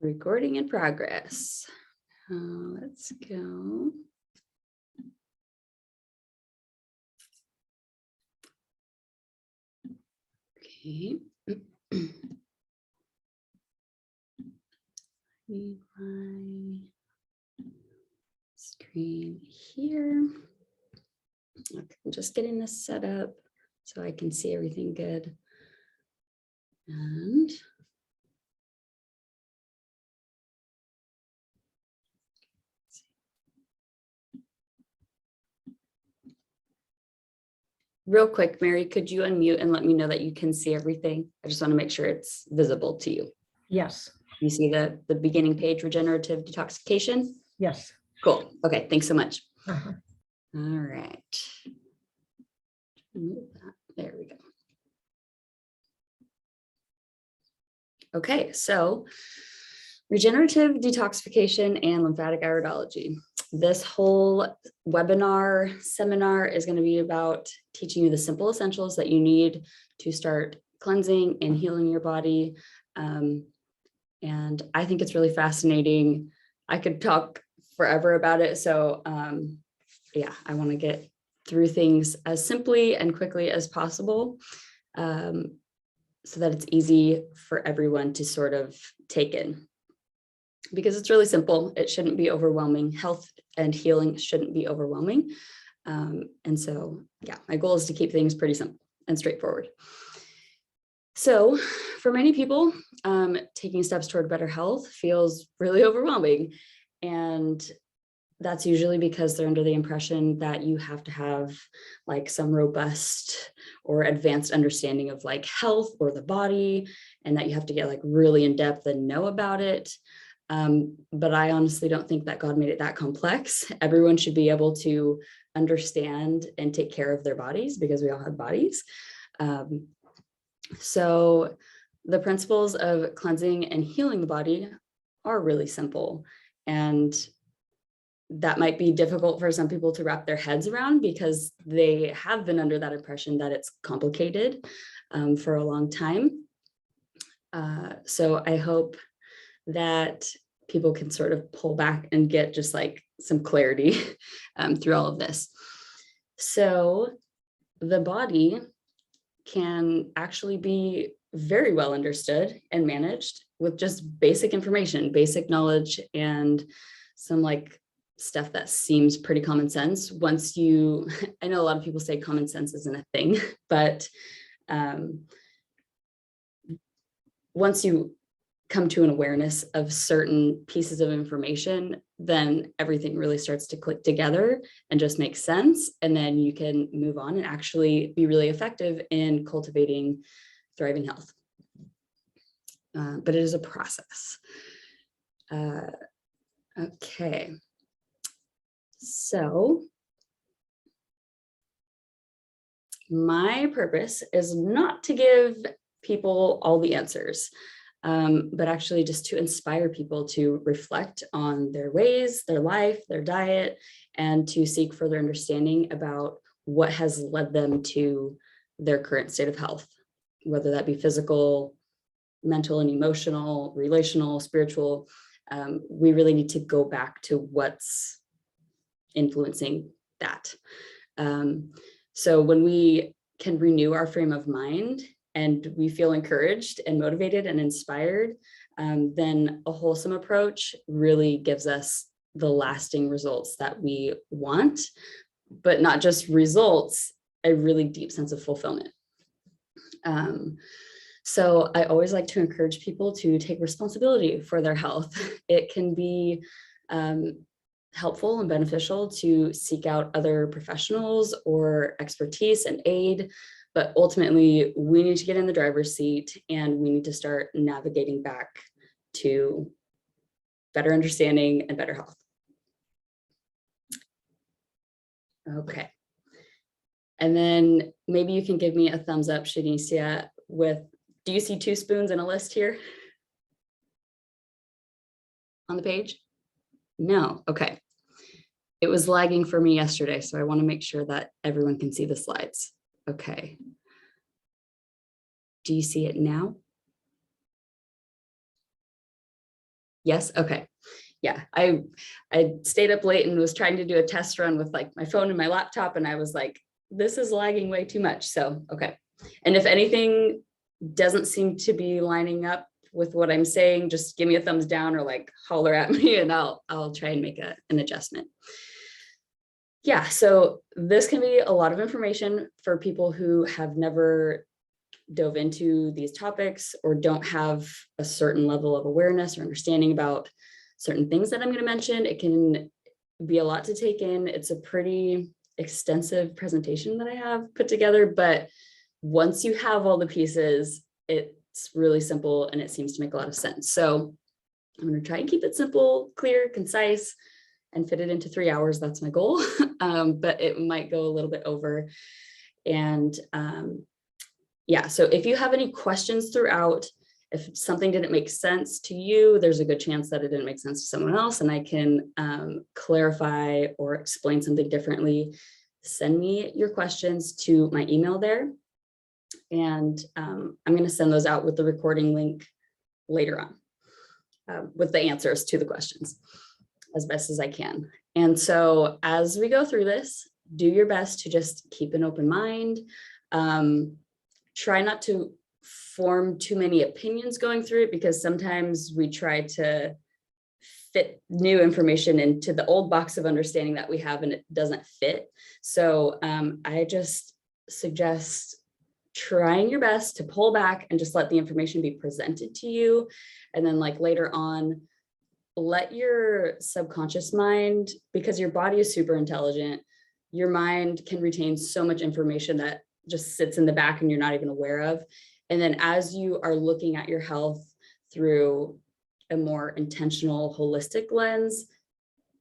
Recording in progress. Let's go. Okay. Need my screen here. Okay, I'm just getting this set up so I can see everything good. And real quick, Mary, could you unmute and let me know that you can see everything? I just want to make sure it's visible to you. Yes. You see the beginning page, regenerative detoxification? Yes. Cool. Okay, thanks so much. Uh-huh. All right. Move that. There we go. Okay, so regenerative detoxification and lymphatic iridology. This whole webinar seminar is going to be about teaching you the simple essentials that you need to start cleansing and healing your body. And I think it's really fascinating. I could talk forever about it. So yeah, I want to get through things as simply and quickly as possible, so that it's easy for everyone to sort of take in. Because it's really simple. It shouldn't be overwhelming. Health and healing shouldn't be overwhelming. And so, yeah, my goal is to keep things pretty simple and straightforward. So for many people, taking steps toward better health feels really overwhelming. And that's usually because they're under the impression that you have to have like some robust or advanced understanding of like health or the body, and that you have to get like really in depth and know about it. But I honestly don't think that God made it that complex. Everyone should be able to understand and take care of their bodies because we all have bodies. So the principles of cleansing and healing the body are really simple. And that might be difficult for some people to wrap their heads around because they have been under that impression that it's complicated for a long time. So I hope that people can sort of pull back and get just like some clarity through all of this. So the body can actually be very well understood and managed with just basic information, basic knowledge, and some like stuff that seems pretty common sense. Once you, I know a lot of people say common sense isn't a thing, but once you come to an awareness of certain pieces of information, then everything really starts to click together and just make sense. And then you can move on and actually be really effective in cultivating thriving health. But it is a process. Okay. So my purpose is not to give people all the answers, but actually just to inspire people to reflect on their ways, their life, their diet, and to seek further understanding about what has led them to their current state of health, whether that be physical, mental and emotional, relational, spiritual. We really need to go back to what's influencing that. So when we can renew our frame of mind and we feel encouraged and motivated and inspired, then a wholesome approach really gives us the lasting results that we want, but not just results, a really deep sense of fulfillment. So I always like to encourage people to take responsibility for their health. It can be helpful and beneficial to seek out other professionals or expertise and aid, but ultimately we need to get in the driver's seat and we need to start navigating back to better understanding and better health. Okay. And then maybe you can give me a thumbs up, Shanicia, with, do you see 2 spoons in a list here on the page? No, okay. It was lagging for me yesterday, so I want to make sure that everyone can see the slides. Okay. Do you see it now? Yes, okay. Yeah, I stayed up late and was trying to do a test run with like my phone and my laptop, and I was like, this is lagging way too much. So, okay. And if anything doesn't seem to be lining up with what I'm saying, just give me a thumbs down or like holler at me and I'll try and make an adjustment. Yeah, so this can be a lot of information for people who have never dove into these topics or don't have a certain level of awareness or understanding about certain things that I'm going to mention. It can be a lot to take in. It's a pretty extensive presentation that I have put together, but once you have all the pieces, it's really simple and it seems to make a lot of sense. So I'm going to try and keep it simple, clear, concise, and fit it into 3 hours. That's my goal, but it might go a little bit over. And yeah, so if you have any questions throughout, if something didn't make sense to you, there's a good chance that it didn't make sense to someone else, and I can clarify or explain something differently. Send me your questions to my email there. And I'm going to send those out with the recording link later on with the answers to the questions as best as I can. And so as we go through this, do your best to just keep an open mind. Try not to form too many opinions going through it, because sometimes we try to fit new information into the old box of understanding that we have and it doesn't fit. So I just suggest trying your best to pull back and just let the information be presented to you. And then like later on, let your subconscious mind, because your body is super intelligent, your mind can retain so much information that just sits in the back and you're not even aware of. And then as you are looking at your health through a more intentional, holistic lens,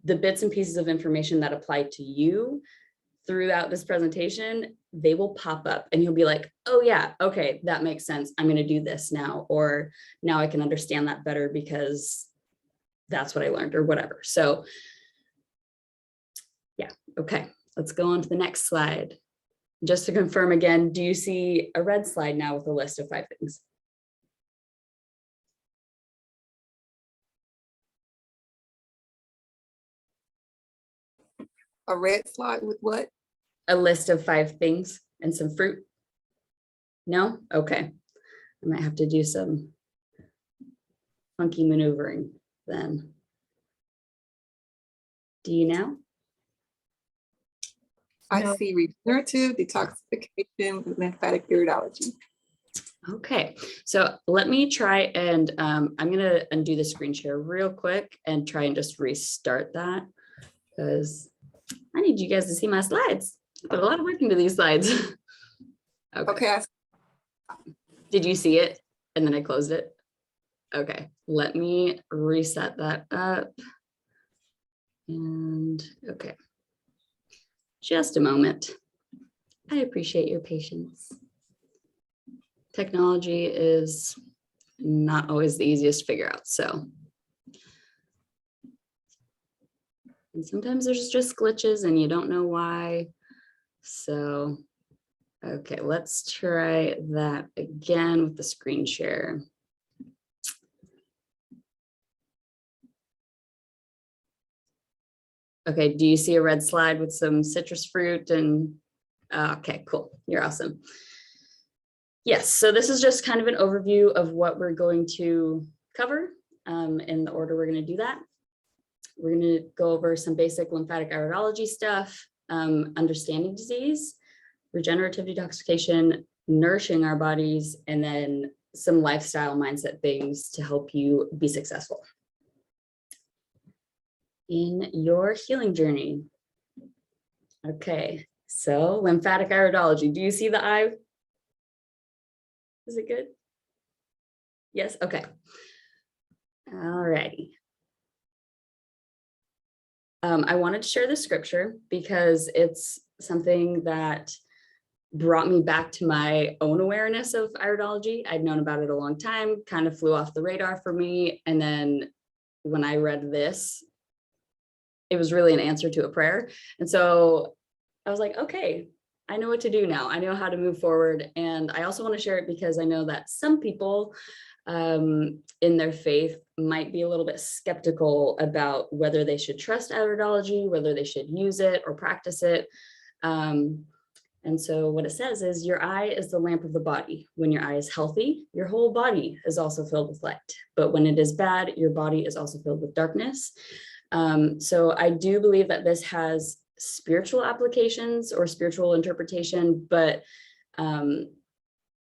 the bits and pieces of information that apply to you throughout this presentation, they will pop up and you'll be like, oh yeah, okay, that makes sense. I'm going to do this now, or now I can understand that better because that's what I learned or whatever. So yeah, okay, let's go on to the next slide. Just to confirm again, do you see a red slide now with a list of 5 things? A red slide with what? A list of 5 things and some fruit? No? Okay. I might have to do some funky maneuvering then. Do you now? I No. see regenerative detoxification with lymphatic iridology. Okay, so let me try and I'm going to undo the screen share real quick and try and just restart that, because I need you guys to see my slides. I put a lot of work into these slides. Okay. Did you see it? And then I closed it. Okay, let me reset that up. And okay, just a moment. I appreciate your patience. Technology is not always the easiest to figure out, so. And sometimes there's just glitches and you don't know why. So, okay, let's try that again with the screen share. Okay, do you see a red slide with some citrus fruit and, okay, cool, you're awesome. Yes, so this is just kind of an overview of what we're going to cover in the order we're going to do that. We're going to go over some basic lymphatic iridology stuff, understanding disease, regenerative detoxification, nourishing our bodies, and then some lifestyle mindset things to help you be successful in your healing journey. Okay, so lymphatic iridology. Do you see the eye? Is it good? Yes, okay. All righty. I wanted to share the scripture because it's something that brought me back to my own awareness of iridology. I'd known about it a long time, kind of flew off the radar for me. And then when I read this, it was really an answer to a prayer. And so I was like, okay, I know what to do now. I know how to move forward. And I also want to share it because I know that some people in their faith might be a little bit skeptical about whether they should trust iridology, whether they should use it or practice it. And so what it says is your eye is the lamp of the body. When your eye is healthy, your whole body is also filled with light. But when it is bad, your body is also filled with darkness. So I do believe that this has spiritual applications or spiritual interpretation, but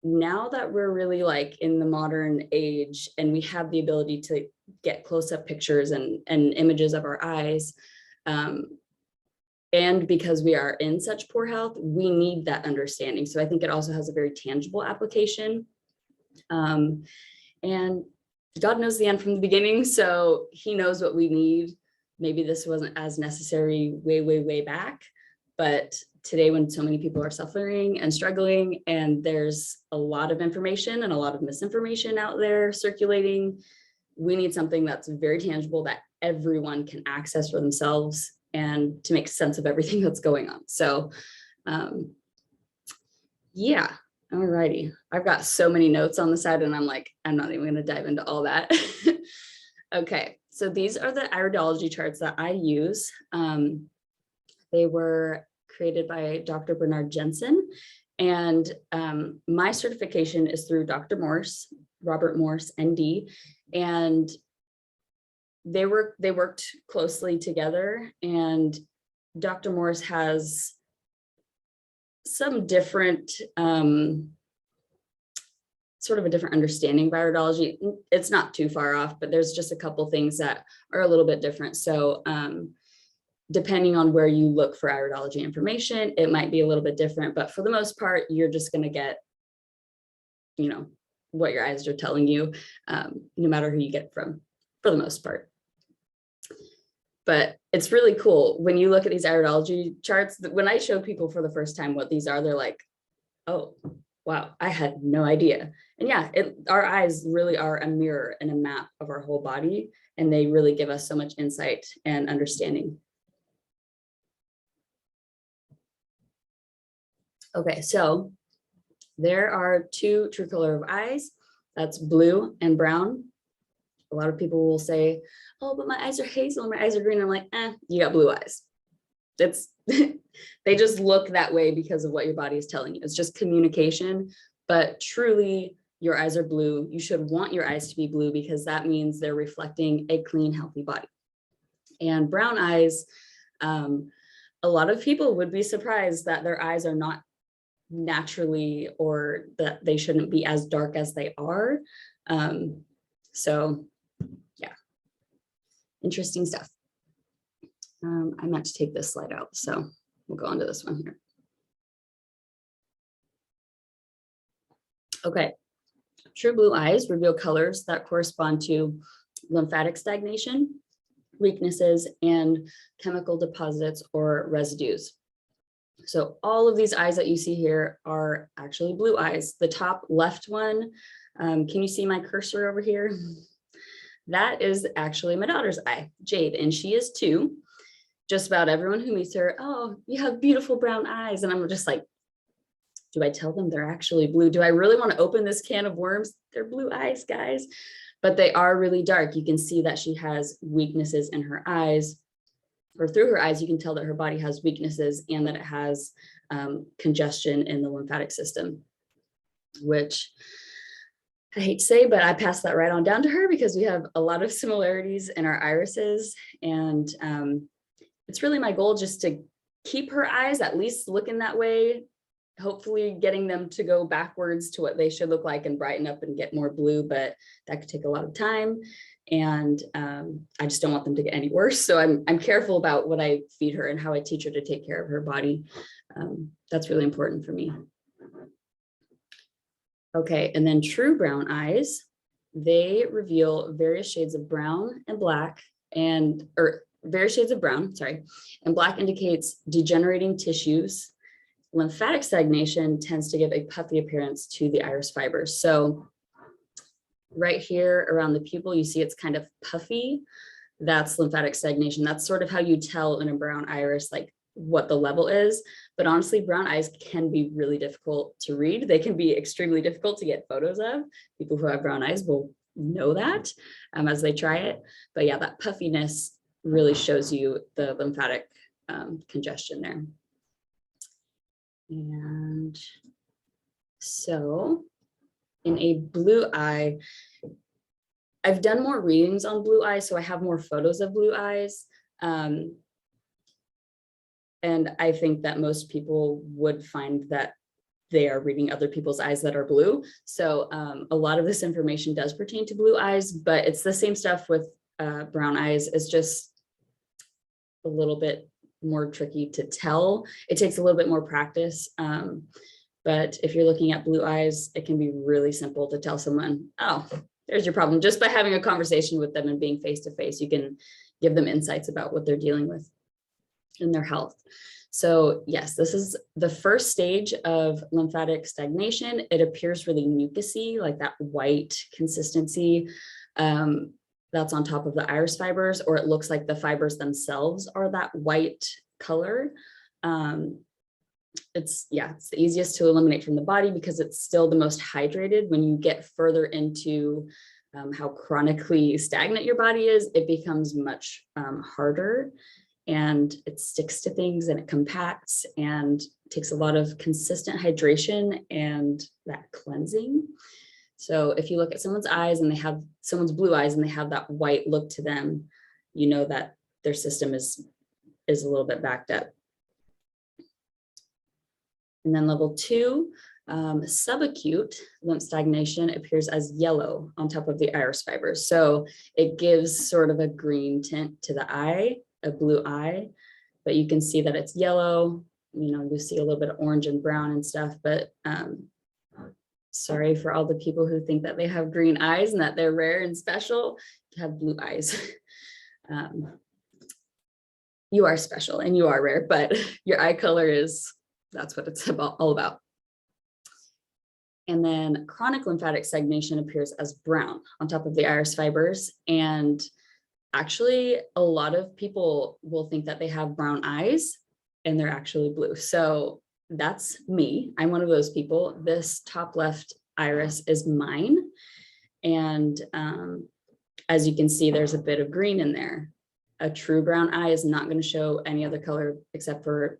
now that we're really like in the modern age and we have the ability to get close-up pictures and images of our eyes, and because we are in such poor health, we need that understanding. So I think it also has a very tangible application. And God knows the end from the beginning, so he knows what we need. Maybe this wasn't as necessary way back, but today when so many people are suffering and struggling and there's a lot of information and a lot of misinformation out there circulating, we need something that's very tangible that everyone can access for themselves and to make sense of everything that's going on. So yeah, alrighty. I've got so many notes on the side and I'm like, I'm not even gonna dive into all that. Okay, so these are the iridology charts that I use. They were created by Dr. Bernard Jensen, and my certification is through Dr. Morse, Robert Morse, ND, and they worked closely together, and Dr. Morse has some different, sort of a different understanding of iridology. It's not too far off, but there's just a couple things that are a little bit different. So depending on where you look for iridology information, it might be a little bit different, but for the most part, you're just going to get, you know, what your eyes are telling you, no matter who you get it from, for the most part. But it's really cool when you look at these iridology charts. When I show people for the first time what these are, they're like, oh, wow, I had no idea. And yeah, our eyes really are a mirror and a map of our whole body, and they really give us so much insight and understanding. Okay, so there are two true color of eyes. That's blue and brown. A lot of people will say, oh, but my eyes are hazel and my eyes are green. I'm like, you got blue eyes. It's they just look that way because of what your body is telling you. It's just communication, but truly your eyes are blue. You should want your eyes to be blue because that means they're reflecting a clean, healthy body. And brown eyes, a lot of people would be surprised that their eyes are not naturally, or that they shouldn't be as dark as they are. So yeah, interesting stuff. I meant to take this slide out, so we'll go on to this one here. Okay, true blue eyes reveal colors that correspond to lymphatic stagnation, weaknesses, and chemical deposits or residues. So all of these eyes that you see here are actually blue eyes. The top left one, can you see my cursor over here? That is actually my daughter's eye, Jade, and she is 2. Just about everyone who meets her, oh, you have beautiful brown eyes. And I'm just like, do I tell them they're actually blue? Do I really want to open this can of worms? They're blue eyes, guys. But they are really dark. You can see that she has weaknesses in her eyes, or through her eyes, you can tell that her body has weaknesses and that it has congestion in the lymphatic system, which I hate to say, but I passed that right on down to her because we have a lot of similarities in our irises. And it's really my goal just to keep her eyes at least looking that way, hopefully getting them to go backwards to what they should look like and brighten up and get more blue, but that could take a lot of time. And I just don't want them to get any worse. So I'm careful about what I feed her and how I teach her to take care of her body. That's really important for me. Okay, and then true brown eyes, they reveal various shades of brown and black, or various shades of brown, sorry, and black indicates degenerating tissues. Lymphatic stagnation tends to give a puffy appearance to the iris fibers. So right here around the pupil, you see it's kind of puffy. That's lymphatic stagnation. That's sort of how you tell in a brown iris, like what the level is, but honestly, brown eyes can be really difficult to read. They can be extremely difficult to get photos of. People who have brown eyes will know that as they try it. But yeah, that puffiness really shows you the lymphatic congestion there. And so in a blue eye, I've done more readings on blue eyes, so I have more photos of blue eyes. And I think that most people would find that they are reading other people's eyes that are blue. So a lot of this information does pertain to blue eyes, but it's the same stuff with brown eyes. It's just a little bit more tricky to tell. It takes a little bit more practice. But if you're looking at blue eyes, it can be really simple to tell someone, oh, there's your problem. Just by having a conversation with them and being face-to-face, you can give them insights about what they're dealing with in their health. So yes, this is the first stage of lymphatic stagnation. It appears really mucousy, like that white consistency that's on top of the iris fibers, or it looks like the fibers themselves are that white color. It's the easiest to eliminate from the body because it's still the most hydrated. When you get further into how chronically stagnant your body is, it becomes much harder, and it sticks to things and it compacts and takes a lot of consistent hydration and that cleansing. So if you look at someone's eyes and they have someone's blue eyes and they have that white look to them, you know that their system is a little bit backed up. And then level 2, subacute lymph stagnation appears as yellow on top of the iris fibers. So it gives sort of a green tint to the eye, a blue eye, but you can see that it's yellow. You know, you see a little bit of orange and brown and stuff, but sorry for all the people who think that they have green eyes and that they're rare and special to have blue eyes. You are special and you are rare, but your eye color that's what it's all about. And then chronic lymphatic stagnation appears as brown on top of the iris fibers. And actually, a lot of people will think that they have brown eyes and they're actually blue. So that's me. I'm one of those people. This top left iris is mine. And as you can see, there's a bit of green in there. A true brown eye is not going to show any other color except for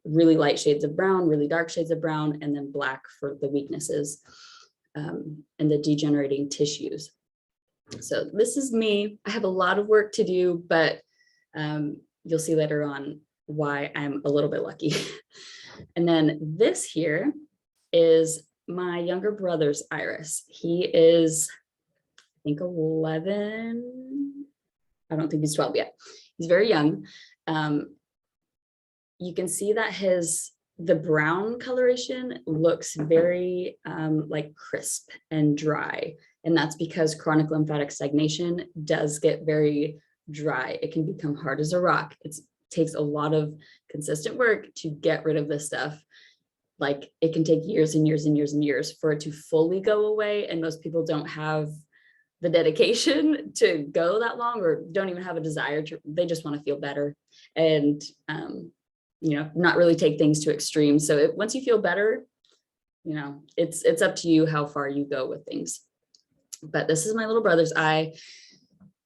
really light shades of brown, really dark shades of brown, and then black for the weaknesses and the degenerating tissues. So this is me. I have a lot of work to do, but you'll see later on why I'm a little bit lucky. And then this here is my younger brother's iris. He is, I think, 11. I don't think he's 12 yet. He's very young. You can see that the brown coloration looks very like crisp and dry. And that's because chronic lymphatic stagnation does get very dry. It can become hard as a rock. It takes a lot of consistent work to get rid of this stuff. Like it can take years and years and years and years for it to fully go away. And most people don't have the dedication to go that long, or don't even have a desire to. They just want to feel better and not really take things to extremes. So once you feel better, it's up to you how far you go with things. But this is my little brother's eye.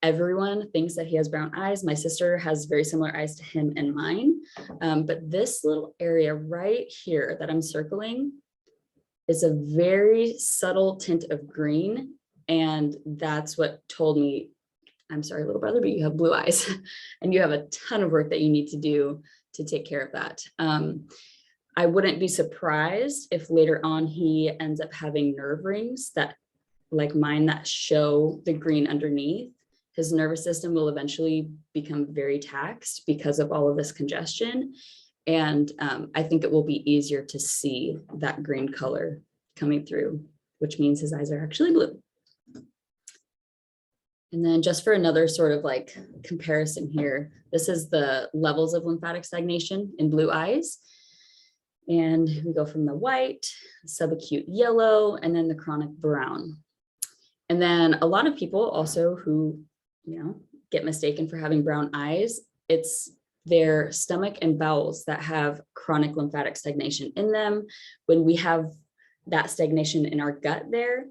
Everyone thinks that he has brown eyes. My sister has very similar eyes to him and mine. But this little area right here that I'm circling is a very subtle tint of green. And that's what told me, I'm sorry, little brother, but you have blue eyes and you have a ton of work that you need to do to take care of that. I wouldn't be surprised if later on he ends up having nerve rings that, like mine, that show the green underneath. His nervous system will eventually become very taxed because of all of this congestion. And I think it will be easier to see that green color coming through, which means his eyes are actually blue. And then just for another sort of like comparison here, this is the levels of lymphatic stagnation in blue eyes. And we go from the white, subacute yellow, and then the chronic brown. And then a lot of people also who, get mistaken for having brown eyes, it's their stomach and bowels that have chronic lymphatic stagnation in them. When we have that stagnation in our gut there,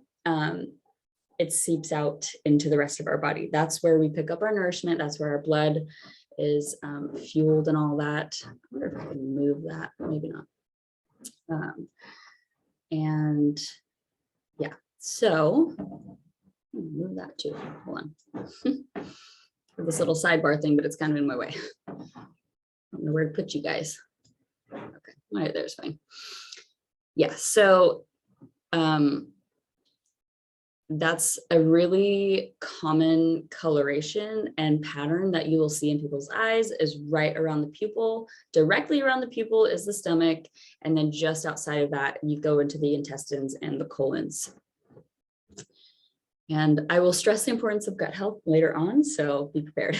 it seeps out into the rest of our body. That's where we pick up our nourishment. That's where our blood is fueled and all that. I wonder if I can move that, maybe not. And yeah, so move that too. Hold on. This little sidebar thing, but it's kind of in my way. I don't know where to put you guys. Okay, all right, there's fine. Yeah, so that's a really common coloration and pattern that you will see in people's eyes is right around the pupil. Directly around the pupil is the stomach, and then just outside of that, you go into the intestines and the colons. And I will stress the importance of gut health later on, so be prepared.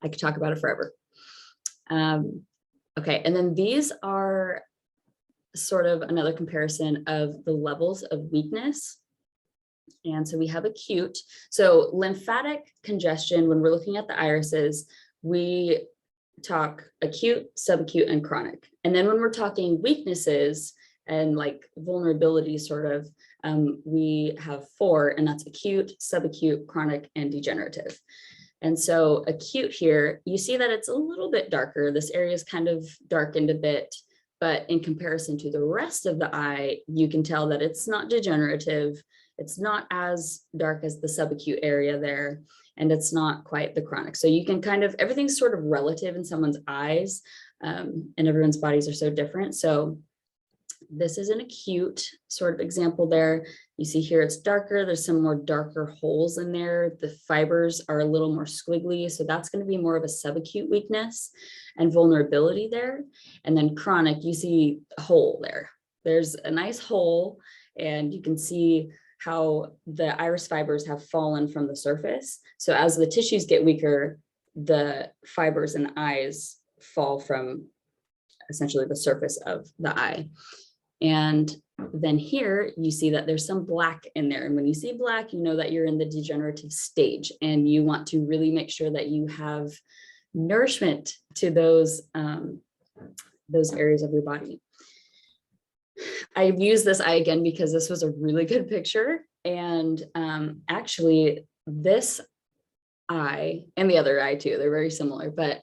I could talk about it forever. Okay, and then these are sort of another comparison of the levels of weakness. And so we have acute. So lymphatic congestion, when we're looking at the irises, we talk acute, subacute, and chronic. And then when we're talking weaknesses and like vulnerability sort of, we have 4, and that's acute, subacute, chronic, and degenerative. And so acute here, you see that it's a little bit darker. This area is kind of darkened a bit, but in comparison to the rest of the eye, you can tell that it's not degenerative. It's not as dark as the subacute area there, and it's not quite the chronic. So you can kind of, everything's sort of relative in someone's eyes, and everyone's bodies are so different. So this is an acute sort of example there. You see here it's darker. There's some more darker holes in there. The fibers are a little more squiggly. So that's going to be more of a subacute weakness and vulnerability there. And then chronic, you see a hole there. There's a nice hole, and you can see how the iris fibers have fallen from the surface. So as the tissues get weaker, the fibers in the eyes fall from essentially the surface of the eye. And then here you see that there's some black in there. And when you see black, you know that you're in the degenerative stage, and you want to really make sure that you have nourishment to those areas of your body. I've used this eye again because this was a really good picture. And actually this eye and the other eye too, they're very similar, but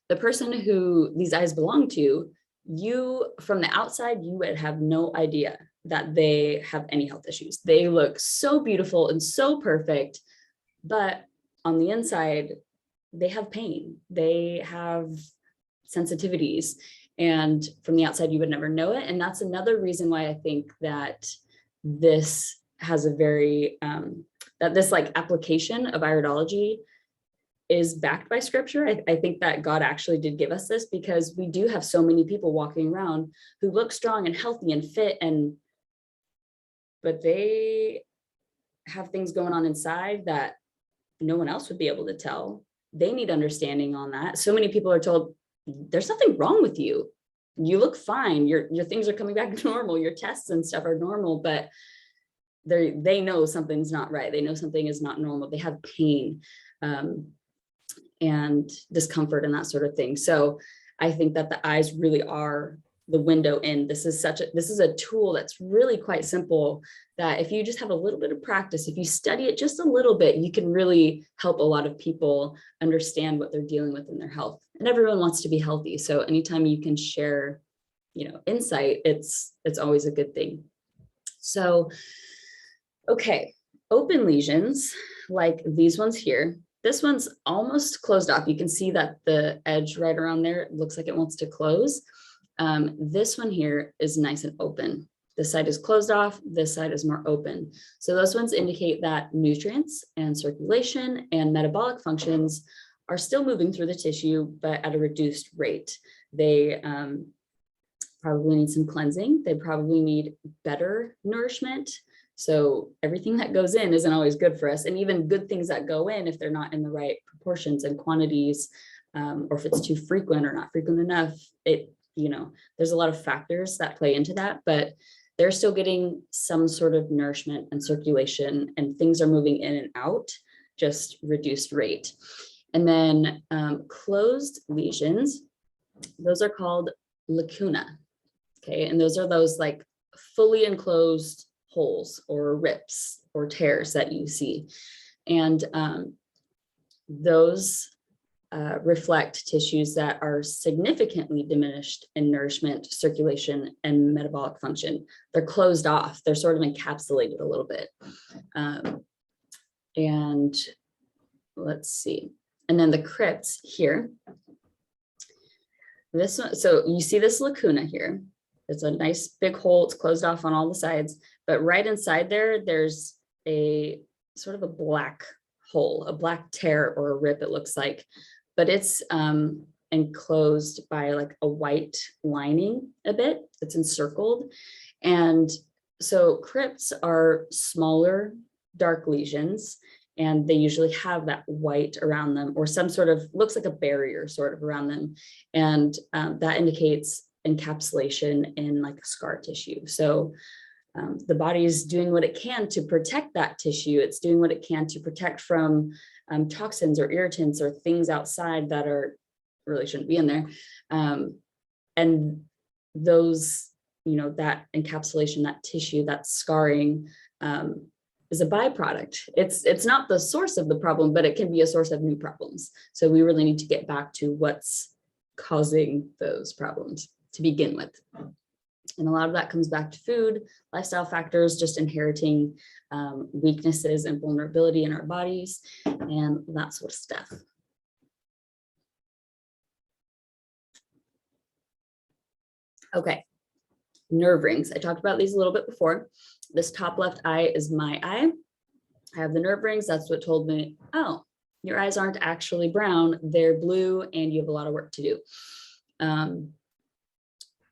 the person who these eyes belong to, you from the outside, you would have no idea that they have any health issues. They look so beautiful and so perfect, but on the inside, they have pain. They have sensitivities. And from the outside, you would never know it. And that's another reason why I think that this has a very, that this like application of iridology is backed by scripture. I think that God actually did give us this, because we do have so many people walking around who look strong and healthy and fit, but they have things going on inside that no one else would be able to tell. They need understanding on that. So many people are told, there's nothing wrong with you. You look fine. Your things are coming back to normal. Your tests and stuff are normal, but they know something's not right. They know something is not normal. They have pain and discomfort and that sort of thing. So I think that the eyes really are the window in. This is a tool that's really quite simple, that if you just have a little bit of practice, if you study it just a little bit, you can really help a lot of people understand what they're dealing with in their health. And everyone wants to be healthy. So anytime you can share, insight, it's always a good thing. So, okay, open lesions like these ones here. This one's almost closed off. You can see that the edge right around there looks like it wants to close. This one here is nice and open. This side is closed off, this side is more open. So those ones indicate that nutrients and circulation and metabolic functions are still moving through the tissue, but at a reduced rate. They probably need some cleansing. They probably need better nourishment. So everything that goes in isn't always good for us. And even good things that go in, if they're not in the right proportions and quantities, or if it's too frequent or not frequent enough, there's a lot of factors that play into that, but they're still getting some sort of nourishment and circulation, and things are moving in and out, just reduced rate. And then closed lesions, those are called lacuna. Okay, and those are those like fully enclosed holes or rips or tears that you see. And those reflect tissues that are significantly diminished in nourishment, circulation, and metabolic function. They're closed off. They're sort of encapsulated a little bit. And let's see. And then the crypts here. This one, so you see this lacuna here. It's a nice big hole. It's closed off on all the sides, but right inside there, there's a sort of a black hole, a black tear or a rip, it looks like, but it's enclosed by like a white lining a bit. It's encircled. And so crypts are smaller, dark lesions, and they usually have that white around them or some sort of, looks like a barrier sort of around them. And that indicates encapsulation in like scar tissue. So the body is doing what it can to protect that tissue. It's doing what it can to protect from toxins or irritants or things outside that are really shouldn't be in there. And those, you know, that encapsulation, that tissue, that scarring is a byproduct. It's not the source of the problem, but it can be a source of new problems. So we really need to get back to what's causing those problems to begin with. And a lot of that comes back to food, lifestyle factors, just inheriting weaknesses and vulnerability in our bodies and that sort of stuff. Okay, nerve rings. I talked about these a little bit before. This top left eye is my eye. I have the nerve rings. That's what told me, oh, your eyes aren't actually brown, they're blue and you have a lot of work to do.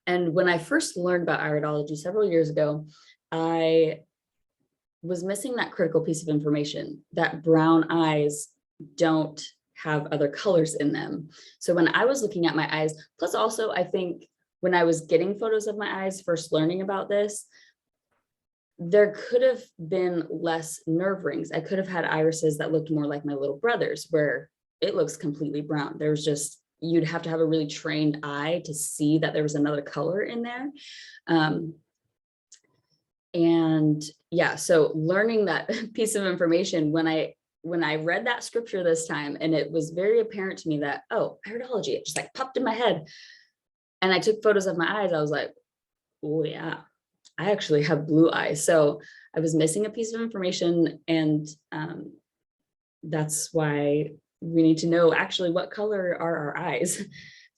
And when I first learned about iridology several years ago, I was missing that critical piece of information, that brown eyes don't have other colors in them. So when I was looking at my eyes, plus also I think when I was getting photos of my eyes, first learning about this, there could have been less nerve rings. I could have had irises that looked more like my little brother's, where it looks completely brown. There's just, you'd have to have a really trained eye to see that there was another color in there. And yeah, so learning that piece of information when I read that scripture this time, and it was very apparent to me that, oh, iridology, it just like popped in my head. And I took photos of my eyes. I was like, oh yeah, I actually have blue eyes. So I was missing a piece of information. And that's why we need to know actually what color are our eyes.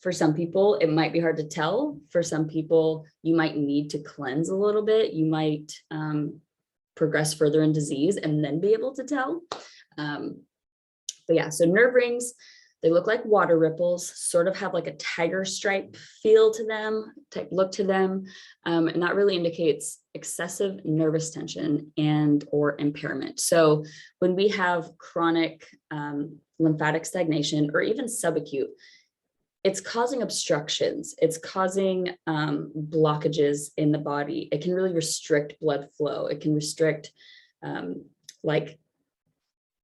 For some people, it might be hard to tell. For some people, you might need to cleanse a little bit. You might progress further in disease and then be able to tell. But yeah, so nerve rings, they look like water ripples, sort of have like a tiger stripe feel to them, type look to them. And that really indicates excessive nervous tension and or impairment. So when we have chronic lymphatic stagnation or even subacute, it's causing obstructions. It's causing blockages in the body. It can really restrict blood flow. It can restrict like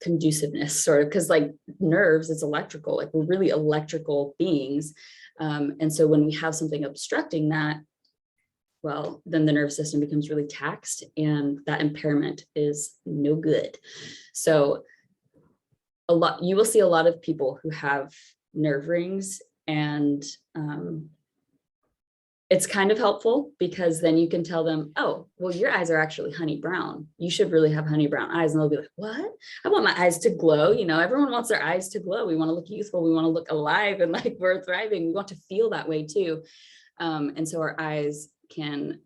conduciveness sort of, because like nerves, it's electrical, like we're really electrical beings. And so when we have something obstructing that, well, then the nervous system becomes really taxed and that impairment is no good. So you will see a lot of people who have nerve rings, and it's kind of helpful because then you can tell them, oh, well, your eyes are actually honey brown. You should really have honey brown eyes. And they'll be like, what? I want my eyes to glow. You know, everyone wants their eyes to glow. We want to look youthful. We want to look alive and like we're thriving. We want to feel that way too. And so our eyes can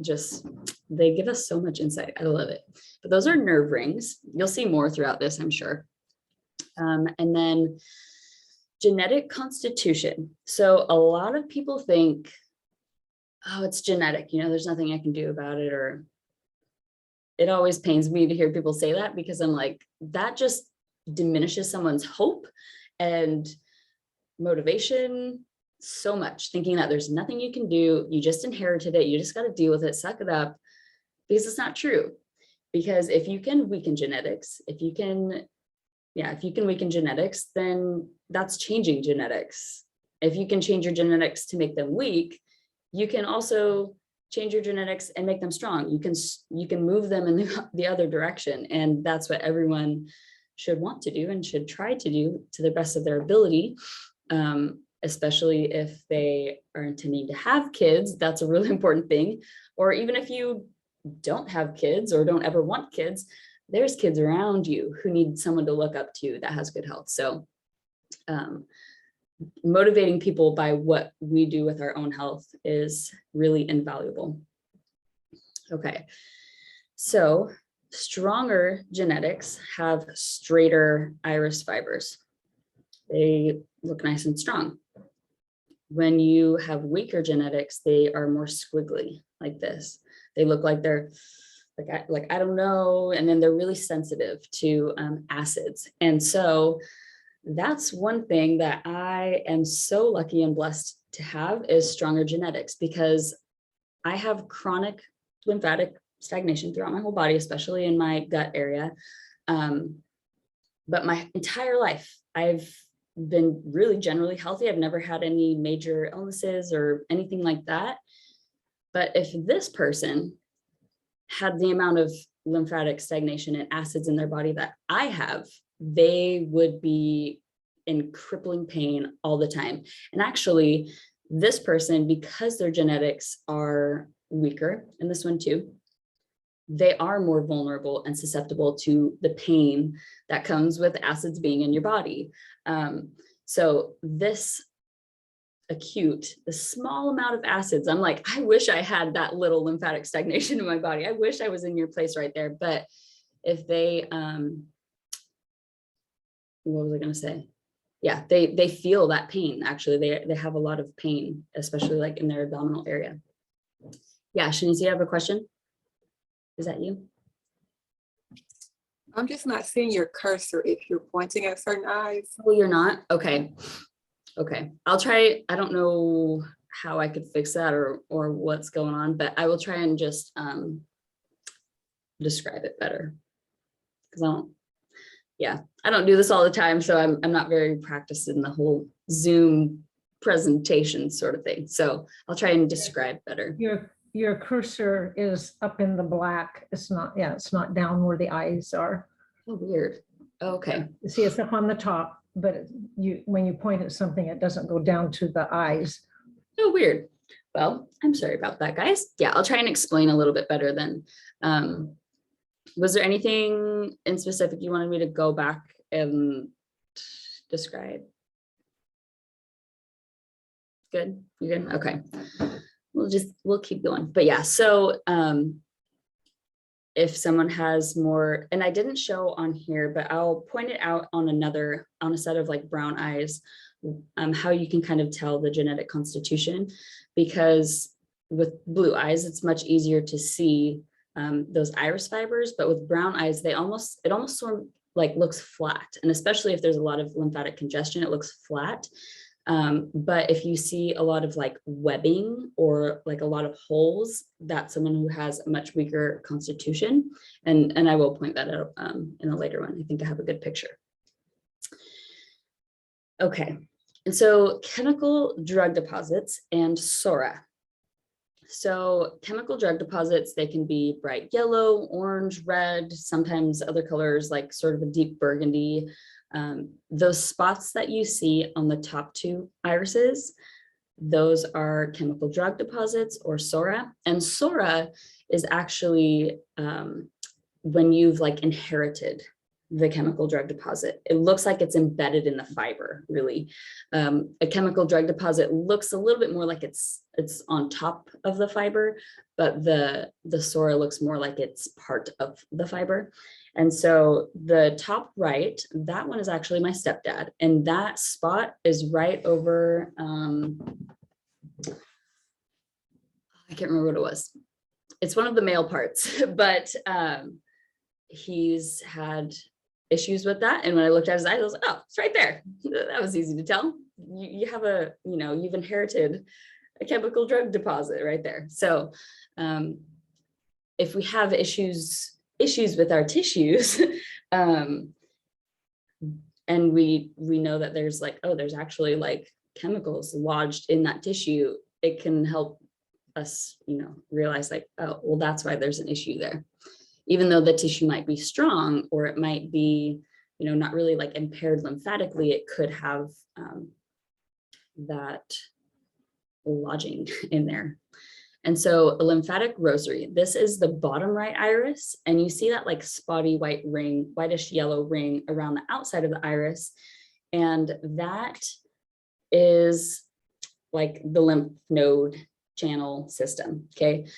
just, they give us so much insight. I love it. But those are nerve rings. You'll see more throughout this, I'm sure. And then genetic constitution. So a lot of people think, oh, it's genetic, you know, there's nothing I can do about it. Or it always pains me to hear people say that, because I'm like, that just diminishes someone's hope and motivation so much, thinking that there's nothing you can do. You just inherited it. You just got to deal with it, suck it up, because it's not true. Because if you can weaken genetics, if you can yeah, if you can weaken genetics, then that's changing genetics. If you can change your genetics to make them weak, you can also change your genetics and make them strong. You can move them in the other direction. And that's what everyone should want to do and should try to do to the best of their ability. Especially if they are intending to have kids, that's a really important thing. Or even if you don't have kids or don't ever want kids, there's kids around you who need someone to look up to that has good health. So motivating people by what we do with our own health is really invaluable. Okay, so stronger genetics have straighter iris fibers. They look nice and strong. When you have weaker genetics, they are more squiggly like this. They look like they're like I don't know, and then they're really sensitive to acids. And so that's one thing that I am so lucky and blessed to have is stronger genetics, because I have chronic lymphatic stagnation throughout my whole body, especially in my gut area. But my entire life, I've been really generally healthy. I've never had any major illnesses or anything like that. But if this person had the amount of lymphatic stagnation and acids in their body that I have, they would be in crippling pain all the time. And actually, this person, because their genetics are weaker, and this one too, they are more vulnerable and susceptible to the pain that comes with acids being in your body. So this the small amount of acids, I'm like, I wish I had that little lymphatic stagnation in my body. I wish I was in your place right there. But if they, what was I going to say? Yeah, they feel that pain. Actually, they have a lot of pain, especially like in their abdominal area. Yeah, Shanice, you have a question? Is that you? I'm just not seeing your cursor if you're pointing at certain eyes. Oh, you're not? Okay. Okay. I'll try. I don't know how I could fix that or what's going on, but I will try and just describe it better. Because I don't do this all the time, so I'm not very practiced in the whole Zoom presentation sort of thing. So I'll try and describe better. Your cursor is up in the black. It's not down where the eyes are. Oh, weird. Okay. See, it's up on the top, but when you point at something, it doesn't go down to the eyes. Oh, weird. Well, I'm sorry about that, guys. Yeah, I'll try and explain a little bit better then. Was there anything in specific you wanted me to go back and describe? Good. You're good. Okay. We'll keep going. But yeah, so if someone has more, and I didn't show on here, but I'll point it out on a set of like brown eyes, how you can kind of tell the genetic constitution, because with blue eyes, it's much easier to see those iris fibers, but with brown eyes, it almost sort of like looks flat. And especially if there's a lot of lymphatic congestion, it looks flat. But if you see a lot of like webbing or like a lot of holes, that's someone who has a much weaker constitution. And I will point that out in a later one. I think I have a good picture. Okay. And so chemical drug deposits and SORA. So chemical drug deposits, they can be bright yellow, orange, red, sometimes other colors like sort of a deep burgundy. Those spots that you see on the top two irises, those are chemical drug deposits or SORA. And SORA is actually when you've like inherited the chemical drug deposit. It looks like it's embedded in the fiber, really. A chemical drug deposit looks a little bit more like it's on top of the fiber, but the SORA looks more like it's part of the fiber. And so the top right, that one is actually my stepdad. And that spot is right over, I can't remember what it was. It's one of the male parts, but he's had issues with that. And when I looked at his eyes, I was like, oh, it's right there. That was easy to tell. You have you've inherited a chemical drug deposit right there. So if we have issues with our tissues, And we know that there's like, oh, there's actually like chemicals lodged in that tissue. It can help us, realize like, oh, well, that's why there's an issue there. Even though the tissue might be strong, or it might be, not really like impaired lymphatically, it could have that lodging in there. And so a lymphatic rosary, this is the bottom right iris, and you see that like spotty white ring, whitish yellow ring around the outside of the iris. And that is like the lymph node channel system, okay?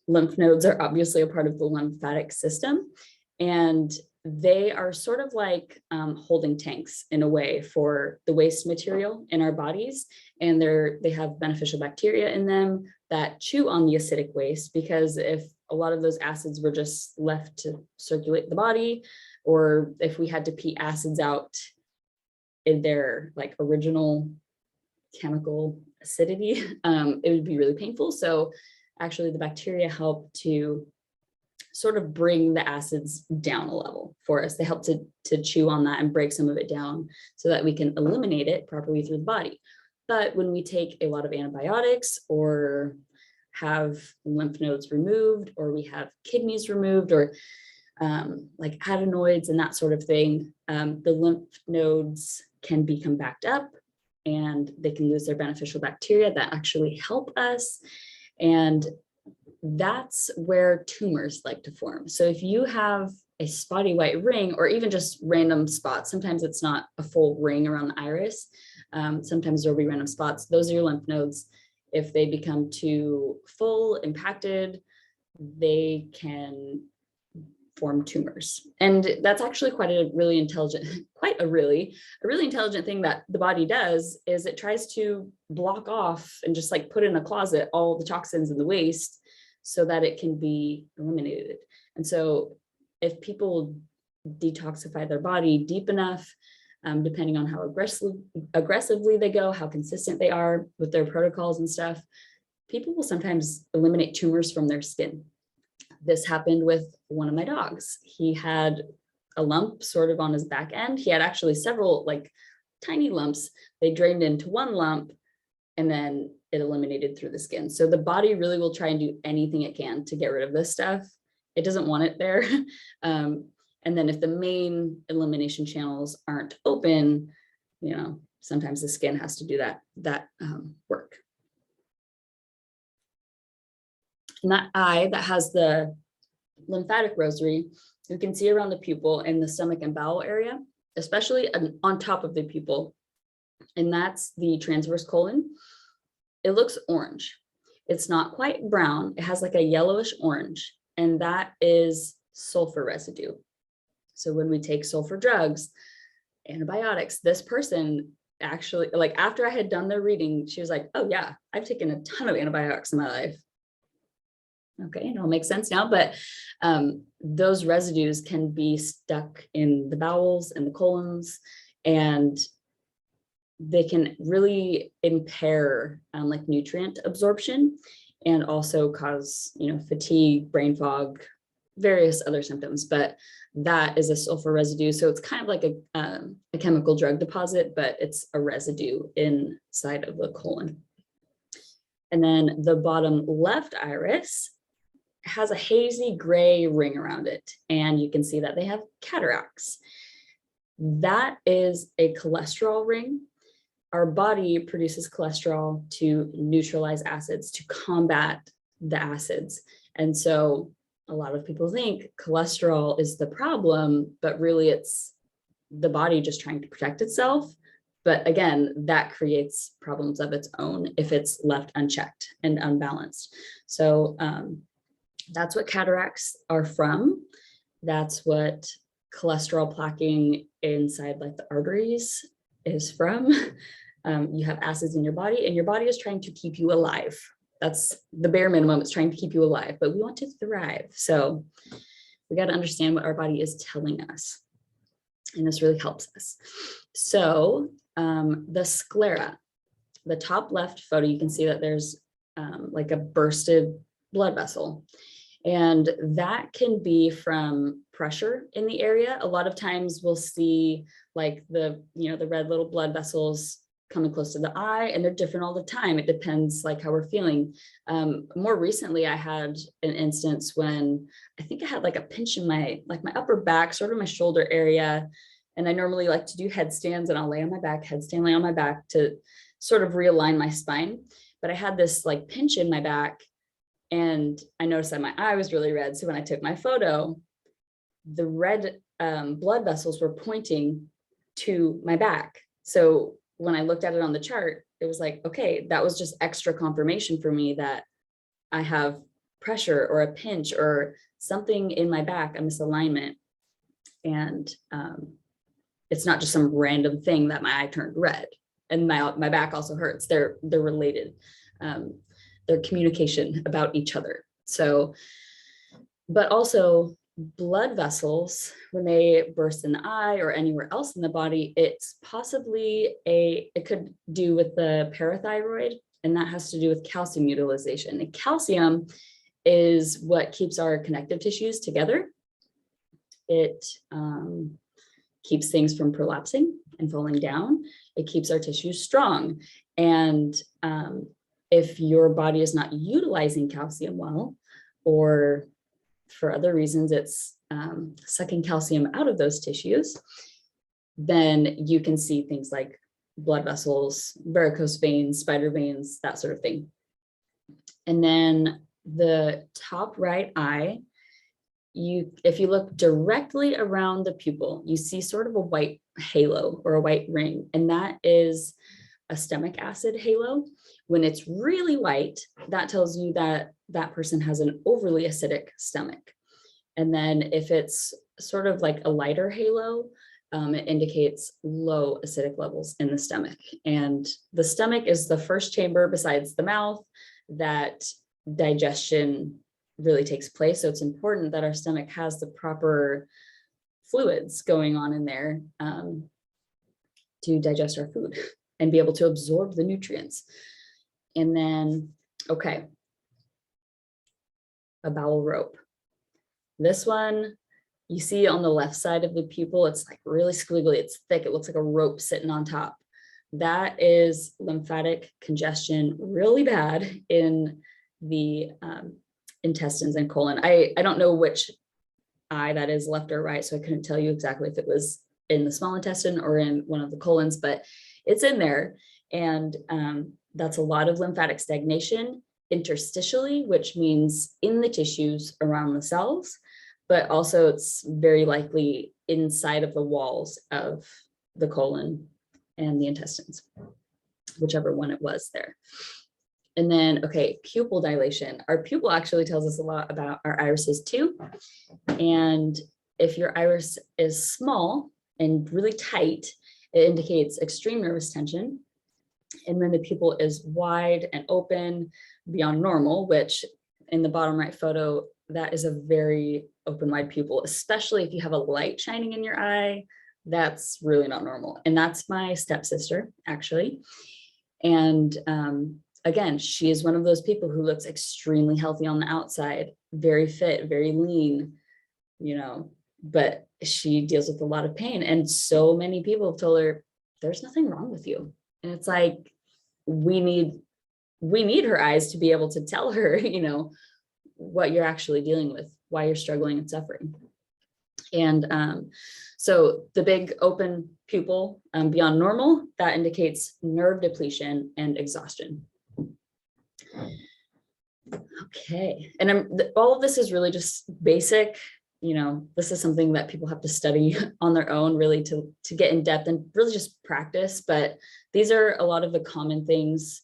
Lymph nodes are obviously a part of the lymphatic system, and they are sort of like holding tanks in a way for the waste material in our bodies. And they have beneficial bacteria in them that chew on the acidic waste, because if a lot of those acids were just left to circulate the body, or if we had to pee acids out in their like original chemical acidity, it would be really painful. So actually the bacteria help to sort of bring the acids down a level for us. They help to chew on that and break some of it down so that we can eliminate it properly through the body. But when we take a lot of antibiotics, or have lymph nodes removed, or we have kidneys removed, or like adenoids and that sort of thing, the lymph nodes can become backed up, and they can lose their beneficial bacteria that actually help us. And that's where tumors like to form. So if you have a spotty white ring, or even just random spots, sometimes it's not a full ring around the iris. Sometimes there'll be random spots. Those are your lymph nodes. If they become too full, impacted, they can form tumors. And that's actually quite a really intelligent thing that the body does, is it tries to block off and just like put in a closet all the toxins and the waste so that it can be eliminated. And so if people detoxify their body deep enough, depending on how aggressively they go, how consistent they are with their protocols and stuff, people will sometimes eliminate tumors from their skin. This happened with one of my dogs. He had a lump sort of on his back end. He had actually several like tiny lumps. They drained into one lump, and then it eliminated through the skin. So the body really will try and do anything it can to get rid of this stuff. It doesn't want it there. And then if the main elimination channels aren't open, sometimes the skin has to do that work. And that eye that has the lymphatic rosary, you can see around the pupil in the stomach and bowel area, especially on top of the pupil. And that's the transverse colon. It looks orange. It's not quite brown. It has like a yellowish orange, and that is sulfur residue. So when we take sulfur drugs, antibiotics, this person actually, like after I had done their reading, she was like, oh yeah, I've taken a ton of antibiotics in my life. Okay, it all makes sense now, but those residues can be stuck in the bowels and the colons, and they can really impair like nutrient absorption, and also cause, fatigue, brain fog, various other symptoms. But that is a sulfur residue. So it's kind of like a chemical drug deposit, but it's a residue inside of the colon. And then the bottom left iris has a hazy gray ring around it, and you can see that they have cataracts. That is a cholesterol ring. Our body produces cholesterol to neutralize acids, to combat the acids. And so a lot of people think cholesterol is the problem, but really it's the body just trying to protect itself. But again, that creates problems of its own if it's left unchecked and unbalanced. So that's what cataracts are from. That's what cholesterol plaquing inside like the arteries is from. You have acids in your body, and your body is trying to keep you alive. That's the bare minimum. It's trying to keep you alive, but we want to thrive. So we got to understand what our body is telling us. And this really helps us. So the sclera, the top left photo, you can see that there's like a bursted blood vessel. And that can be from pressure in the area. A lot of times we'll see like the red little blood vessels coming close to the eye, and they're different all the time. It depends like how we're feeling. More recently, I had an instance when I think I had like a pinch in my upper back, sort of my shoulder area. And I normally like to do headstands, and I'll lay on my back, headstand, lay on my back to sort of realign my spine. But I had this like pinch in my back, and I noticed that my eye was really red. So when I took my photo, the red blood vessels were pointing to my back. So when I looked at it on the chart, it was like, okay, that was just extra confirmation for me that I have pressure or a pinch or something in my back, a misalignment. And it's not just some random thing that my eye turned red, and my back also hurts. They're related. Their communication about each other. So, but also blood vessels, when they burst in the eye or anywhere else in the body, it's possibly it could do with the parathyroid, and that has to do with calcium utilization. And calcium is what keeps our connective tissues together. It keeps things from prolapsing and falling down. It keeps our tissues strong. And if your body is not utilizing calcium well, or for other reasons, it's sucking calcium out of those tissues, then you can see things like blood vessels, varicose veins, spider veins, that sort of thing. And then the top right eye, if you look directly around the pupil, you see sort of a white halo or a white ring, and that is a stomach acid halo. When it's really white, that tells you that that person has an overly acidic stomach. And then if it's sort of like a lighter halo, it indicates low acidic levels in the stomach. And the stomach is the first chamber besides the mouth that digestion really takes place. So it's important that our stomach has the proper fluids going on in there to digest our food and be able to absorb the nutrients. And then, okay, a bowel rope. This one, you see on the left side of the pupil, it's like really squiggly, it's thick, it looks like a rope sitting on top. That is lymphatic congestion, really bad in the intestines and colon. I don't know which eye that is, left or right, so I couldn't tell you exactly if it was in the small intestine or in one of the colons, but it's in there. And that's a lot of lymphatic stagnation interstitially, which means in the tissues around the cells, but also it's very likely inside of the walls of the colon and the intestines, whichever one it was there. And then, okay, pupil dilation. Our pupil actually tells us a lot about our irises too. And if your iris is small and really tight, it indicates extreme nervous tension. And then the pupil is wide and open beyond normal, which in the bottom right photo, that is a very open wide pupil, especially if you have a light shining in your eye. That's really not normal. And that's my stepsister, actually. And again, she is one of those people who looks extremely healthy on the outside, very fit, very lean, you know, but she deals with a lot of pain. And so many people have told her, there's nothing wrong with you. And it's like, we need her eyes to be able to tell her, you know, what you're actually dealing with, why you're struggling and suffering. And so the big open pupil beyond normal, that indicates nerve depletion and exhaustion. Okay, and all of this is really just basic. You know, this is something that people have to study on their own, really, to get in depth and really just practice. But these are a lot of the common things,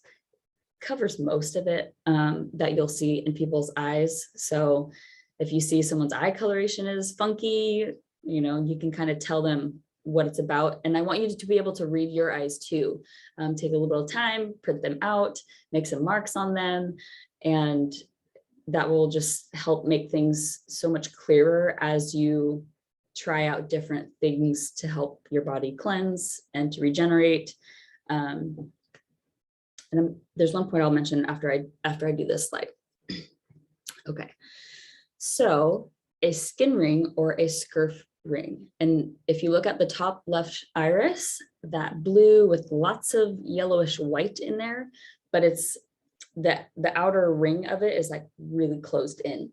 covers most of it that you'll see in people's eyes. So if you see someone's eye coloration is funky, you know, you can kind of tell them what it's about. And I want you to be able to read your eyes too. Take a little bit of time, print them out, make some marks on them, and that will just help make things so much clearer as you try out different things to help your body cleanse and to regenerate. And there's one point I'll mention after I do this slide. Okay, so a skin ring or a scurf ring. And if you look at the top left iris, that blue with lots of yellowish white in there, but it's the outer ring of it is like really closed in.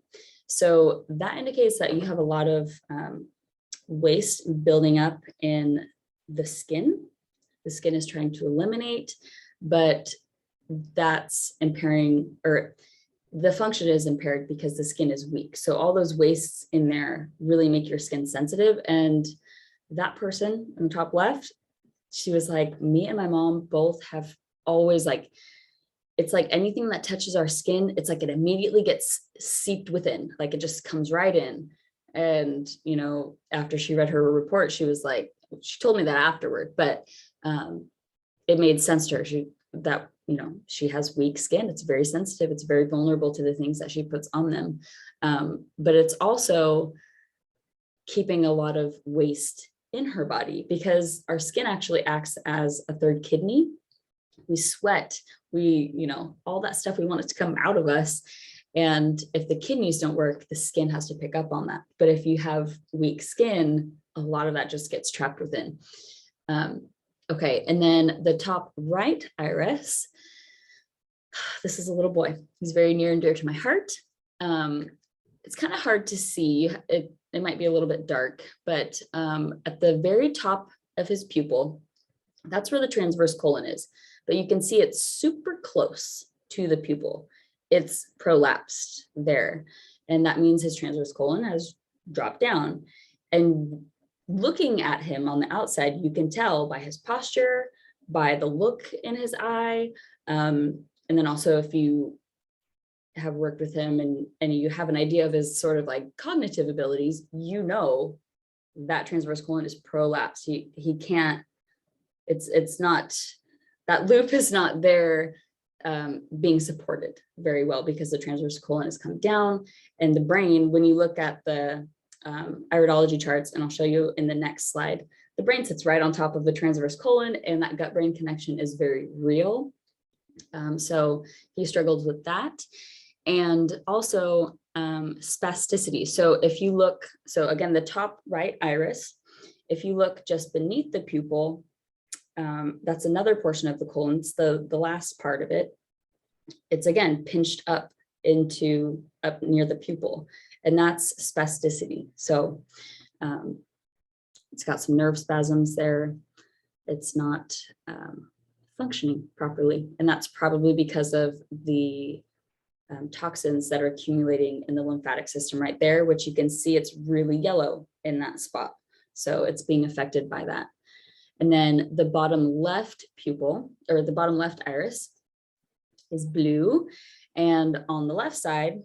So that indicates that you have a lot of waste building up in the skin. The skin is trying to eliminate, but that's impairing, or the function is impaired because the skin is weak. So all those wastes in there really make your skin sensitive. And that person in the top left, she was like, me and my mom both have always like, it's like anything that touches our skin, it's like it immediately gets seeped within, like it just comes right in. And, you know, after she read her report, she was like, she told me that afterward, but it made sense to her. That, you know, she has weak skin. It's very sensitive. It's very vulnerable to the things that she puts on them. But it's also keeping a lot of waste in her body because our skin actually acts as a third kidney. We sweat, you know, all that stuff, we want it to come out of us. And if the kidneys don't work, the skin has to pick up on that. But if you have weak skin, a lot of that just gets trapped within. Okay, and then the top right iris, this is a little boy. He's very near and dear to my heart. It's kind of hard to see. It might be a little bit dark, but at the very top of his pupil, that's where the transverse colon is. But you can see it's super close to the pupil. It's prolapsed there. And that means his transverse colon has dropped down. And looking at him on the outside, you can tell by his posture, by the look in his eye. And then also if you have worked with him and you have an idea of his sort of like cognitive abilities, you know that transverse colon is prolapsed. He can't, it's not, that loop is not there being supported very well because the transverse colon has come down. And the brain, when you look at the iridology charts, and I'll show you in the next slide, the brain sits right on top of the transverse colon, and that gut-brain connection is very real. So he struggled with that. And also spasticity. So if you look, so again, the top right iris, if you look just beneath the pupil, that's another portion of the colon. It's the last part of it. It's again pinched up near the pupil, and that's spasticity. So it's got some nerve spasms there. It's not functioning properly, and that's probably because of the toxins that are accumulating in the lymphatic system right there, which you can see it's really yellow in that spot. So it's being affected by that. And then the bottom left pupil, or the bottom left iris, is blue. And on the left side,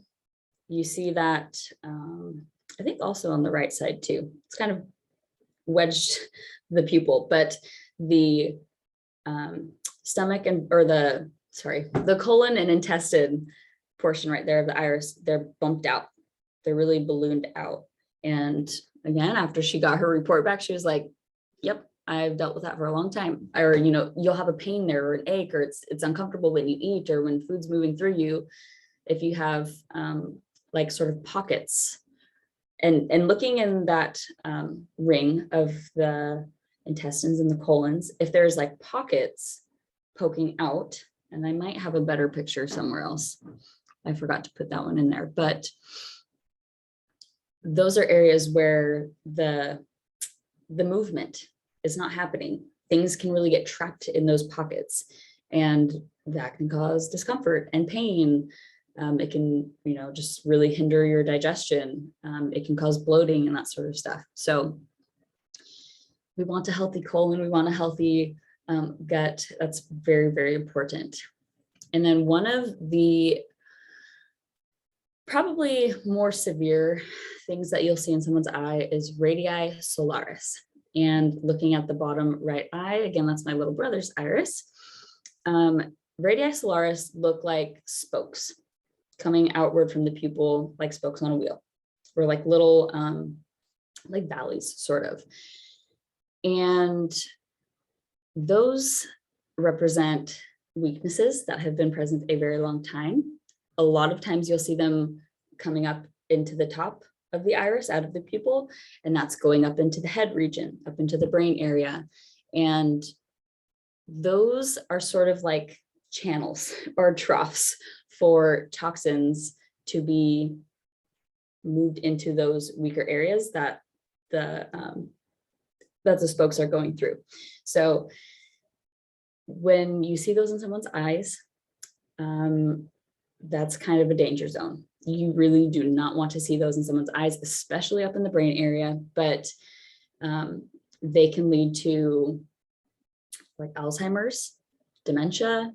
you see that, I think also on the right side too, it's kind of wedged the pupil, but the stomach the colon and intestine portion right there of the iris, they're bumped out. They're really ballooned out. And again, after she got her report back, she was like, yep, I've dealt with that for a long time. Or, you know, you'll have a pain there or an ache, or it's uncomfortable when you eat or when food's moving through you. If you have like sort of pockets, and looking in that ring of the intestines and the colons, if there's like pockets poking out, and I might have a better picture somewhere else. I forgot to put that one in there, but those are areas where the movement is not happening. Things can really get trapped in those pockets, and that can cause discomfort and pain. It can, you know, just really hinder your digestion. It can cause bloating and that sort of stuff. So we want a healthy colon, we want a healthy gut. That's very, very important. And then one of the probably more severe things that you'll see in someone's eye is radii solaris. And looking at the bottom right eye, again, that's my little brother's iris. Radii solaris look like spokes coming outward from the pupil, like spokes on a wheel, or like little like valleys, sort of. And those represent weaknesses that have been present a very long time. A lot of times you'll see them coming up into the top of the iris, out of the pupil, and that's going up into the head region, up into the brain area. And those are sort of like channels or troughs for toxins to be moved into those weaker areas that the spokes are going through. So when you see those in someone's eyes, that's kind of a danger zone. You really do not want to see those in someone's eyes, especially up in the brain area, but they can lead to like Alzheimer's, dementia,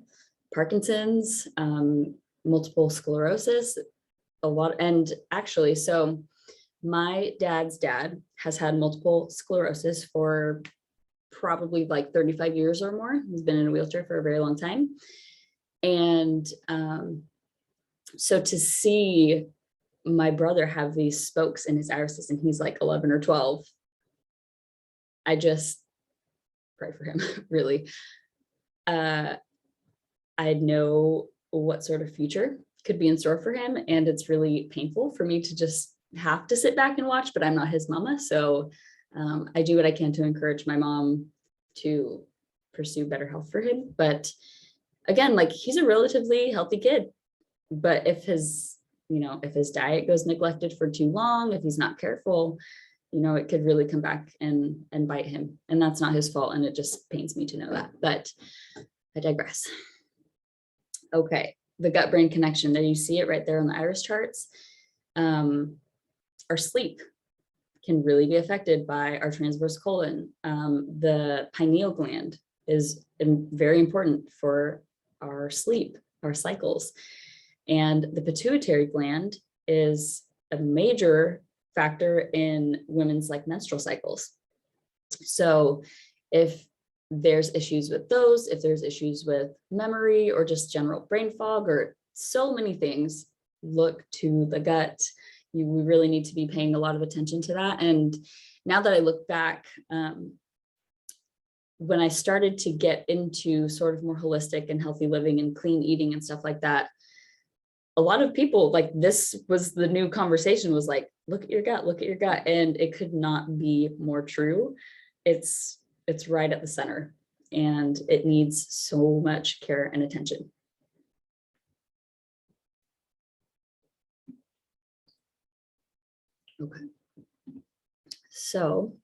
Parkinson's, multiple sclerosis, a lot. And actually, so my dad's dad has had multiple sclerosis for probably like 35 years or more. He's been in a wheelchair for a very long time. And so to see my brother have these spokes in his irises, and he's like 11 or 12, I just pray for him, really. I know what sort of future could be in store for him, and it's really painful for me to just have to sit back and watch, but I'm not his mama. So I do what I can to encourage my mom to pursue better health for him. But again, like, he's a relatively healthy kid, but if his diet goes neglected for too long, if he's not careful, it could really come back and bite him. And that's not his fault. And it just pains me to know that, but I digress. Okay, the gut-brain connection, there you see it right there on the iris charts. Our sleep can really be affected by our transverse colon. The pineal gland is very important for our sleep, our cycles. And the pituitary gland is a major factor in women's like menstrual cycles. So if there's issues with those, if there's issues with memory or just general brain fog or so many things, look to the gut. We really need to be paying a lot of attention to that. And now that I look back, when I started to get into sort of more holistic and healthy living and clean eating and stuff like that, a lot of people, like, this was the new conversation, was like, look at your gut, look at your gut. And it could not be more true. It's right at the center, and it needs so much care and attention. Okay. So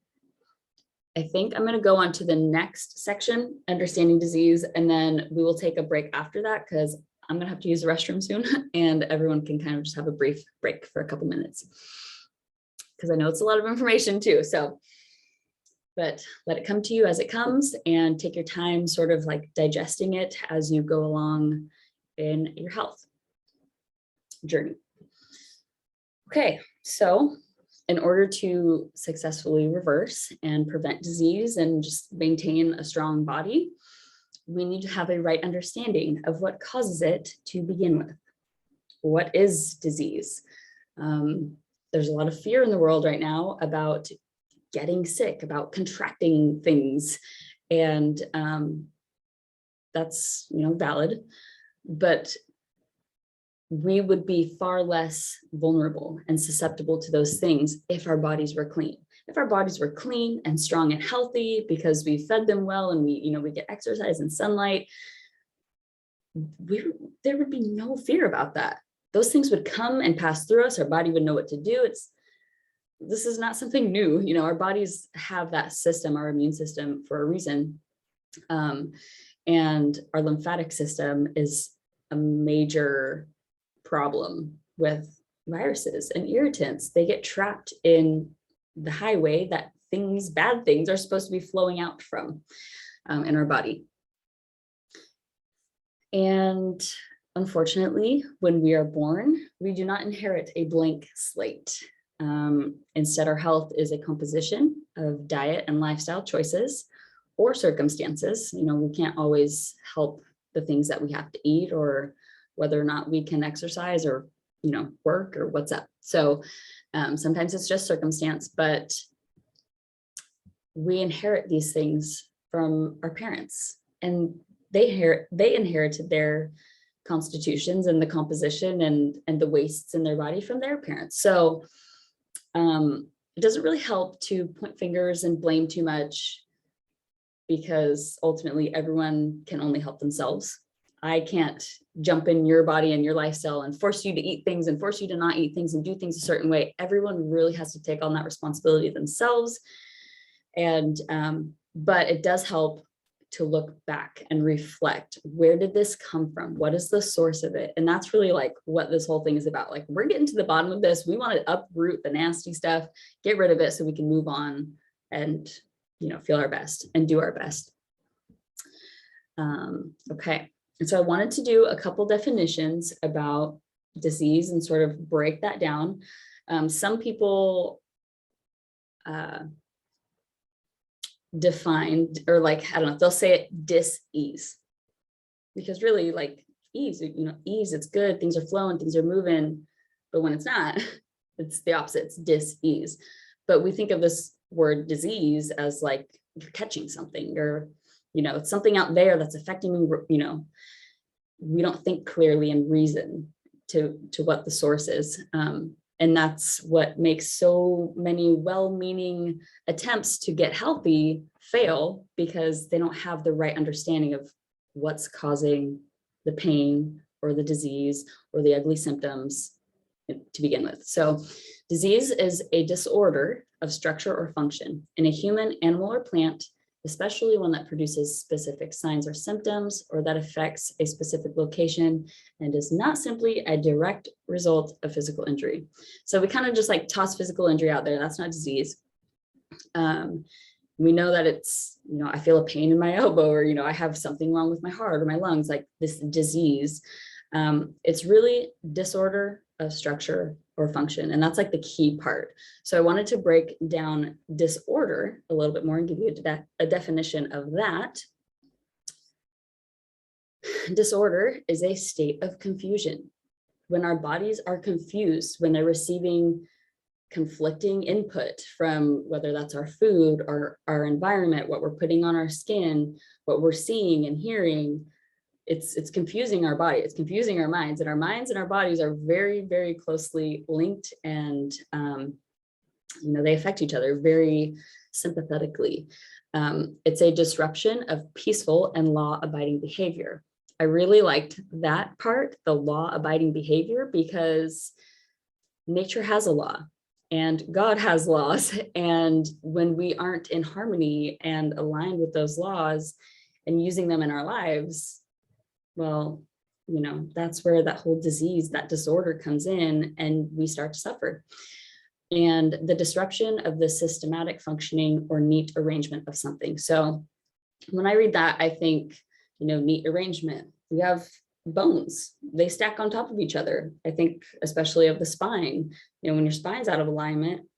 I think I'm going to go on to the next section, understanding disease, and then we will take a break after that because I'm going to have to use the restroom soon, and everyone can kind of just have a brief break for a couple minutes because I know it's a lot of information too. So, but let it come to you as it comes, and take your time sort of like digesting it as you go along in your health journey. Okay, so in order to successfully reverse and prevent disease and just maintain a strong body, we need to have a right understanding of what causes it to begin with. What is disease? There's a lot of fear in the world right now about getting sick, about contracting things, and that's valid, but we would be far less vulnerable and susceptible to those things if our bodies were clean. If our bodies were clean and strong and healthy because we fed them well and we get exercise and sunlight, there would be no fear about that. Those things would come and pass through us. Our body would know what to do. This is not something new. Our bodies have that system, our immune system, for a reason. And our lymphatic system is a major problem with viruses and irritants. They get trapped in the highway that bad things are supposed to be flowing out from in our body. And unfortunately, when we are born, we do not inherit a blank slate. Instead, our health is a composition of diet and lifestyle choices or circumstances. We can't always help the things that we have to eat, or whether or not we can exercise, or work, or what's up. So sometimes it's just circumstance, but we inherit these things from our parents, and they inherited their constitutions and the composition and the wastes in their body from their parents. So It doesn't really help to point fingers and blame too much, because ultimately everyone can only help themselves. I can't jump in your body and your lifestyle and force you to eat things and force you to not eat things and do things a certain way. Everyone really has to take on that responsibility themselves. And, but it does help to look back and reflect, where did this come from? What is the source of it? And that's really like what this whole thing is about. Like, we're getting to the bottom of this. We want to uproot the nasty stuff, get rid of it so we can move on and, feel our best and do our best. Okay. And so I wanted to do a couple definitions about disease and sort of break that down. Some people defined, or like, I don't know, they'll say it dis-ease, because really like ease, ease, it's good, things are flowing, things are moving, but when it's not, it's the opposite, it's dis-ease. But we think of this word disease as like you're catching something, or, it's something out there that's affecting me, we don't think clearly and reason to what the source is. And that's what makes so many well-meaning attempts to get healthy fail, because they don't have the right understanding of what's causing the pain or the disease or the ugly symptoms to begin with. So disease is a disorder of structure or function in a human, animal, or plant, especially one that produces specific signs or symptoms, or that affects a specific location and is not simply a direct result of physical injury. So we kind of just like toss physical injury out there. That's not disease. We know that it's, I feel a pain in my elbow, or, I have something wrong with my heart or my lungs, like this disease. It's really disorder of structure or function. And that's like the key part. So I wanted to break down disorder a little bit more and give you a definition of that. Disorder is a state of confusion. When our bodies are confused, when they're receiving conflicting input from, whether that's our food or our environment, what we're putting on our skin, what we're seeing and hearing, it's confusing our body, it's confusing our minds, and our bodies are very, very closely linked, and they affect each other very sympathetically. It's a disruption of peaceful and law-abiding behavior. I really liked that part, the law-abiding behavior, because nature has a law and God has laws. And when we aren't in harmony and aligned with those laws and using them in our lives, well, that's where that whole disease, that disorder comes in, and we start to suffer. And the disruption of the systematic functioning or neat arrangement of something. So when I read that, I think, neat arrangement. We have bones, they stack on top of each other. I think especially of the spine, when your spine's out of alignment,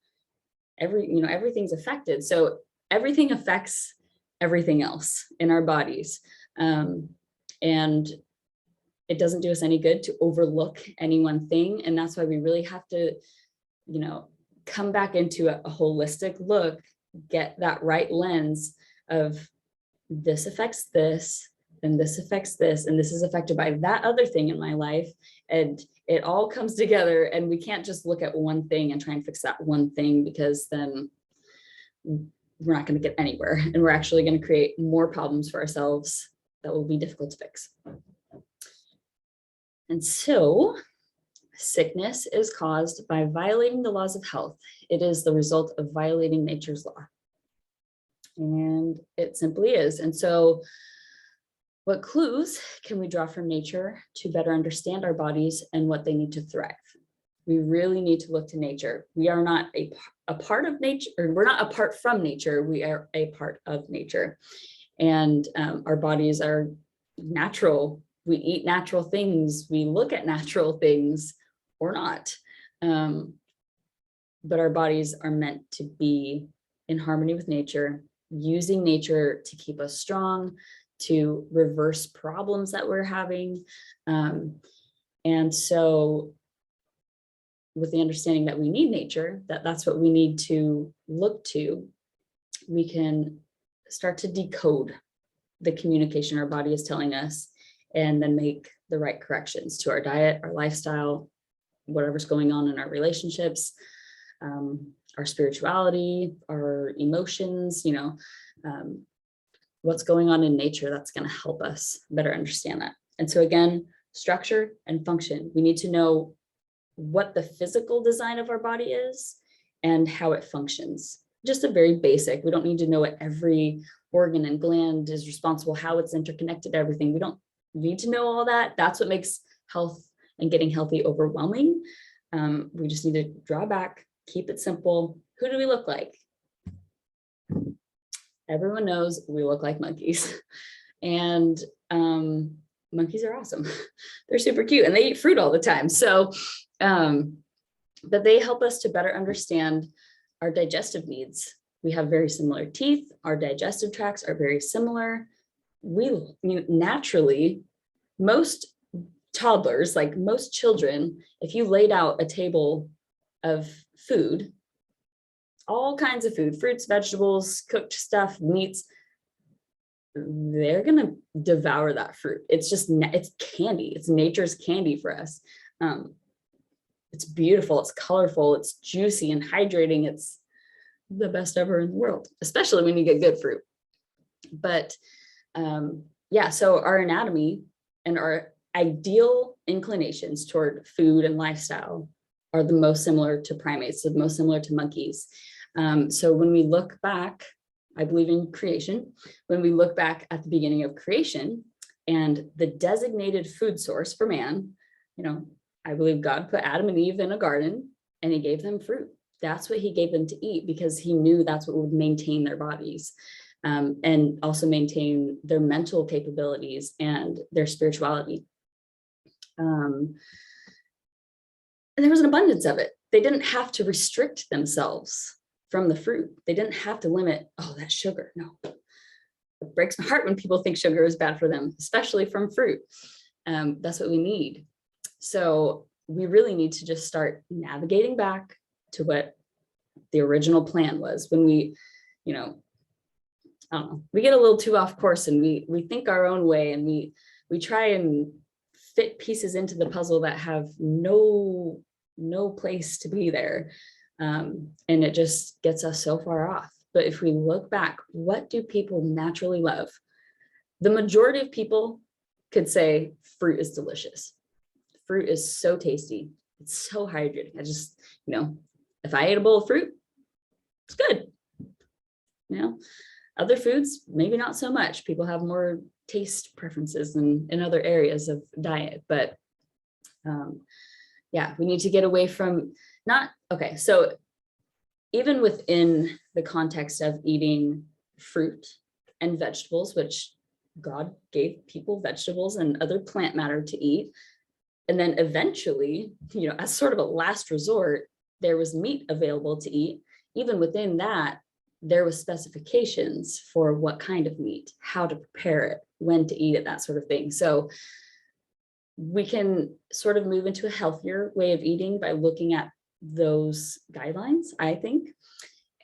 everything's affected. So everything affects everything else in our bodies. And it doesn't do us any good to overlook any one thing. And that's why we really have to, come back into a holistic look, get that right lens of this affects this, and this affects this, and this is affected by that other thing in my life. And it all comes together, and we can't just look at one thing and try and fix that one thing, because then we're not going to get anywhere. And we're actually going to create more problems for ourselves that will be difficult to fix. And so sickness is caused by violating the laws of health. It is the result of violating nature's law. And it simply is. And so what clues can we draw from nature to better understand our bodies and what they need to thrive? We really need to look to nature. We are not a part of nature, or we're not apart from nature. We are a part of nature. And our bodies are natural. We eat natural things. We look at natural things, or not. But our bodies are meant to be in harmony with nature, using nature to keep us strong, to reverse problems that we're having. And so with the understanding that we need nature, that's what we need to look to, we can start to decode the communication our body is telling us, and then make the right corrections to our diet, our lifestyle, whatever's going on in our relationships. our spirituality, our emotions, what's going on in nature. That's going to help us better understand that. And so again, structure and function. We need to know what the physical design of our body is and how it functions. Just a very basic. We don't need to know what every organ and gland is responsible, how it's interconnected, everything. We don't need to know all that. That's what makes health and getting healthy overwhelming. We just need to draw back, keep it simple. Who do we look like? Everyone knows we look like monkeys. And monkeys are awesome. They're super cute and they eat fruit all the time. So, but they help us to better understand our digestive needs. We have very similar teeth. Our digestive tracts are very similar. Naturally, most toddlers, like most children, if you laid out a table of food, all kinds of food, fruits, vegetables, cooked stuff, meats, they're going to devour that fruit. It's just, it's candy. It's nature's candy for us. It's beautiful. It's colorful. It's juicy and hydrating. It's the best ever in the world, especially when you get good fruit. But yeah, so our anatomy and our ideal inclinations toward food and lifestyle are the most similar to primates, the most similar to monkeys. So when we look back, I believe in creation, when we look back at the beginning of creation and the designated food source for man, I believe God put Adam and Eve in a garden and he gave them fruit. That's what he gave them to eat because he knew that's what would maintain their bodies and also maintain their mental capabilities and their spirituality. And there was an abundance of it. They didn't have to restrict themselves from the fruit. They didn't have to limit, oh, that's sugar. No, it breaks my heart when people think sugar is bad for them, especially from fruit. That's what we need. So we really need to just start navigating back to what the original plan was. When we, I don't know, we get a little too off course and we think our own way and we try and fit pieces into the puzzle that have no place to be there. And it just gets us so far off. But if we look back, what do people naturally love? The majority of people could say fruit is delicious. Fruit is so tasty. It's so hydrating. I just, if I ate a bowl of fruit, it's good. Other foods, maybe not so much. People have more taste preferences in other areas of diet, but yeah, we need to get away from so even within the context of eating fruit and vegetables, which God gave people vegetables and other plant matter to eat, and then eventually, as sort of a last resort, there was meat available to eat. Even within that, there was specifications for what kind of meat, how to prepare it, when to eat it, that sort of thing. So we can sort of move into a healthier way of eating by looking at those guidelines, I think.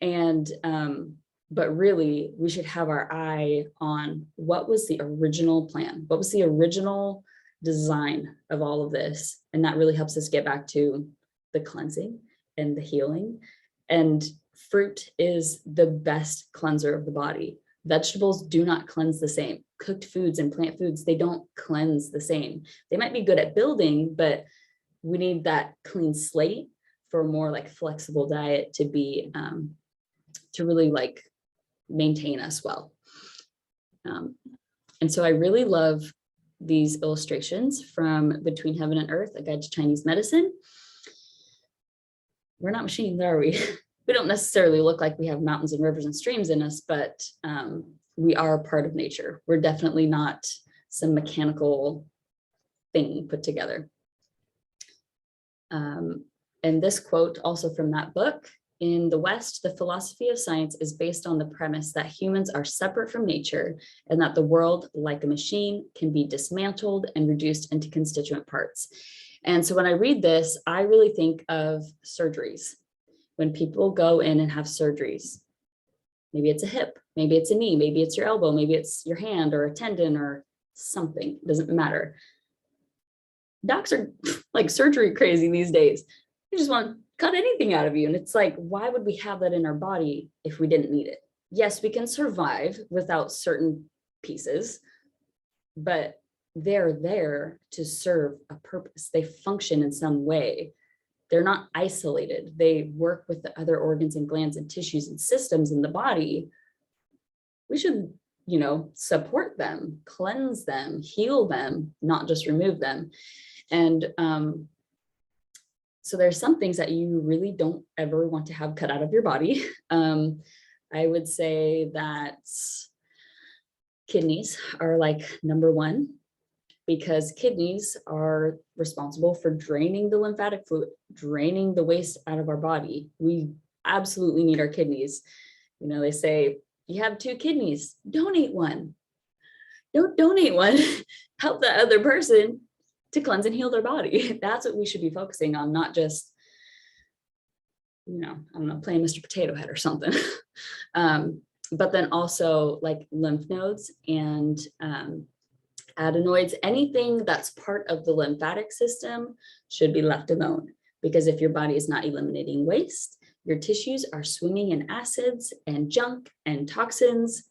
And, but really we should have our eye on what was the original plan? What was the original design of all of this? And that really helps us get back to the cleansing and the healing. And fruit is the best cleanser of the body. Vegetables do not cleanse the same. Cooked foods and plant foods, they don't cleanse the same. They might be good at building, but we need that clean slate for a more like flexible diet to be, to really like maintain us well. And so I really love these illustrations from Between Heaven and Earth, A Guide to Chinese Medicine. We're not machines, are we? We don't necessarily look like we have mountains and rivers and streams in us, but we are a part of nature. We're definitely not some mechanical thing put together. And this quote also from that book, in the West, the philosophy of science is based on the premise that humans are separate from nature and that the world, like a machine, can be dismantled and reduced into constituent parts. And so when I read this, I really think of surgeries. When people go in and have surgeries, maybe it's a hip, maybe it's a knee, maybe it's your elbow, maybe it's your hand or a tendon or something, it doesn't matter. Docs are like surgery crazy these days. They just want cut anything out of you. And it's like, why would we have that in our body if we didn't need it? Yes, we can survive without certain pieces, but they're there to serve a purpose. They function in some way. They're not isolated. They work with the other organs and glands and tissues and systems in the body. We should, support them, cleanse them, heal them, not just remove them. And so there's some things that you really don't ever want to have cut out of your body. I would say that kidneys are like number one, because kidneys are responsible for draining the lymphatic fluid, draining the waste out of our body. We absolutely need our kidneys. They say, you have 2 kidneys, donate one. Don't donate one. Help the other person to cleanse and heal their body. That's what we should be focusing on, not just, I don't know, playing Mr. Potato Head or something. But then also like lymph nodes and adenoids, anything that's part of the lymphatic system should be left alone, because if your body is not eliminating waste, your tissues are swimming in acids and junk and toxins,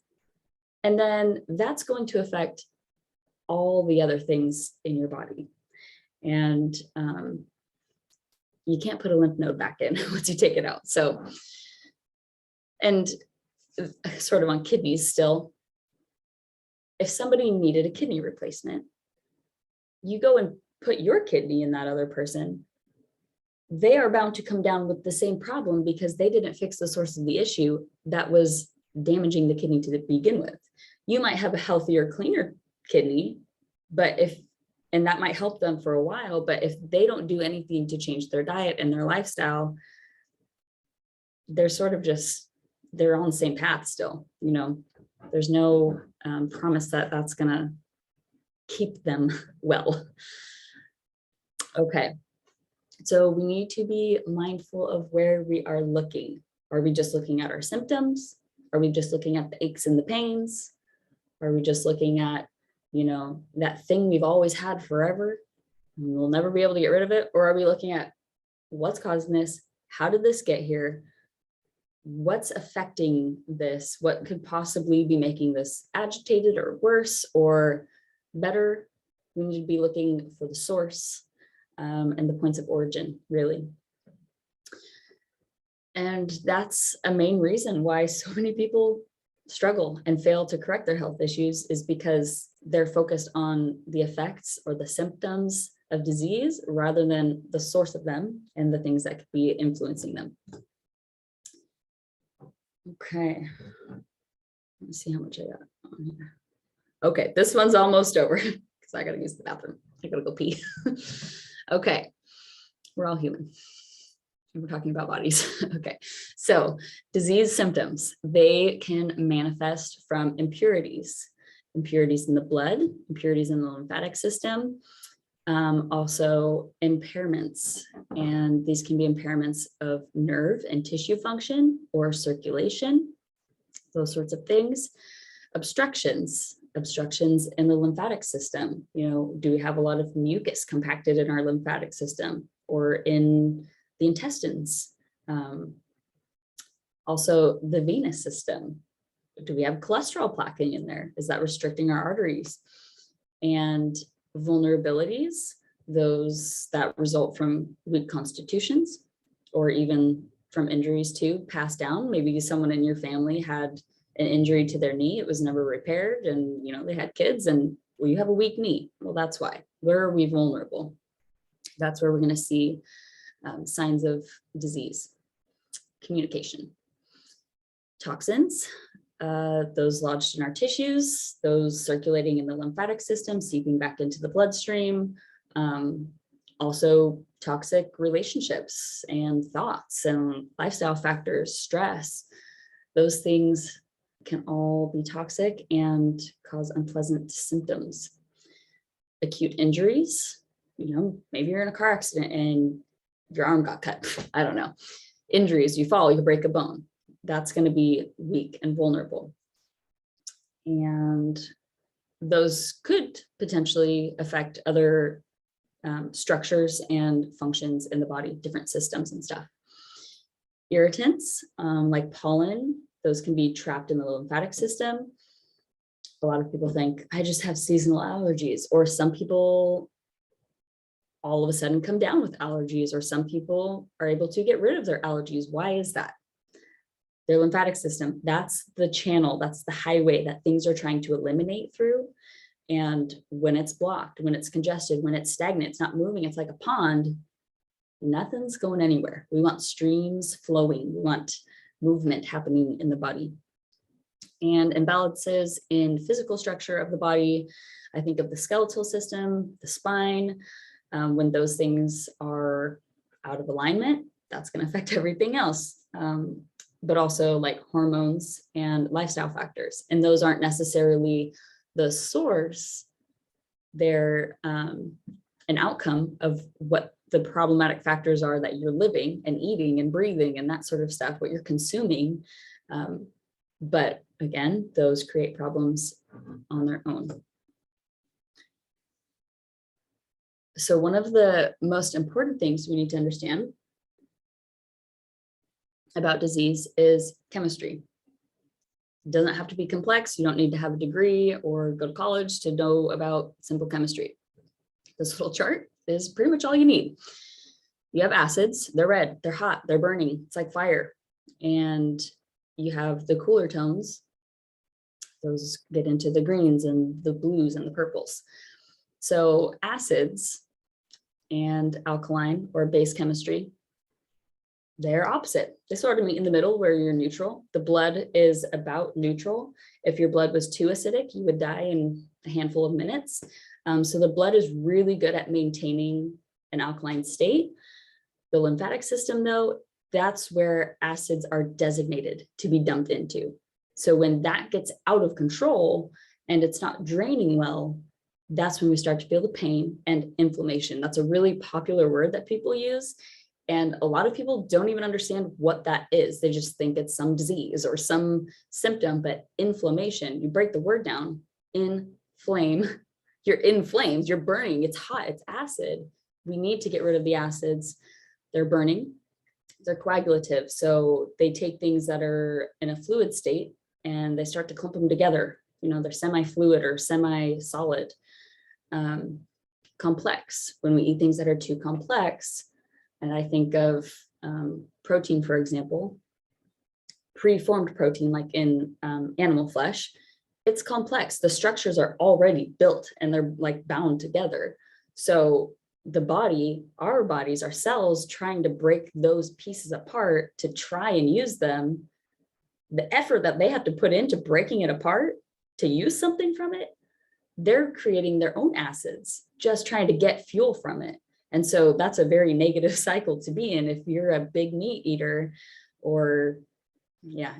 and then that's going to affect all the other things in your body. And you can't put a lymph node back in once you take it out. So, and sort of on kidneys still, if somebody needed a kidney replacement, you go and put your kidney in that other person, they are bound to come down with the same problem because they didn't fix the source of the issue that was damaging the kidney to begin with. You might have a healthier, cleaner kidney, and that might help them for a while, but if they don't do anything to change their diet and their lifestyle, they're sort of just, they're on the same path still. There's no promise that that's gonna keep them well. Okay, so we need to be mindful of where we are looking. Are we just looking at our symptoms? Are we just looking at the aches and the pains? Are we just looking at, that thing we've always had forever and we'll never be able to get rid of it? Or are we looking at what's causing this? How did this get here? What's affecting this? What could possibly be making this agitated or worse or better? We need to be looking for the source and the points of origin, really. And that's a main reason why so many people struggle and fail to correct their health issues, is because they're focused on the effects or the symptoms of disease rather than the source of them and the things that could be influencing them. Okay, let's see how much I got on here. Okay, this one's almost over because I gotta use the bathroom. I gotta go pee. Okay, we're all human. We're talking about bodies. Okay, so disease symptoms, they can manifest from impurities in the blood, impurities in the lymphatic system, also impairments, and these can be impairments of nerve and tissue function or circulation, those sorts of things. Obstructions in the lymphatic system. Do we have a lot of mucus compacted in our lymphatic system or in the intestines? Also the venous system. Do we have cholesterol plaquing in there? Is that restricting our arteries? And vulnerabilities, those that result from weak constitutions or even from injuries too, passed down. Maybe someone in your family had an injury to their knee, it was never repaired, and they had kids, and well, you have a weak knee. Well, that's why. Where are we vulnerable? That's where we're going to see signs of disease. Communication. Toxins, those lodged in our tissues, those circulating in the lymphatic system, seeping back into the bloodstream. Also toxic relationships and thoughts and lifestyle factors, stress. Those things can all be toxic and cause unpleasant symptoms. Acute injuries, maybe you're in a car accident and your arm got cut. I don't know. Injuries, you fall, you break a bone. That's going to be weak and vulnerable. And those could potentially affect other structures and functions in the body, different systems and stuff. Irritants, like pollen, those can be trapped in the lymphatic system. A lot of people think, I just have seasonal allergies, or some people all of a sudden come down with allergies, or some people are able to get rid of their allergies. Why is that? Their lymphatic system, that's the channel, that's the highway that things are trying to eliminate through. And when it's blocked, when it's congested, when it's stagnant, it's not moving, it's like a pond, nothing's going anywhere. We want streams flowing, we want movement happening in the body. And imbalances in physical structure of the body, I think of the skeletal system, the spine. When those things are out of alignment, that's going to affect everything else. But also like hormones and lifestyle factors. And those aren't necessarily the source. They're an outcome of what the problematic factors are that you're living and eating and breathing and that sort of stuff, what you're consuming. But again, those create problems on their own. So one of the most important things we need to understand about disease is chemistry. It doesn't have to be complex. You don't need to have a degree or go to college to know about simple chemistry. This little chart is pretty much all you need. You have acids, they're red, they're hot, they're burning, it's like fire. And you have the cooler tones, those get into the greens and the blues and the purples. So acids and alkaline or base chemistry, they're opposite. They sort of meet in the middle where you're neutral. The blood is about neutral. If your blood was too acidic, you would die in a handful of minutes. So the blood is really good at maintaining an alkaline state. The lymphatic system, though, that's where acids are designated to be dumped into. So when that gets out of control and it's not draining well, that's when we start to feel the pain and inflammation. That's a really popular word that people use. And a lot of people don't even understand what that is. They just think it's some disease or some symptom, but inflammation, you break the word down, inflame, you're inflamed, you're burning, it's hot, it's acid. We need to get rid of the acids. They're burning, they're coagulative. So they take things that are in a fluid state and they start to clump them together. You know, they're semi-fluid or semi-solid. Complex, when we eat things that are too complex, and I think of protein, for example, preformed protein, like in animal flesh, it's complex. The structures are already built and they're like bound together. So the body, our bodies, our cells trying to break those pieces apart to try and use them, the effort that they have to put into breaking it apart to use something from it, they're creating their own acids, just trying to get fuel from it. And so that's a very negative cycle to be in if you're a big meat eater, or yeah,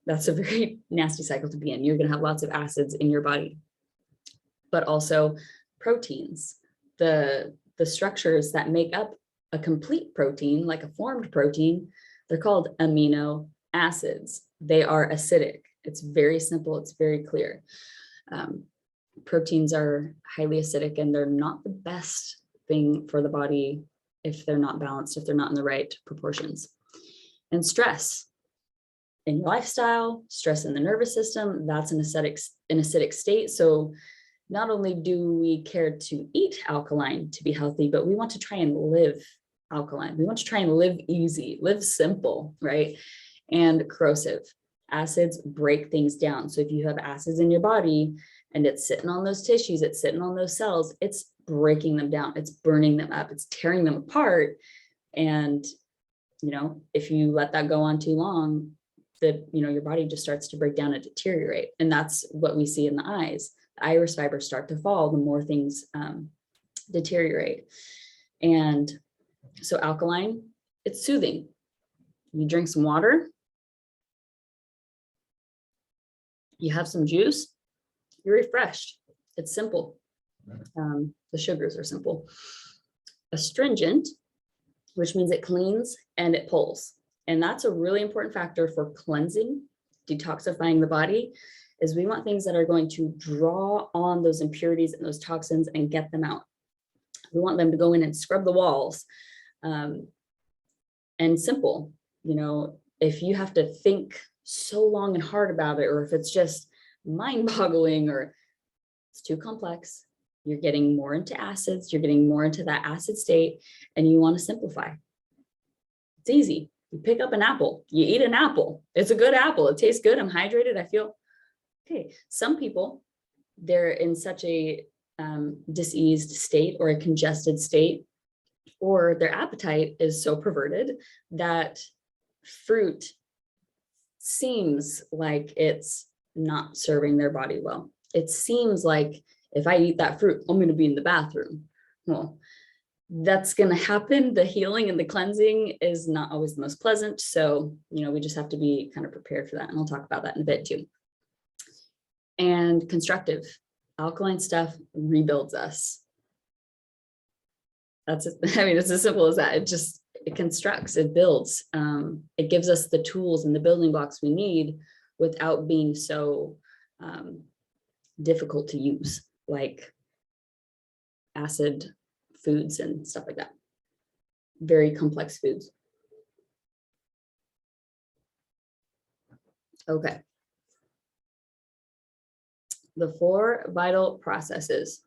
that's a very nasty cycle to be in. You're going to have lots of acids in your body. But also proteins, the structures that make up a complete protein, like a formed protein, they're called amino acids. They are acidic. It's very simple. It's very clear. Proteins are highly acidic and they're not the best thing for the body if they're not balanced, if they're not in the right proportions. And stress in your lifestyle, stress in the nervous system, that's an acidic state. So not only do we care to eat alkaline to be healthy, but we want to try and live alkaline. We want to try and live easy, live simple, right? And corrosive. Acids break things down. So if you have acids in your body and it's sitting on those tissues, it's sitting on those cells, it's breaking them down, it's burning them up, it's tearing them apart. And, you know, if you let that go on too long, your body just starts to break down and deteriorate. And that's what we see in the eyes. The iris fibers start to fall the more things deteriorate. And so alkaline, it's soothing. You drink some water, you have some juice, you're refreshed. It's simple. The sugars are simple. Astringent, which means it cleans and it pulls. And that's a really important factor for cleansing, detoxifying the body, is we want things that are going to draw on those impurities and those toxins and get them out. We want them to go in and scrub the walls. And simple. You know, if you have to think so long and hard about it, or if it's just mind boggling or it's too complex, you're getting more into acids, you're getting more into that acid state, and you want to simplify. It's easy. You pick up an apple, you eat an apple. It's a good apple. It tastes good. I'm hydrated. I feel okay. Some people, they're in such a diseased state or a congested state, or their appetite is so perverted that fruit seems like it's not serving their body well. It seems like if I eat that fruit, I'm going to be in the bathroom. Well, that's going to happen. The healing and the cleansing is not always the most pleasant. So, you know, we just have to be kind of prepared for that. And I'll talk about that in a bit too. And constructive, alkaline stuff rebuilds us. That's it. I mean, it's as simple as that. It constructs, it builds, it gives us the tools and the building blocks we need without being so difficult to use, like acid foods and stuff like that. Very complex foods. Okay. The 4 vital processes.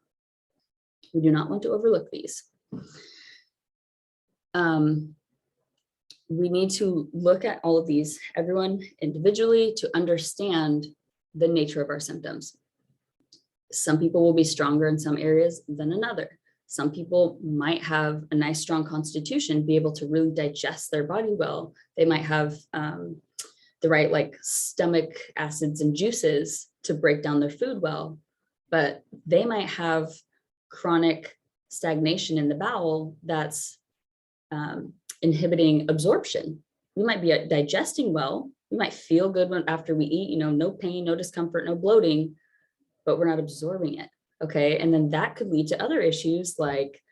We do not want to overlook these. We need to look at all of these, everyone individually, to understand the nature of our symptoms. Some people will be stronger in some areas than another. Some people might have a nice, strong constitution, be able to really digest their body well. They might have the right like stomach acids and juices to break down their food well, but they might have chronic stagnation in the bowel that's inhibiting absorption. We might be digesting well. We might feel good after we eat, you know, no pain, no discomfort, no bloating, but we're not absorbing it. Okay. And then that could lead to other issues like,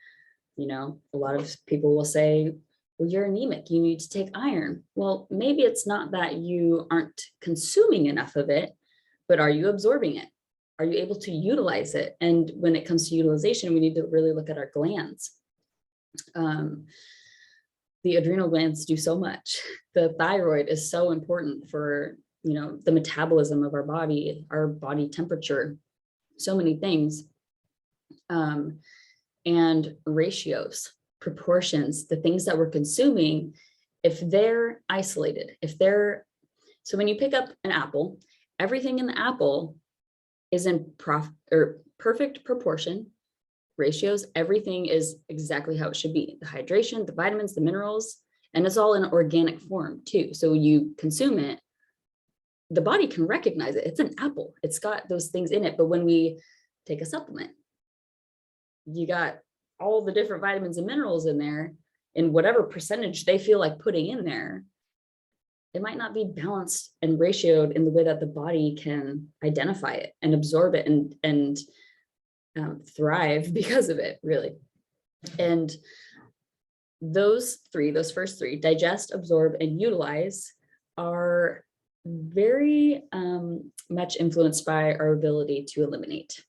you know, a lot of people will say, well, you're anemic, you need to take iron. Well, maybe it's not that you aren't consuming enough of it, but are you absorbing it? Are you able to utilize it? And when it comes to utilization, we need to really look at our glands. The adrenal glands do so much. The thyroid is so important for, you know, the metabolism of our body temperature, so many things. And ratios, proportions, the things that we're consuming, if they're isolated, so when you pick up an apple, everything in the apple is in perfect proportion, ratios, everything is exactly how it should be. The hydration, the vitamins, the minerals, and it's all in organic form too. So you consume it, the body can recognize it. It's an apple. It's got those things in it. But when we take a supplement, you got all the different vitamins and minerals in there in whatever percentage they feel like putting in there. It might not be balanced and ratioed in the way that the body can identify it and absorb it and thrive because of it, really. And those first three, digest, absorb, and utilize, are very much influenced by our ability to eliminate.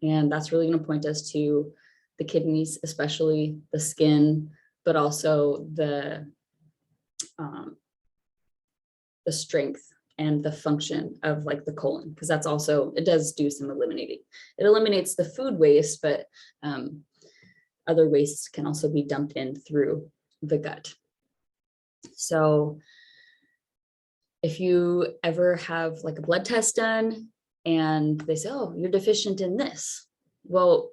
And that's really going to point us to the kidneys, especially the skin, but also the strength and the function of like the colon, because that's also, it does do some eliminating. It eliminates the food waste, but other wastes can also be dumped in through the gut. So if you ever have like a blood test done and they say, oh, you're deficient in this. Well,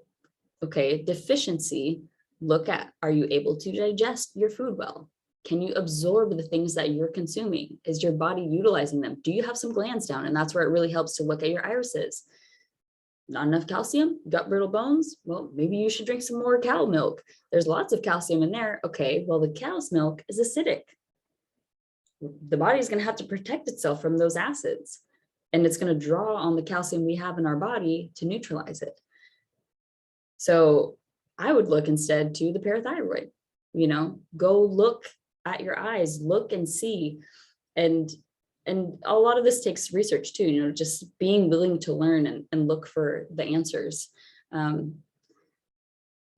okay, deficiency, look at, are you able to digest your food well? Can you absorb the things that you're consuming? Is your body utilizing them? Do you have some glands down? And that's where it really helps to look at your irises. Not enough calcium, gut brittle bones? Well, maybe you should drink some more cow milk. There's lots of calcium in there. Okay, well, the cow's milk is acidic. The body's going to have to protect itself from those acids, and it's going to draw on the calcium we have in our body to neutralize it. So I would look instead to the parathyroid, you know, go look at your eyes, look and see. And a lot of this takes research too, you know, just being willing to learn and look for the answers.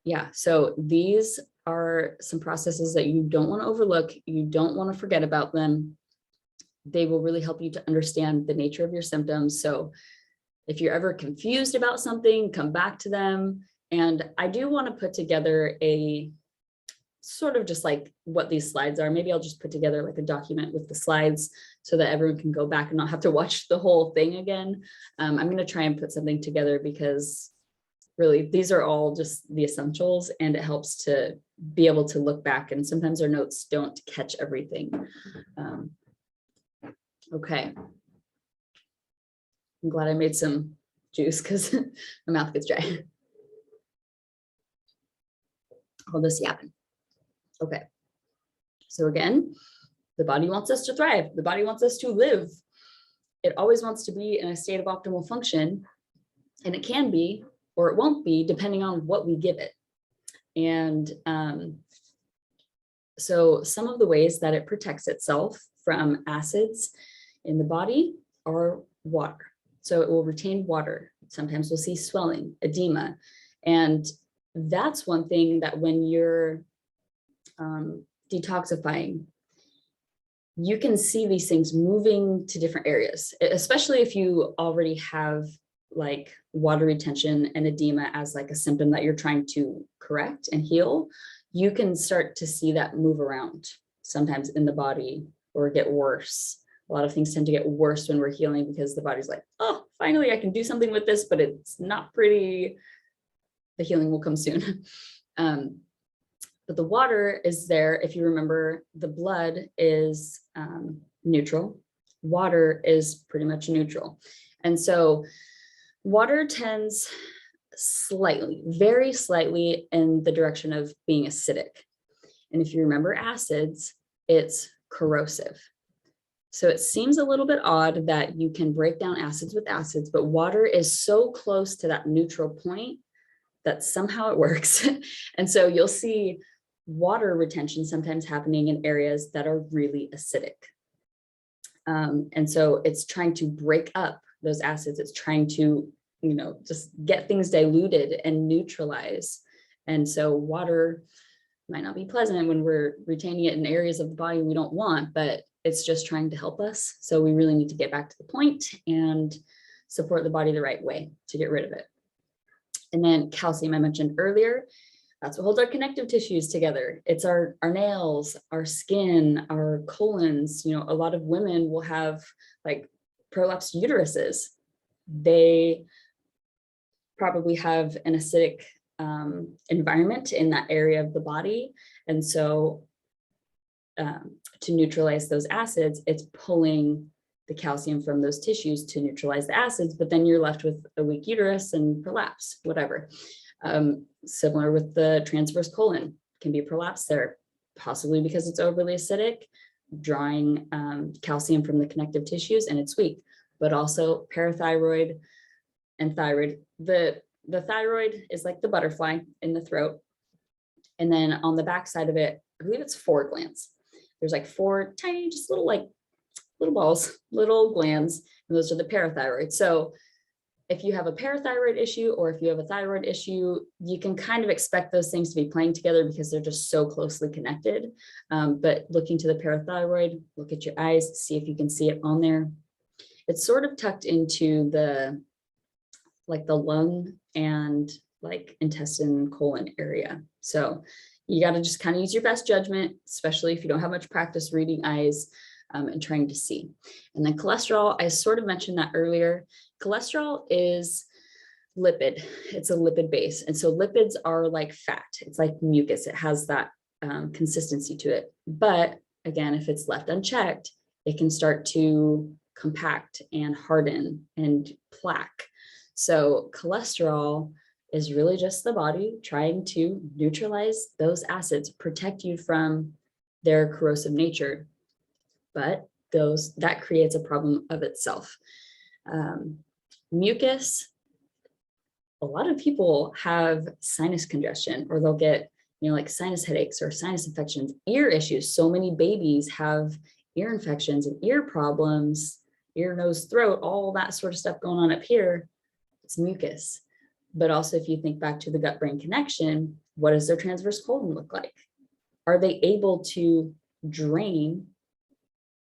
Yeah, so these are some processes that you don't want to overlook. You don't want to forget about them. They will really help you to understand the nature of your symptoms. So if you're ever confused about something, come back to them. And I do want to put together a sort of just like what these slides are. Maybe I'll just put together like a document with the slides so that everyone can go back and not have to watch the whole thing again. I'm going to try and put something together because really these are all just the essentials, and it helps to be able to look back, and sometimes our notes don't catch everything. Okay. I'm glad I made some juice because my mouth gets dry. All this yapping. Okay. So again, the body wants us to thrive. The body wants us to live. It always wants to be in a state of optimal function, and it can be, or it won't be, depending on what we give it. And so some of the ways that it protects itself from acids in the body are water. So it will retain water. Sometimes we'll see swelling, edema. And that's one thing that when you're detoxifying, you can see these things moving to different areas, especially if you already have like water retention and edema as like a symptom that you're trying to correct and heal. You can start to see that move around sometimes in the body or get worse. A lot of things tend to get worse when we're healing because the body's like, oh, finally I can do something with this, but it's not pretty. The healing will come soon. But the water is there. If you remember, the blood is neutral. Water is pretty much neutral. And so water tends slightly, very slightly in the direction of being acidic. And if you remember acids, it's corrosive. So it seems a little bit odd that you can break down acids with acids, but water is so close to that neutral point that somehow it works. And so you'll see water retention sometimes happening in areas that are really acidic. And so it's trying to break up those acids. It's trying to, just get things diluted and neutralize. And so water might not be pleasant when we're retaining it in areas of the body we don't want, but it's just trying to help us. So we really need to get back to the point and support the body the right way to get rid of it. And then calcium, I mentioned earlier, that's what holds our connective tissues together. It's our nails, our skin, our colons. A lot of women will have like prolapsed uteruses. They probably have an acidic environment in that area of the body. And so to neutralize those acids, it's pulling the calcium from those tissues to neutralize the acids, but then you're left with a weak uterus and prolapse, whatever. Similar with the transverse colon, can be prolapse there, possibly because it's overly acidic, drawing calcium from the connective tissues, and it's weak. But also parathyroid and thyroid. The thyroid is like the butterfly in the throat. And then on the back side of it, I believe it's 4 glands. There's like 4 tiny, just little balls, little glands, and those are the parathyroid. So if you have a parathyroid issue or if you have a thyroid issue, you can kind of expect those things to be playing together because they're just so closely connected. But looking to the parathyroid, look at your eyes, see if you can see it on there. It's sort of tucked into the lung and like intestine, colon area. So you got to just kind of use your best judgment, especially if you don't have much practice reading eyes and trying to see. And then cholesterol, I sort of mentioned that earlier. Cholesterol is lipid. It's a lipid base. And so lipids are like fat. It's like mucus. It has that consistency to it. But again, if it's left unchecked, it can start to compact and harden and plaque. So cholesterol is really just the body trying to neutralize those acids, protect you from their corrosive nature. But that creates a problem of itself. Mucus, a lot of people have sinus congestion, or they'll get, like sinus headaches or sinus infections, ear issues. So many babies have ear infections and ear problems, ear, nose, throat, all that sort of stuff going on up here. It's mucus. But also if you think back to the gut-brain connection, What does their transverse colon look like? Are they able to drain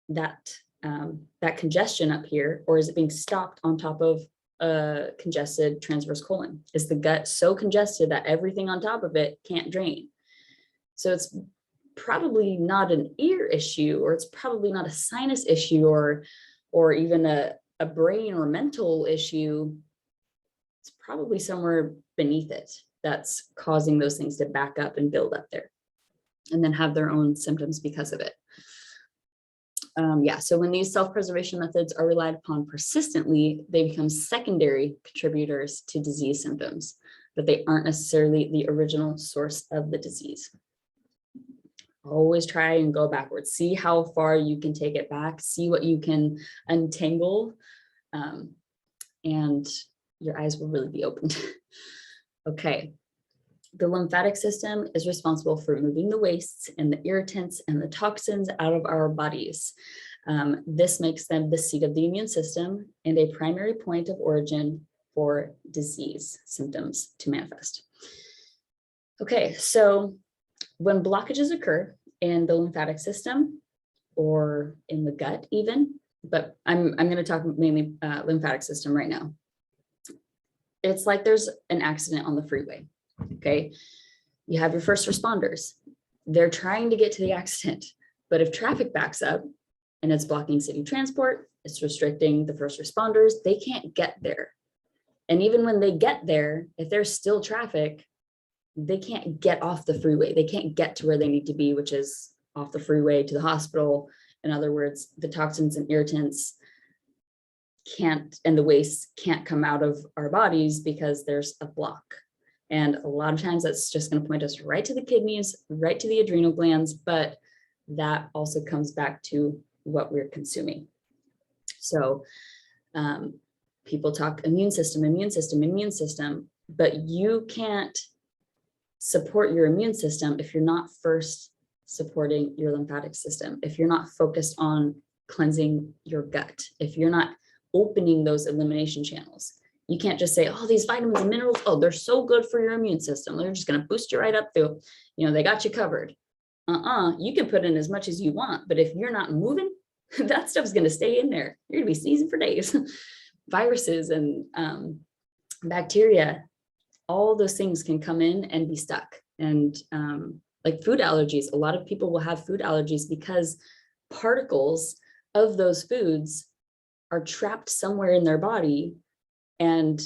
that, that congestion up here, or is it being stopped on top of a congested transverse colon? Is the gut so congested that everything on top of it can't drain? So it's probably not an ear issue, or it's probably not a sinus issue, or even a brain or mental issue. It's probably somewhere beneath it that's causing those things to back up and build up there, and then have their own symptoms because of it. Yeah, so when these self-preservation methods are relied upon persistently, they become secondary contributors to disease symptoms, but they aren't necessarily the original source of the disease. Always try and go backwards. See how far you can take it back. See what you can untangle, and your eyes will really be opened. Okay. The lymphatic system is responsible for moving the wastes and the irritants and the toxins out of our bodies. This makes them the seat of the immune system and a primary point of origin for disease symptoms to manifest. Okay, so when blockages occur in the lymphatic system or in the gut even, but I'm going to talk mainly lymphatic system right now. It's like there's an accident on the freeway. Okay, you have your first responders. They're trying to get to the accident, but if traffic backs up and it's blocking city transport, it's restricting the first responders, they can't get there. And even when they get there, if there's still traffic, they can't get off the freeway. They can't get to where they need to be, which is off the freeway to the hospital. In other words, the toxins and irritants can't, and the waste can't come out of our bodies because there's a block. And a lot of times that's just going to point us right to the kidneys, right to the adrenal glands, but that also comes back to what we're consuming. So people talk immune system, but you can't support your immune system if you're not first supporting your lymphatic system, if you're not focused on cleansing your gut, if you're not opening those elimination channels. You can't just say, oh, these vitamins and minerals, oh, they're so good for your immune system. They're just going to boost you right up through, they got you covered. You can put in as much as you want, but if you're not moving, that stuff's going to stay in there. You're going to be sneezing for days. Viruses and bacteria, all those things can come in and be stuck. And like food allergies, a lot of people will have food allergies because particles of those foods are trapped somewhere in their body and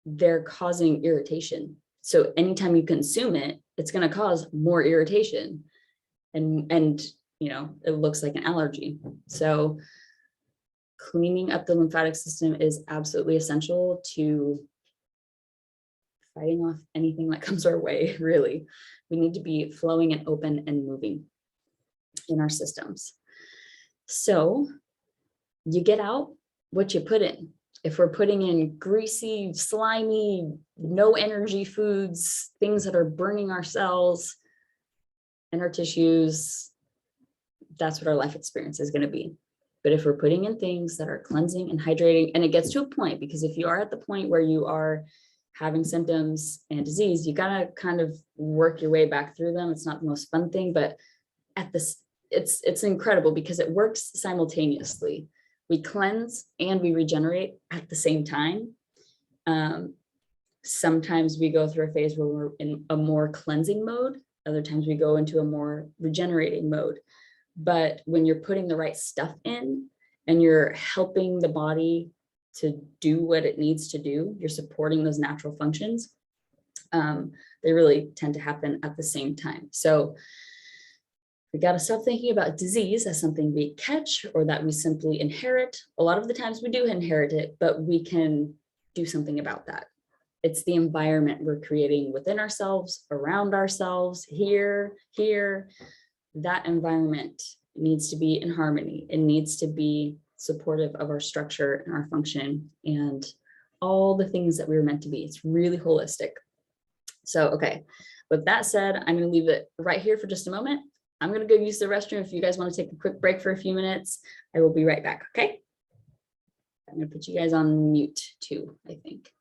they're causing irritation. So anytime you consume it, it's going to cause more irritation, and it looks like an allergy. So cleaning up the lymphatic system is absolutely essential to fighting off anything that comes our way. Really, we need to be flowing and open and moving in our systems. So you get out what you put in. If we're putting in greasy, slimy, no energy foods, things that are burning our cells and our tissues, that's what our life experience is going to be. But if we're putting in things that are cleansing and hydrating, and it gets to a point, because if you are at the point where you are having symptoms and disease, you got to kind of work your way back through them. It's not the most fun thing, but at this, it's incredible because it works simultaneously. We cleanse and we regenerate at the same time. Sometimes we go through a phase where we're in a more cleansing mode. Other times we go into a more regenerating mode. But when you're putting the right stuff in and you're helping the body to do what it needs to do, you're supporting those natural functions, they really tend to happen at the same time. So we got to stop thinking about disease as something we catch or that we simply inherit. A lot of the times we do inherit it, but we can do something about that. It's the environment we're creating within ourselves, around ourselves, here. That environment needs to be in harmony. It needs to be supportive of our structure and our function and all the things that we were meant to be. It's really holistic. So, okay, with that said, I'm going to leave it right here for just a moment. I'm going to go use the restroom. If you guys want to take a quick break for a few minutes, I will be right back. Okay. I'm going to put you guys on mute too, I think.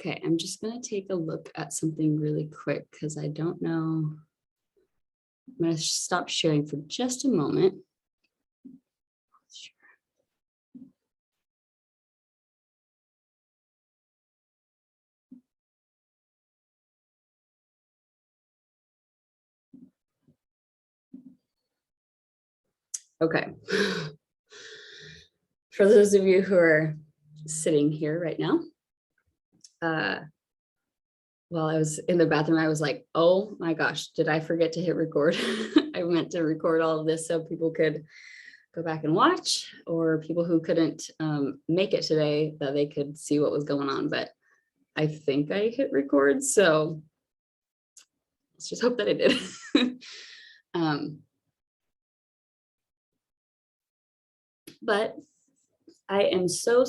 Okay, I'm just going to take a look at something really quick because I don't know. I'm going to stop sharing for just a moment. Okay. For those of you who are sitting here right now, while I was in the bathroom, I was like, oh my gosh, did I forget to hit record? I meant to record all of this so people could go back and watch, or people who couldn't make it today, that they could see what was going on. But I think I hit record, so let's just hope that I did. But I am so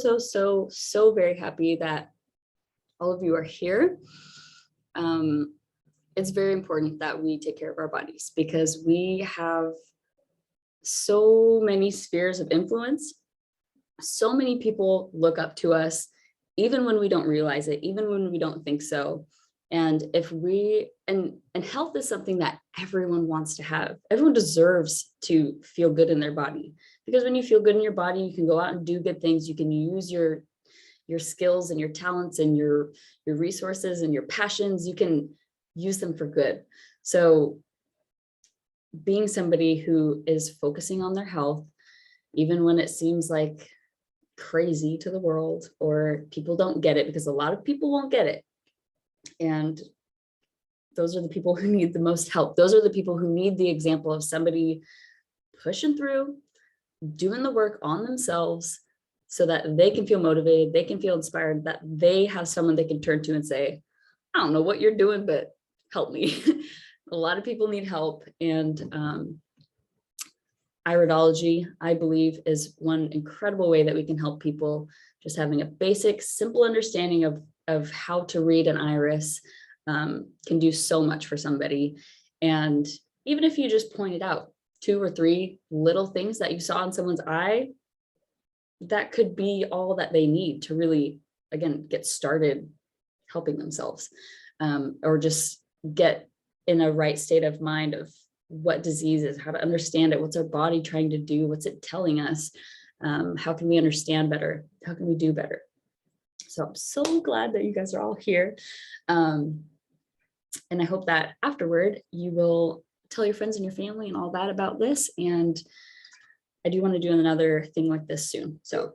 very happy that all of you are here. It's very important that we take care of our bodies because we have so many spheres of influence. So many people look up to us, even when we don't realize it, even when we don't think so. And if we, and health is something that everyone wants to have. Everyone deserves to feel good in their body, because when you feel good in your body, you can go out and do good things. You can use your skills and your talents and your resources and your passions. You can use them for good. So being somebody who is focusing on their health, even when it seems like crazy to the world or people don't get it, because a lot of people won't get it. And those are the people who need the most help. Those are the people who need the example of somebody pushing through, doing the work on themselves so that they can feel motivated, they can feel inspired, that they have someone they can turn to and say, I don't know what you're doing, but help me. A lot of people need help. And Iridology, I believe, is one incredible way that we can help people. Just having a basic, simple understanding of how to read an iris can do so much for somebody. And even if you just pointed out 2 or 3 little things that you saw in someone's eye, that could be all that they need to really, again, get started helping themselves, or just get in a right state of mind of what disease is, how to understand it, what's our body trying to do, what's it telling us, how can we understand better, how can we do better. So I'm so glad that you guys are all here. And I hope that afterward you will tell your friends and your family and all that about this. And I do want to do another thing like this soon. So,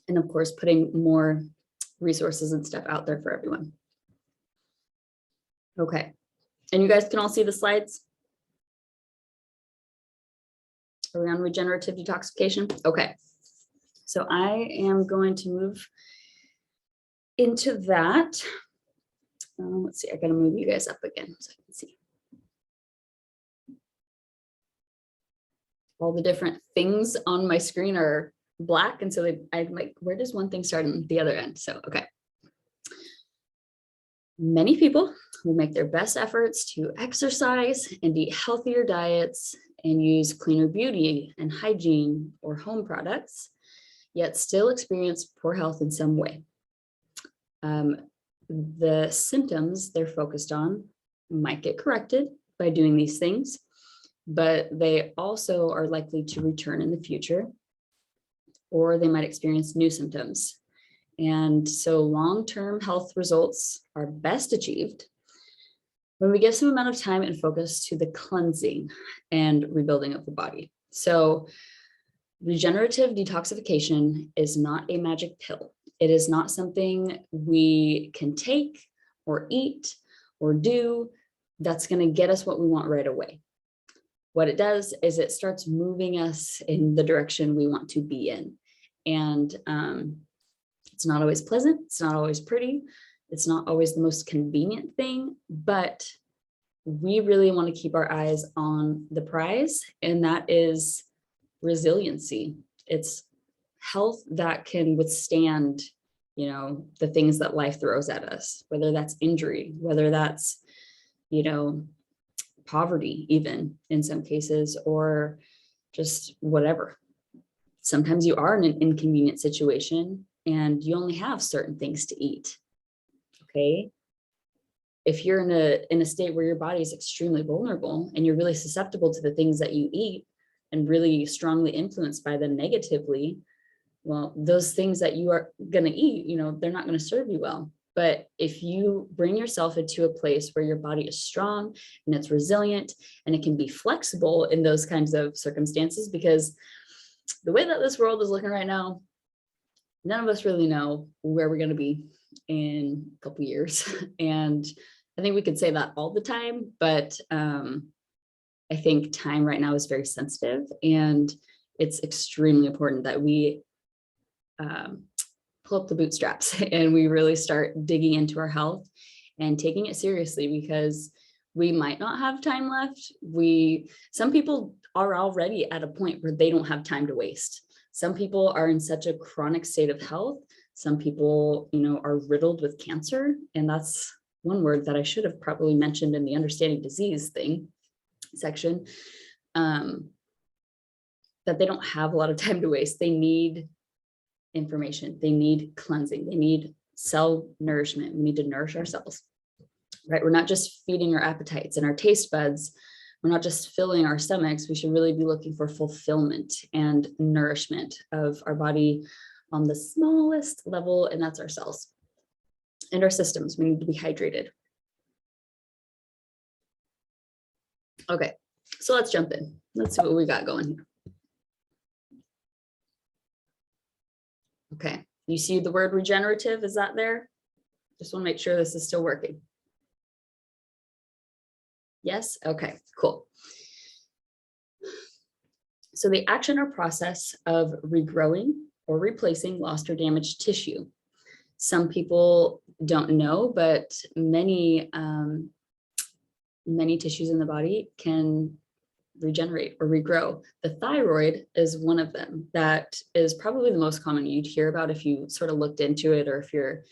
and of course, putting more resources and stuff out there for everyone. Okay. And you guys can all see the slides? Are we on regenerative detoxification? Okay. So I am going to move into that. Let's see, I gotta move you guys up again so I can see. All the different things on my screen are black. And so I'm like, where does one thing start and the other end? So, okay. Many people will make their best efforts to exercise and eat healthier diets and use cleaner beauty and hygiene or home products, yet still experience poor health in some way. The symptoms they're focused on might get corrected by doing these things, but they also are likely to return in the future, or they might experience new symptoms. And so long-term health results are best achieved when we give some amount of time and focus to the cleansing and rebuilding of the body. So regenerative detoxification is not a magic pill. It is not something we can take or eat or do that's going to get us what we want right away. What it does is it starts moving us in the direction we want to be in. And it's not always pleasant. It's not always pretty. It's not always the most convenient thing, but we really want to keep our eyes on the prize, and that is resiliency. It's health that can withstand, the things that life throws at us, whether that's injury, whether that's, poverty, even in some cases, or just whatever. Sometimes you are in an inconvenient situation and you only have certain things to eat. Okay. If you're in a state where your body is extremely vulnerable and you're really susceptible to the things that you eat and really strongly influenced by them negatively, well, those things that you are going to eat, you know, they're not going to serve you well. But if you bring yourself into a place where your body is strong and it's resilient and it can be flexible in those kinds of circumstances, because the way that this world is looking right now, none of us really know where we're going to be in a couple years. And I think we could say that all the time, but I think time right now is very sensitive, and it's extremely important that we pull up the bootstraps and we really start digging into our health and taking it seriously, because we might not have time left. Some people are already at a point where they don't have time to waste. Some people are in such a chronic state of health. Some people, you know, are riddled with cancer. And that's one word that I should have probably mentioned in the understanding disease section, that they don't have a lot of time to waste. They need information. They need cleansing. They need cell nourishment. We need to nourish ourselves, right? We're not just feeding our appetites and our taste buds. We're not just filling our stomachs. We should really be looking for fulfillment and nourishment of our body on the smallest level, and that's our cells and our systems. We need to be hydrated. Okay, so let's jump in. Let's see what we got going here. Okay, you see the word regenerative, is that there? Just want to make sure this is still working. Yes, okay, cool. So the action or process of regrowing or replacing lost or damaged tissue. Some people don't know, but many tissues in the body can regenerate or regrow. The thyroid is one of them. That is probably the most common you'd hear about if you sort of looked into it, or if you're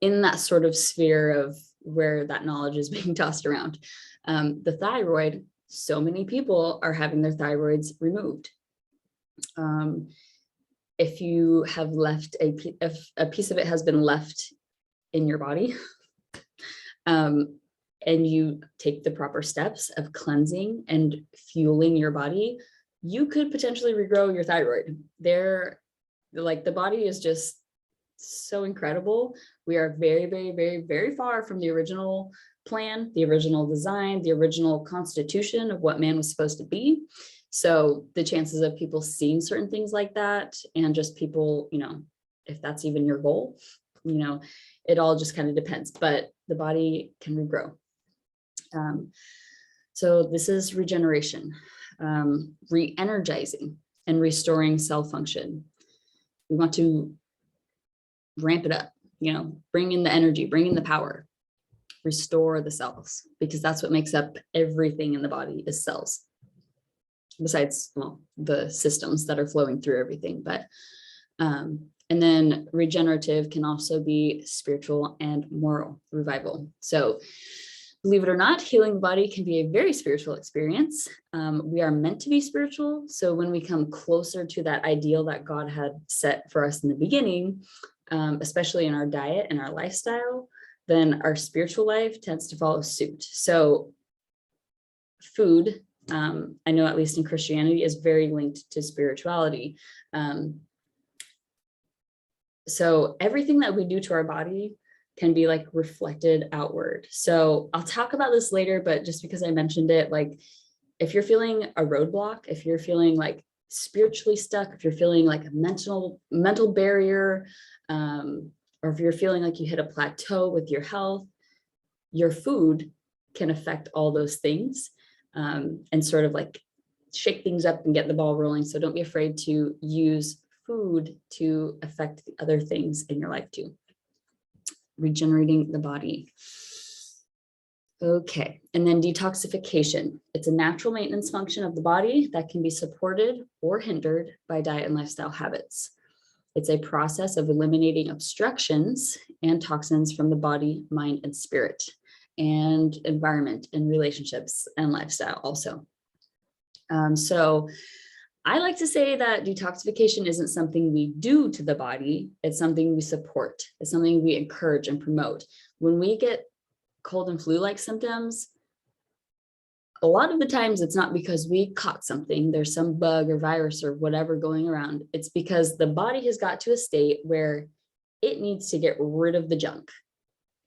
in that sort of sphere of where that knowledge is being tossed around. The thyroid, so many people are having their thyroids removed. If you have left if a piece of it has been left in your body, and you take the proper steps of cleansing and fueling your body, you could potentially regrow your thyroid. The body is just so incredible. We are very, very, very, very far from the original plan, the original design, the original constitution of what man was supposed to be. So the chances of people seeing certain things like that, and just people, you know, if that's even your goal, you know, it all just kind of depends, but the body can regrow. So this is regeneration, re-energizing and restoring cell function. We want to ramp it up, you know, bring in the energy, bring in the power, restore the cells, because that's what makes up everything in the body is cells. Besides, well, the systems that are flowing through everything, but and then regenerative can also be spiritual and moral revival. So believe it or not, healing the body can be a very spiritual experience. We are meant to be spiritual. So when we come closer to that ideal that God had set for us in the beginning, especially in our diet and our lifestyle, then our spiritual life tends to follow suit. So food, I know at least in Christianity, is very linked to spirituality. So everything that we do to our body can be like reflected outward. So I'll talk about this later, but just because I mentioned it, like if you're feeling a roadblock, if you're feeling like spiritually stuck, if you're feeling like a mental barrier, or if you're feeling like you hit a plateau with your health, your food can affect all those things, and sort of like shake things up and get the ball rolling. So don't be afraid to use food to affect the other things in your life too. Regenerating the body. Okay, and then detoxification. It's a natural maintenance function of the body that can be supported or hindered by diet and lifestyle habits. It's a process of eliminating obstructions and toxins from the body, mind, and spirit, and environment and relationships and lifestyle also. So I like to say that detoxification isn't something we do to the body. It's something we support. It's something we encourage and promote. When we get cold and flu-like symptoms, a lot of the times it's not because we caught something, there's some bug or virus or whatever going around. It's because the body has got to a state where it needs to get rid of the junk.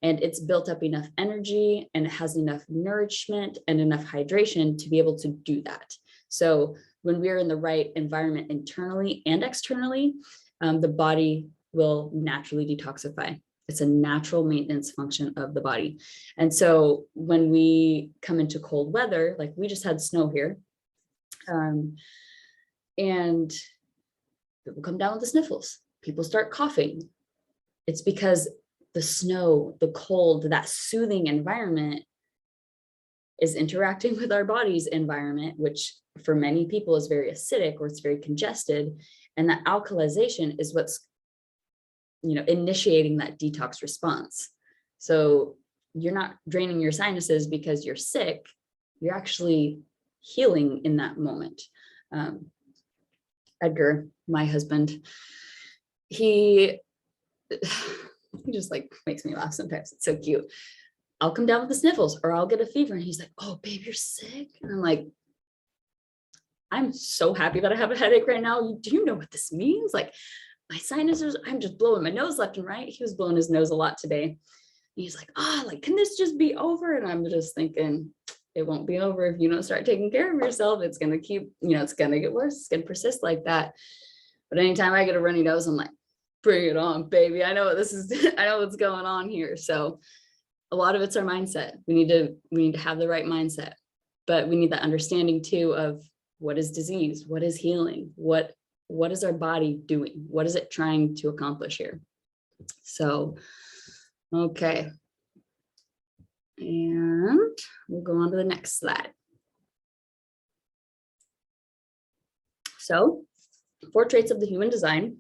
And it's built up enough energy and it has enough nourishment and enough hydration to be able to do that. So when we're in the right environment internally and externally, the body will naturally detoxify. It's a natural maintenance function of the body. And so when we come into cold weather, like we just had snow here, and people come down with the sniffles, people start coughing. It's because the snow, the cold, that soothing environment is interacting with our body's environment, which for many people is very acidic or it's very congested. And that alkalization is what's initiating that detox response. So you're not draining your sinuses because you're sick, you're actually healing in that moment. Edgar, my husband, he just like makes me laugh sometimes. It's so cute. I'll come down with the sniffles or I'll get a fever and he's like, oh babe, you're sick. And I'm like, I'm so happy that I have a headache right now. Do you know what this means? Like, my sinuses, I'm just blowing my nose left and right. He was blowing his nose a lot today. And he's like, like, can this just be over? And I'm just thinking, it won't be over if you don't start taking care of yourself. It's going to keep, it's going to get worse. It's going to persist like that. But anytime I get a runny nose, I'm like, bring it on, baby. I know what this is. I know what's going on here. So a lot of it's our mindset. We need to have the right mindset, but we need that understanding too of what is disease, what is healing, what is our body doing? What is it trying to accomplish here? So, okay. And we'll go on to the next slide. So 4 traits of the human design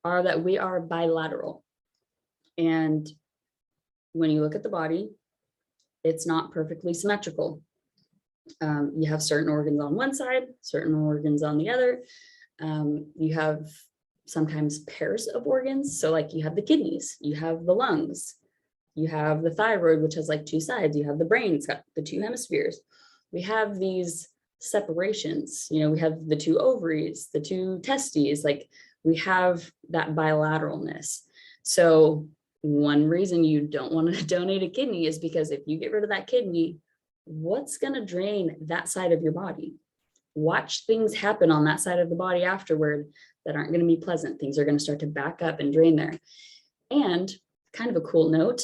are that we are bilateral. And when you look at the body, it's not perfectly symmetrical. You have certain organs on one side, certain organs on the other. You have sometimes pairs of organs. So like you have the kidneys, you have the lungs, you have the thyroid, which has like 2 sides. You have the brain, it's got the 2 hemispheres. We have these separations, we have the 2 ovaries, the 2 testes, like we have that bilateralness. So one reason you don't want to donate a kidney is because if you get rid of that kidney, what's going to drain that side of your body? Watch things happen on that side of the body afterward that aren't going to be pleasant. Things are going to start to back up and drain there. And kind of a cool note,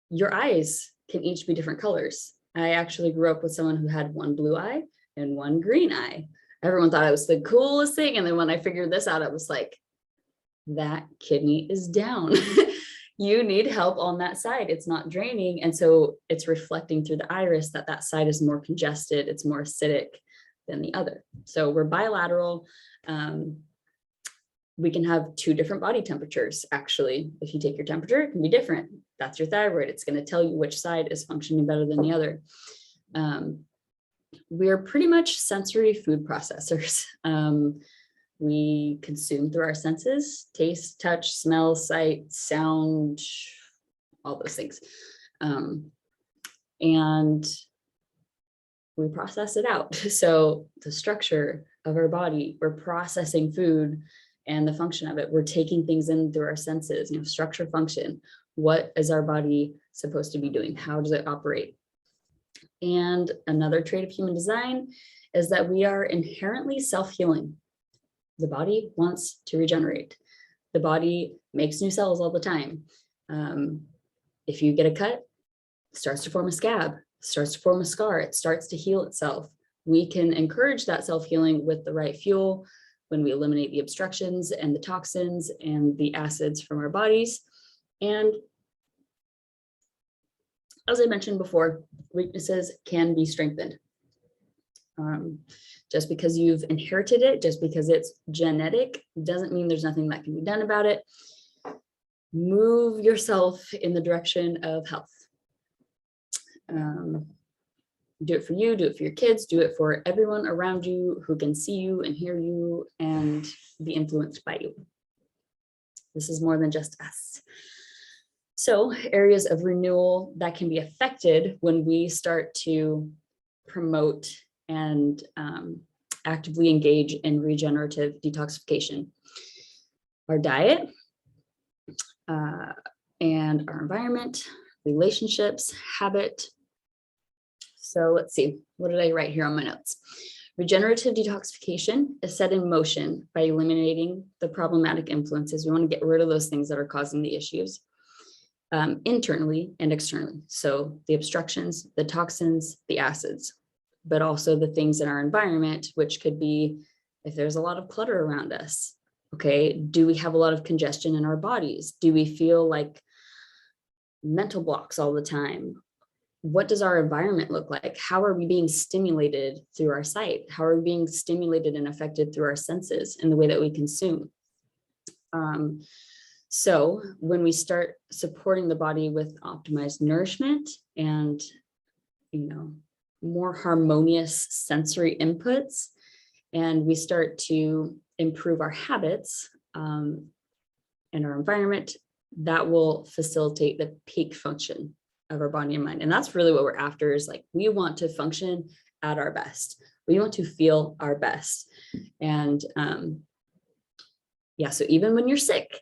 your eyes can each be different colors. I actually grew up with someone who had 1 blue eye and 1 green eye. Everyone thought it was the coolest thing. And then when I figured this out, it was like, that kidney is down. You need help on that side. It's not draining. And so it's reflecting through the iris that side is more congested. It's more acidic than the other. So we're bilateral. We can have 2 different body temperatures. Actually, if you take your temperature, it can be different. That's your thyroid. It's going to tell you which side is functioning better than the other. We're pretty much sensory food processors. We consume through our senses: taste, touch, smell, sight, sound, all those things. And we process it out. So the structure of our body, we're processing food and the function of it. We're taking things in through our senses, structure, function. What is our body supposed to be doing? How does it operate? And another trait of human design is that we are inherently self-healing. The body wants to regenerate. The body makes new cells all the time. If you get a cut, it starts to form a scab, starts to form a scar, it starts to heal itself. We can encourage that self-healing with the right fuel when we eliminate the obstructions and the toxins and the acids from our bodies. And as I mentioned before, weaknesses can be strengthened. Just because you've inherited it, just because it's genetic, doesn't mean there's nothing that can be done about it. Move yourself in the direction of health. Do it for you, do it for your kids, do it for everyone around you who can see you and hear you and be influenced by you. This is more than just us. So areas of renewal that can be affected when we start to promote and actively engage in regenerative detoxification. Our diet and our environment, relationships, habit. So let's see, what did I write here on my notes? Regenerative detoxification is set in motion by eliminating the problematic influences. We want to get rid of those things that are causing the issues internally and externally. So the obstructions, the toxins, the acids, but also the things in our environment, which could be if there's a lot of clutter around us. Okay, do we have a lot of congestion in our bodies? Do we feel like mental blocks all the time? What does our environment look like? How are we being stimulated through our sight? How are we being stimulated and affected through our senses in the way that we consume? So when we start supporting the body with optimized nourishment and, more harmonious sensory inputs, and we start to improve our habits and our environment, that will facilitate the peak function of our body and mind. And that's really what we're after, is like, we want to function at our best. We want to feel our best. And so even when you're sick,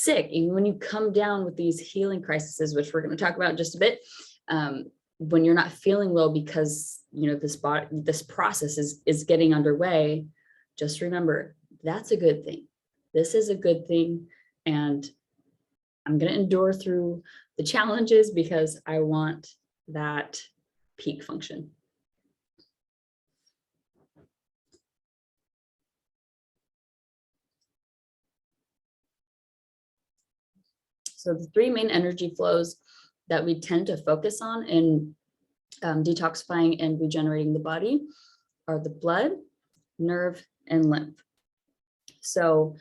even when you come down with these healing crises, which we're going to talk about in just a bit, when you're not feeling well because, this process is getting underway, just remember, that's a good thing. This is a good thing. And I'm going to endure through the challenges because I want that peak function. So the three main energy flows that we tend to focus on in detoxifying and regenerating the body are the blood, nerve, and lymph. So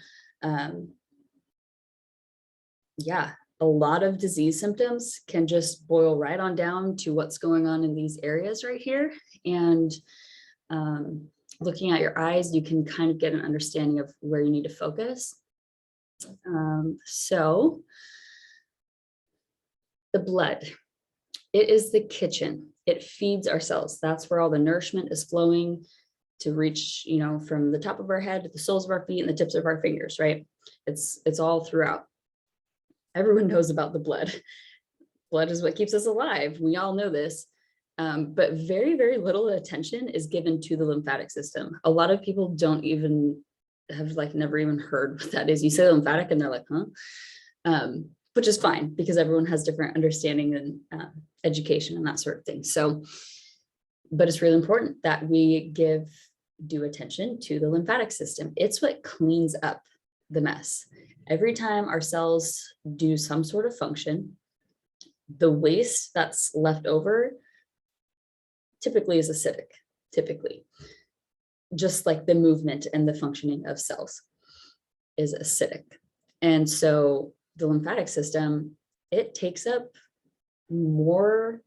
a lot of disease symptoms can just boil right on down to what's going on in these areas right here. And looking at your eyes, you can kind of get an understanding of where you need to focus. So the blood, it is the kitchen. It feeds our cells. That's where all the nourishment is flowing to reach, from the top of our head to the soles of our feet and the tips of our fingers, right? It's all throughout. Everyone knows about the blood. Blood is what keeps us alive. We all know this. But very, very little attention is given to the lymphatic system. A lot of people don't even have never even heard what that is. You say lymphatic and they're like, huh? Which is fine because everyone has different understanding and education and that sort of thing. So, but it's really important that we give due attention to the lymphatic system. It's what cleans up the mess. Every time our cells do some sort of function, the waste that's left over typically is acidic, just like the movement and the functioning of cells is acidic. And so the lymphatic system, it takes up more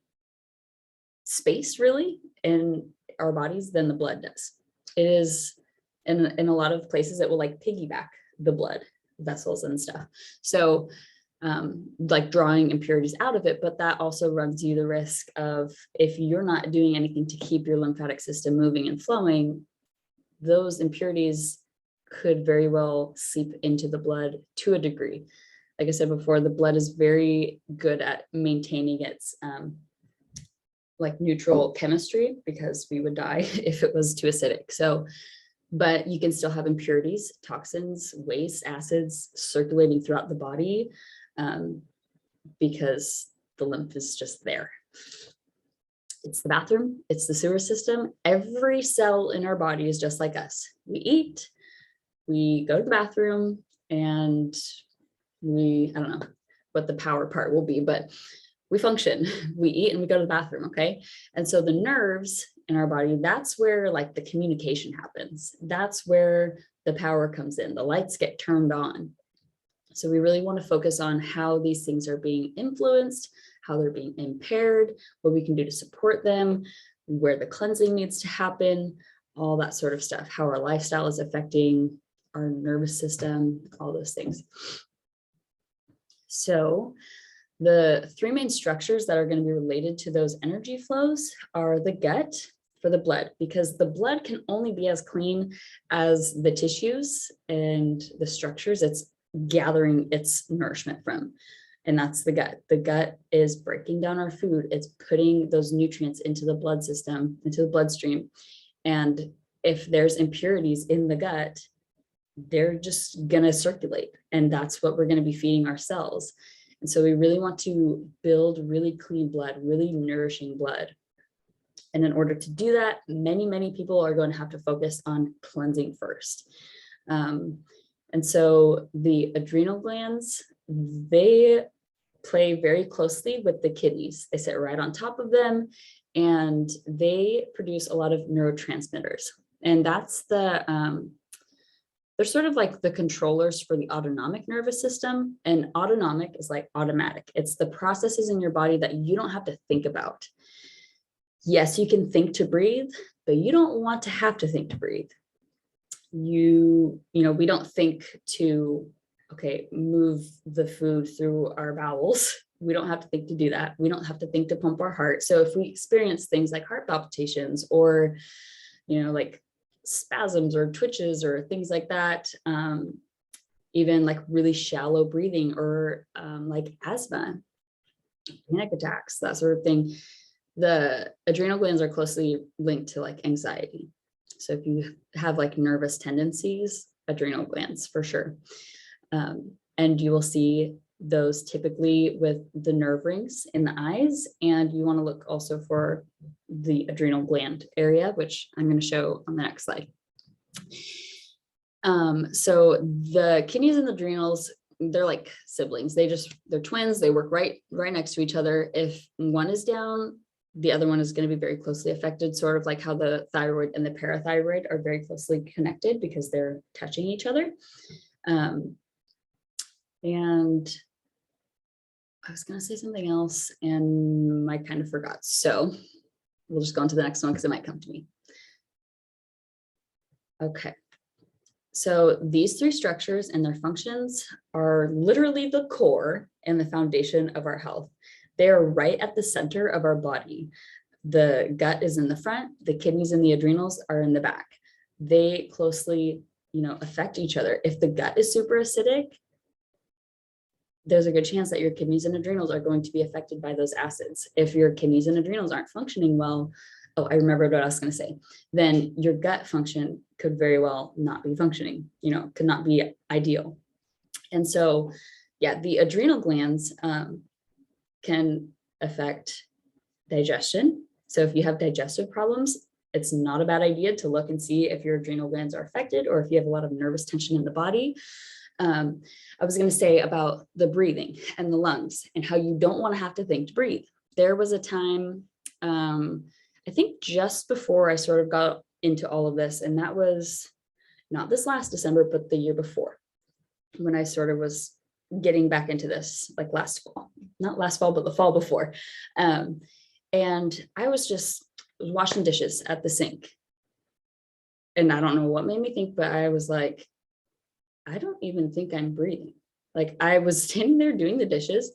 space really in our bodies than the blood does. It is in a lot of places, it will piggyback the blood vessels and stuff. So drawing impurities out of it, but that also runs you the risk of, if you're not doing anything to keep your lymphatic system moving and flowing, those impurities could very well seep into the blood to a degree. Like I said before, the blood is very good at maintaining its neutral chemistry, because we would die if it was too acidic. So, but you can still have impurities, toxins, waste, acids circulating throughout the body because the lymph is just there. It's the bathroom, it's the sewer system. Every cell in our body is just like us. We eat, we go to the bathroom, and I don't know what the power part will be, but we function, we eat, and we go to the bathroom, okay? And so the nerves in our body, that's where the communication happens. That's where the power comes in, the lights get turned on. So we really want to focus on how these things are being influenced, how they're being impaired, what we can do to support them. where the cleansing needs to happen, all that sort of stuff, how our lifestyle is affecting our nervous system, all those things. So the three main structures that are going to be related to those energy flows are the gut for the blood, because the blood can only be as clean as the tissues and the structures it's gathering its nourishment from. And that's the gut. The gut is breaking down our food. It's putting those nutrients into the blood system, into the bloodstream. And if there's impurities in the gut, they're just going to circulate. And that's what we're going to be feeding our cells. And so we really want to build really clean blood, really nourishing blood. And in order to do that, many people are going to have to focus on cleansing first. And so the adrenal glands, they play very closely with the kidneys. They sit right on top of them, and they produce a lot of neurotransmitters. And that's they're sort of like the controllers for the autonomic nervous system. And autonomic is like automatic. It's the processes in your body that you don't have to think about. Yes, you can think to breathe, but you don't want to have to think to breathe. We don't think to, move the food through our bowels. We don't have to think to do that. We don't have to think to pump our heart. So if we experience things like heart palpitations or, like spasms or twitches or things like that, even like really shallow breathing or like asthma, panic attacks, that sort of thing, the adrenal glands are closely linked to like anxiety. So if you have like nervous tendencies, adrenal glands for sure. And you will see those typically with the nerve rings in the eyes. And you want to look also for the adrenal gland area, which I'm going to show on the next slide. So the kidneys and the adrenals, they're like siblings. They're twins. They work right next to each other. If one is down, the other one is going to be very closely affected, sort of like how the thyroid and the parathyroid are very closely connected because they're touching each other. And I was going to say something else and I kind of forgot. So we'll just go on to the next one because it might come to me. Okay. So these three structures and their functions are literally the core and the foundation of our health. They are right at the center of our body. The gut is in the front, the kidneys and the adrenals are in the back. They closely, affect each other. If the gut is super acidic, there's a good chance that your kidneys and adrenals are going to be affected by those acids. If your kidneys and adrenals aren't functioning well, I remembered what I was going to say, then your gut function could very well not be functioning, could not be ideal. And so, the adrenal glands can affect digestion. So if you have digestive problems, it's not a bad idea to look and see if your adrenal glands are affected or if you have a lot of nervous tension in the body. I was going to say about the breathing and the lungs and how you don't want to have to think to breathe. There was a time, I think just before I sort of got into all of this, and that was not this last December, but the year before, when I sort of was getting back into this, like not last fall, but the fall before. And I was washing dishes at the sink. And I don't know what made me think, but I was like, I don't even think I'm breathing. Like I was standing there doing the dishes.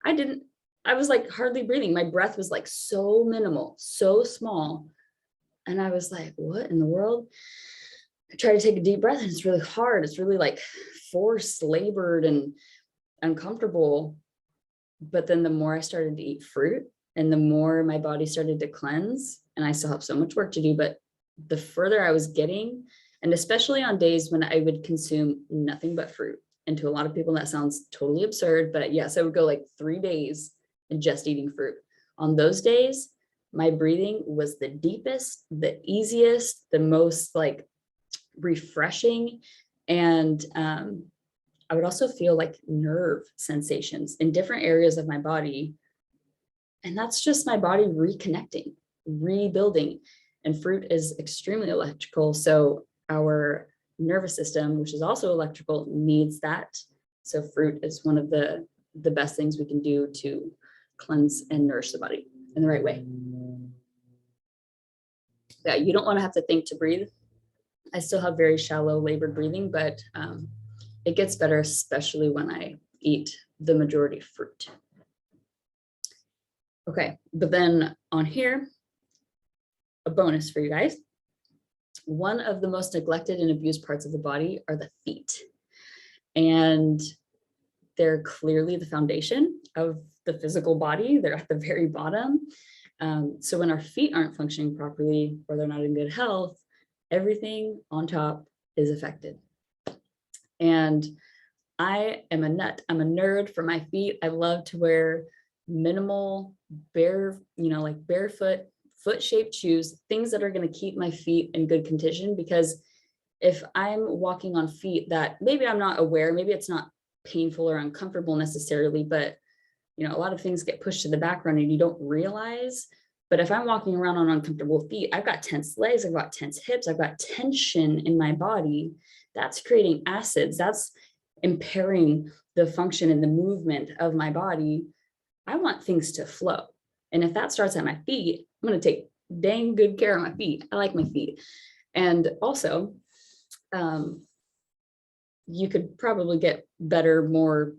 I was like hardly breathing. My breath was like so minimal, so small. And I was like, what in the world? I try to take a deep breath and it's really hard. It's really like forced, labored and uncomfortable. But then the more I started to eat fruit and the more my body started to cleanse, and I still have so much work to do, but the further I was getting, and especially on days when I would consume nothing but fruit. And to a lot of people, that sounds totally absurd, but yes, I would go like 3 days and just eating fruit. On those days, my breathing was the deepest, the easiest, the most like refreshing. And I would also feel like nerve sensations in different areas of my body. And that's just my body reconnecting, rebuilding. And fruit is extremely electrical. So our nervous system, which is also electrical, needs that. So fruit is one of the best things we can do to cleanse and nourish the body in the right way. Yeah, you don't want to have to think to breathe. I still have very shallow labored breathing, but it gets better, especially when I eat the majority fruit. Okay, but then on here, a bonus for you guys. One of the most neglected and abused parts of the body are the feet. And they're clearly the foundation of the physical body. They're at the very bottom. So when our feet aren't functioning properly or they're not in good health, everything on top is affected. And I am a nut. I'm a nerd for my feet. I love to wear minimal, like barefoot, foot-shaped shoes, things that are going to keep my feet in good condition. Because if I'm walking on feet that maybe I'm not aware, maybe it's not painful or uncomfortable necessarily, but a lot of things get pushed to the background and you don't realize. But if I'm walking around on uncomfortable feet, I've got tense legs, I've got tense hips, I've got tension in my body. That's creating acids. That's impairing the function and the movement of my body. I want things to flow. And if that starts at my feet, I'm going to take dang good care of my feet. I like my feet. And also, you could probably get better, more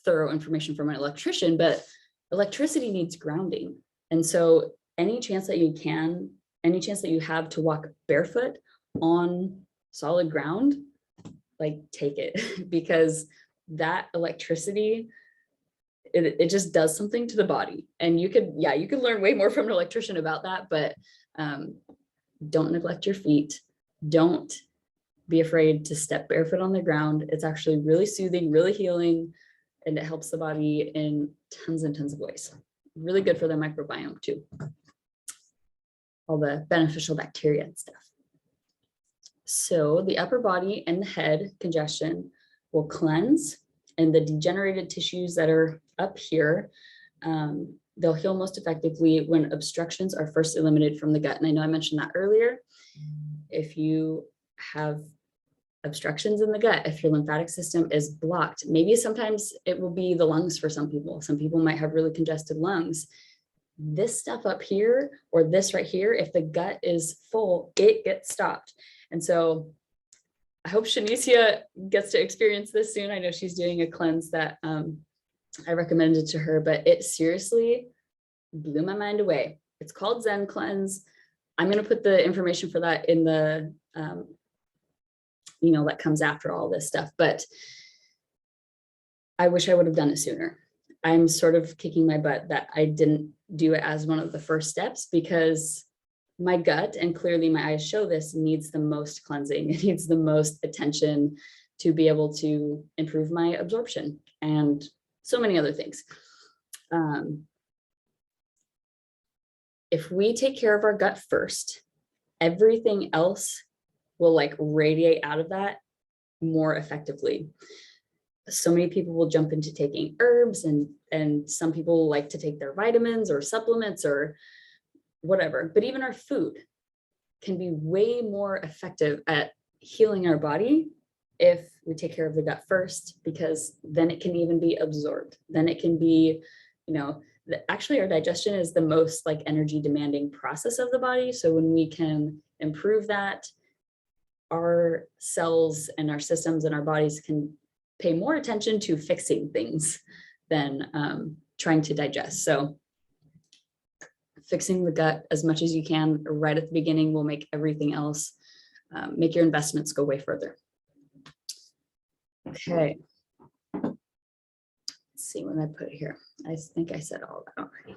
thorough information from an electrician, but electricity needs grounding. And so any chance that you have to walk barefoot on solid ground, like take it, because that electricity, it just does something to the body. And you could learn way more from an electrician about that, but don't neglect your feet. Don't be afraid to step barefoot on the ground. It's actually really soothing, really healing, and it helps the body in tons and tons of ways. Really good for the microbiome too. All the beneficial bacteria and stuff. So the upper body and the head congestion will cleanse, and the degenerated tissues that are up here, they'll heal most effectively when obstructions are first eliminated from the gut. And I know I mentioned that earlier. If you have obstructions in the gut, if your lymphatic system is blocked, maybe sometimes it will be the lungs for some people. Some people might have really congested lungs. This stuff up here, or this right here, if the gut is full, it gets stopped. And so I hope Shanicia gets to experience this soon. I know she's doing a cleanse that I recommended to her, but it seriously blew my mind away. It's called Zen Cleanse. I'm going to put the information for that in the that comes after all this stuff, but I wish I would have done it sooner. I'm sort of kicking my butt that I didn't do it as one of the first steps, because my gut, and clearly my eyes show this, needs the most cleansing. It needs the most attention to be able to improve my absorption and so many other things. If we take care of our gut first, everything else will like radiate out of that more effectively. So many people will jump into taking herbs, and some people like to take their vitamins or supplements or whatever. But even our food can be way more effective at healing our body if we take care of the gut first, because then it can even be absorbed. Then it can be, actually our digestion is the most like energy demanding process of the body. So when we can improve that, our cells and our systems and our bodies can pay more attention to fixing things than trying to digest. So fixing the gut as much as you can right at the beginning will make everything else, make your investments go way further. Okay. Let's see when I put it here. I think I said all that already.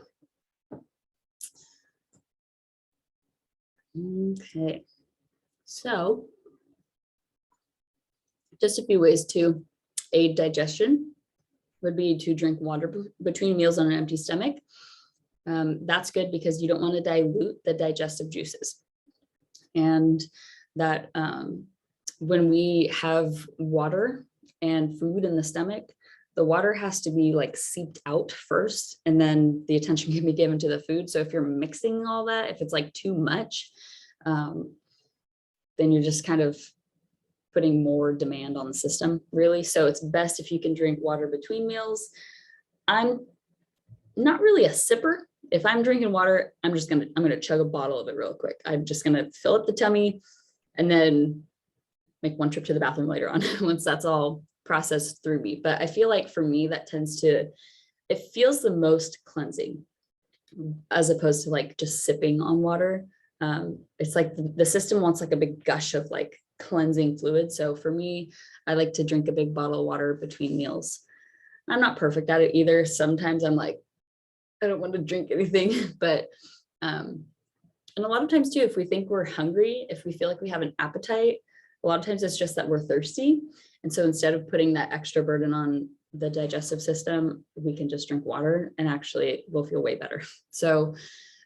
Okay. So just a few ways to aid digestion would be to drink water between meals on an empty stomach. That's good because you don't want to dilute the digestive juices. And that when we have water and food in the stomach, the water has to be like seeped out first, and then the attention can be given to the food. So if you're mixing all that, if it's like too much, then you're just kind of putting more demand on the system, really. So it's best if you can drink water between meals. I'm not really a sipper if I'm drinking water, I'm gonna chug a bottle of it real quick. I'm just gonna fill up the tummy and then make one trip to the bathroom later on once that's all processed through me. But I feel like for me, that it feels the most cleansing as opposed to like just sipping on water. It's like the system wants like a big gush of like cleansing fluid. So for me, I like to drink a big bottle of water between meals. I'm not perfect at it either. Sometimes I'm like, I don't want to drink anything, but and a lot of times too, if we think we're hungry, if we feel like we have an appetite, a lot of times it's just that we're thirsty. And so instead of putting that extra burden on the digestive system, we can just drink water and actually we'll feel way better. So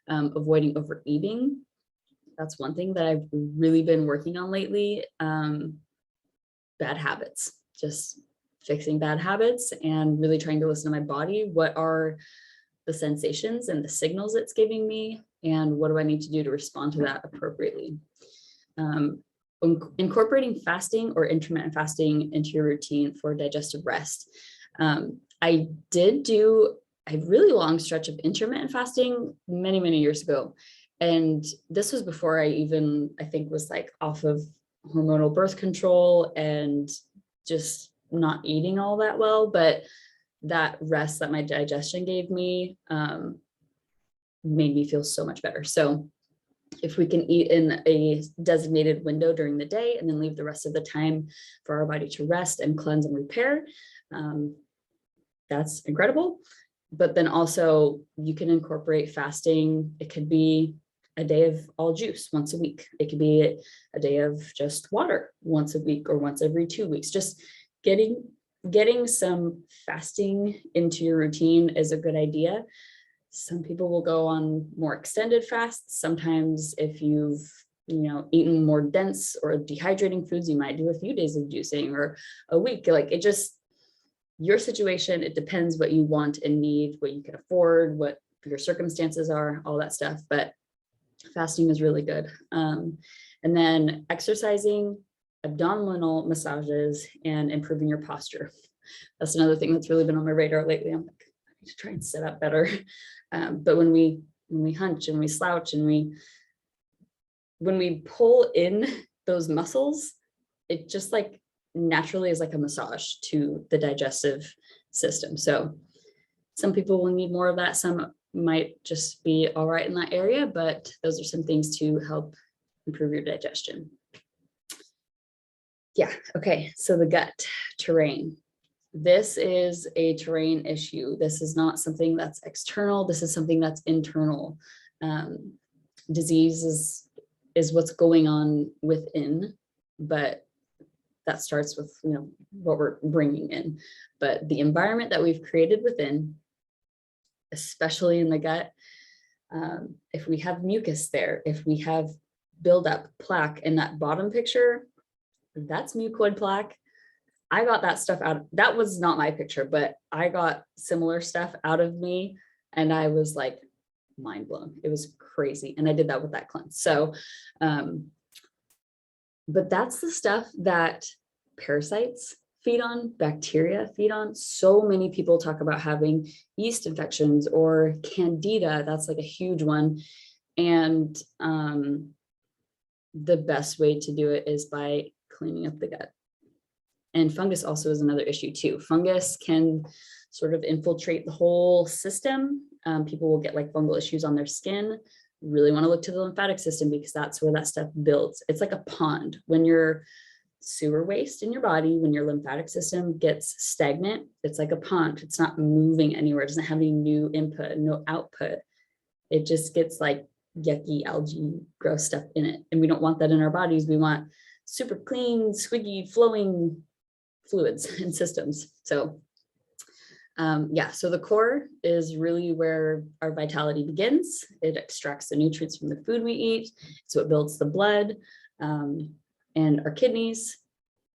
avoiding overeating, that's one thing that I've really been working on lately. Bad habits, just fixing bad habits and really trying to listen to my body. What are the sensations and the signals it's giving me? And what do I need to do to respond to that appropriately? Incorporating fasting or intermittent fasting into your routine for digestive rest. I did do a really long stretch of intermittent fasting many, many years ago. And this was before I think was like off of hormonal birth control and just not eating all that well. But that rest that my digestion gave me made me feel so much better. So if we can eat in a designated window during the day and then leave the rest of the time for our body to rest and cleanse and repair, that's incredible. But then also you can incorporate fasting. It could be a day of all juice once a week. It could be a day of just water once a week or once every 2 weeks. Just getting some fasting into your routine is a good idea. Some people will go on more extended fasts. Sometimes if you've eaten more dense or dehydrating foods, you might do a few days of juicing or a week. Like it just, your situation, it depends what you want and need, what you can afford, what your circumstances are, all that stuff. But fasting is really good. And then exercising, abdominal massages, and improving your posture. That's another thing that's really been on my radar lately. I'm like, I need to try and sit up better. But when we hunch and we slouch and when we pull in those muscles, it just like naturally is like a massage to the digestive system. So some people will need more of that. Some might just be all right in that area, but those are some things to help improve your digestion. Yeah, okay, so the gut terrain. This is a terrain issue. This is not something that's external. This is something that's internal. Disease is what's going on within, but that starts with what we're bringing in. But the environment that we've created within, especially in the gut, if we have mucus there, if we have buildup, plaque in that bottom picture, that's mucoid plaque. I got that stuff out. That was not my picture, but I got similar stuff out of me and I was like mind blown. It was crazy. And I did that with that cleanse. So, but that's the stuff that parasites feed on, bacteria feed on. So many people talk about having yeast infections or candida. That's like a huge one. And the best way to do it is by cleaning up the gut. And fungus also is another issue too. Fungus can sort of infiltrate the whole system. People will get like fungal issues on their skin. Really want to look to the lymphatic system because that's where that stuff builds. It's like a pond. When your sewer waste in your body, when your lymphatic system gets stagnant, it's like a pond. It's not moving anywhere. It doesn't have any new input, no output. It just gets like yucky algae, gross stuff in it. And we don't want that in our bodies. We want super clean, squiggy, flowing fluids and systems. So yeah, so the core is really where our vitality begins. It extracts the nutrients from the food we eat. So it builds the blood, and our kidneys,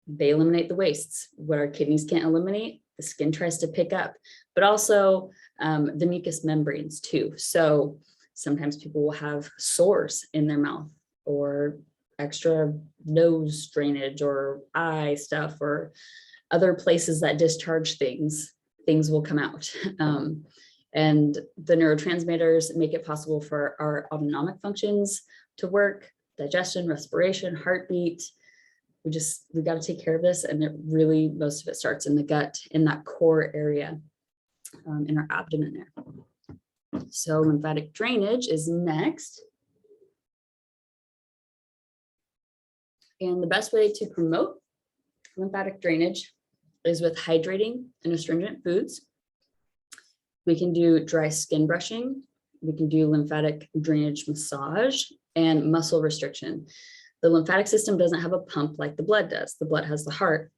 they eliminate the wastes. What our kidneys can't eliminate, the skin tries to pick up, but also the mucous membranes too. So sometimes people will have sores in their mouth or extra nose drainage or eye stuff or other places that discharge things will come out. And the neurotransmitters make it possible for our autonomic functions to work, digestion, respiration, heartbeat. We got to take care of this. And it really, most of it starts in the gut, in that core area, in our abdomen there. So lymphatic drainage is next. And the best way to promote lymphatic drainage is with hydrating and astringent foods. We can do dry skin brushing. We can do lymphatic drainage massage and muscle restriction. The lymphatic system doesn't have a pump like the blood does. The blood has the heart.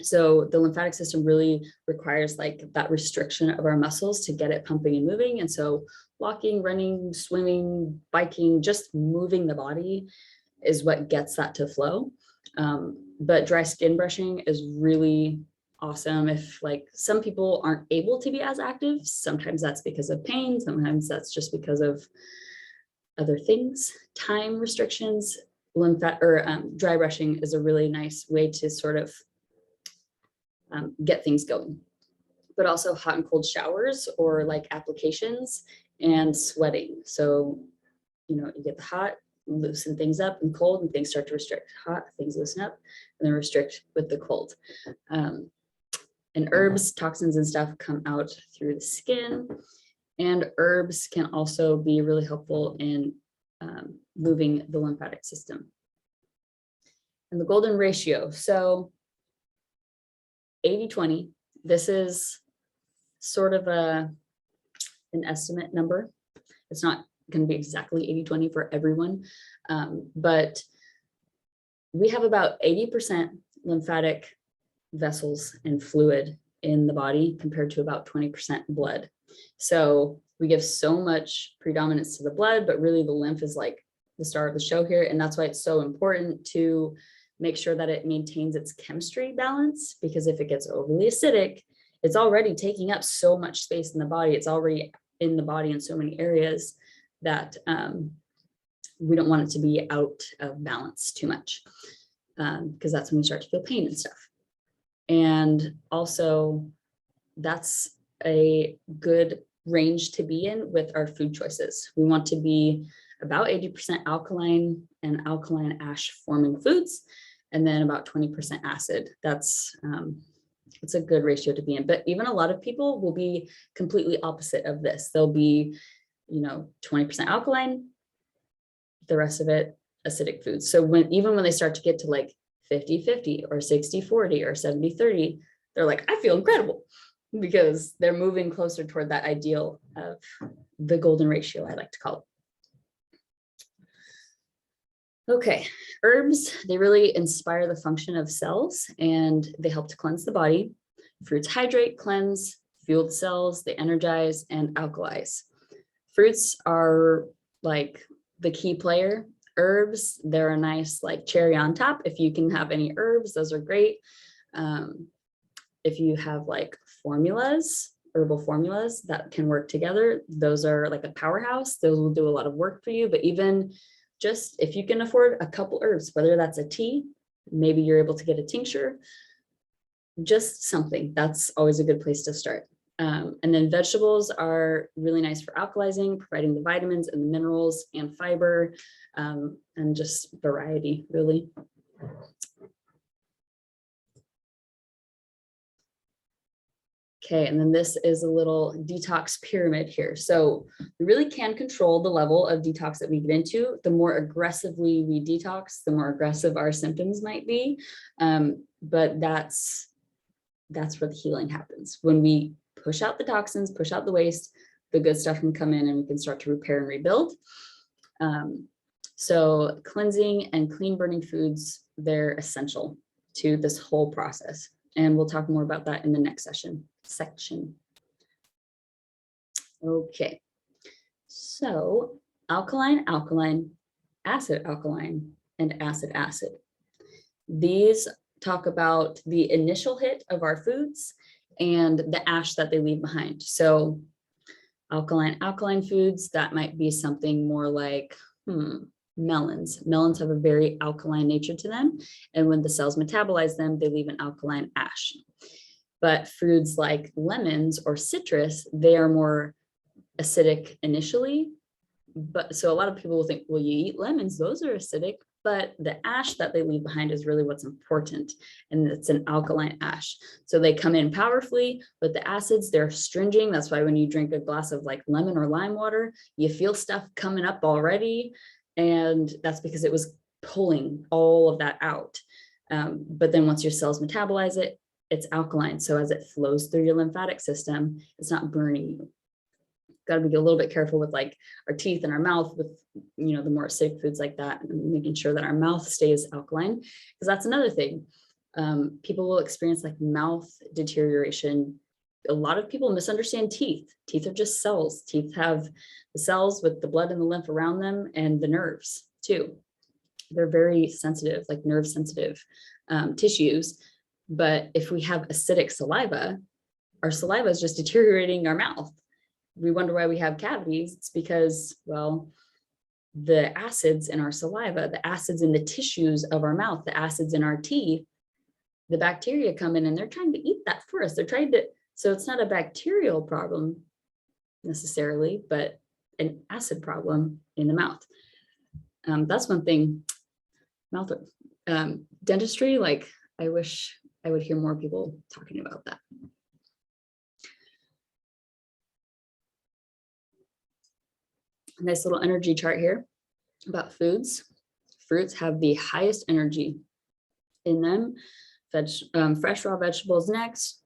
So the lymphatic system really requires like that restriction of our muscles to get it pumping and moving. And so walking, running, swimming, biking, just moving the body is what gets that to flow. But dry skin brushing is really awesome. If like some people aren't able to be as active, sometimes that's because of pain, sometimes that's just because of other things, time restrictions. Dry brushing is a really nice way to sort of get things going. But also hot and cold showers or like applications and sweating. So, you know, you get the hot, loosen things up, and cold, and things start to restrict. Hot, things loosen up, and then restrict with the cold. And herbs, toxins and stuff come out through the skin. And herbs can also be really helpful in moving the lymphatic system. And the golden ratio. So 80-20, this is sort of an estimate number. It's not going to be exactly 80-20 for everyone, but we have about 80% lymphatic vessels and fluid in the body compared to about 20% blood. So we give so much predominance to the blood, but really the lymph is like the star of the show here. And that's why it's so important to make sure that it maintains its chemistry balance, because if it gets overly acidic, it's already taking up so much space in the body. It's already in the body in so many areas that we don't want it to be out of balance too much, because that's when we start to feel pain and stuff. And also that's a good range to be in with our food choices. We want to be about 80% alkaline and alkaline ash forming foods, and then about 20% acid. That's it's a good ratio to be in. But even a lot of people will be completely opposite of this. They'll be, you know, 20% alkaline, the rest of it acidic foods. So even when they start to get to like 50-50 or 60-40 or 70-30, they're like, I feel incredible, because they're moving closer toward that ideal of the golden ratio, I like to call it. Okay, herbs, they really inspire the function of cells and they help to cleanse the body. Fruits hydrate, cleanse, fuel the cells, they energize and alkalize. Fruits are like the key player. Herbs, they're a nice like cherry on top. If you can have any herbs, those are great. If you have like formulas, herbal formulas that can work together, those are like a powerhouse. Those will do a lot of work for you. But even just if you can afford a couple herbs, whether that's a tea, maybe you're able to get a tincture, just something, that's always a good place to start. And then vegetables are really nice for alkalizing, providing the vitamins and the minerals and fiber, and just variety, really. Okay, and then this is a little detox pyramid here. So we really can control the level of detox that we get into. The more aggressively we detox, the more aggressive our symptoms might be. But that's where the healing happens. When we push out the toxins, push out the waste, the good stuff can come in and we can start to repair and rebuild. So cleansing and clean burning foods, they're essential to this whole process. And we'll talk more about that in the next section. Okay, so alkaline, alkaline, acid, alkaline, and acid, acid. These talk about the initial hit of our foods and the ash that they leave behind. So alkaline, alkaline foods, that might be something more like melons. Melons have a very alkaline nature to them. And when the cells metabolize them, they leave an alkaline ash. But foods like lemons or citrus, they are more acidic initially. But so a lot of people will think, well, you eat lemons, those are acidic, but the ash that they leave behind is really what's important. And it's an alkaline ash. So they come in powerfully, but the acids, they're astringent. That's why when you drink a glass of like lemon or lime water, you feel stuff coming up already. And that's because it was pulling all of that out. But then once your cells metabolize it, it's alkaline. So as it flows through your lymphatic system, it's not burning you. Got to be a little bit careful with like our teeth and our mouth with, you know, the more acidic foods like that, and making sure that our mouth stays alkaline, because that's another thing. People will experience like mouth deterioration. A lot of people misunderstand teeth. Teeth are just cells. Teeth have the cells with the blood and the lymph around them and the nerves too. They're very sensitive, like nerve sensitive tissues. But if we have acidic saliva, our saliva is just deteriorating our mouth. We wonder why we have cavities. It's because, well, the acids in our saliva, the acids in the tissues of our mouth, the acids in our teeth, the bacteria come in and they're trying to eat that for us. They're trying to, so it's not a bacterial problem necessarily, but an acid problem in the mouth. That's one thing, mouth dentistry, like I wish I would hear more people talking about that. Nice little energy chart here about foods. Fruits have the highest energy in them. Fresh raw vegetables next,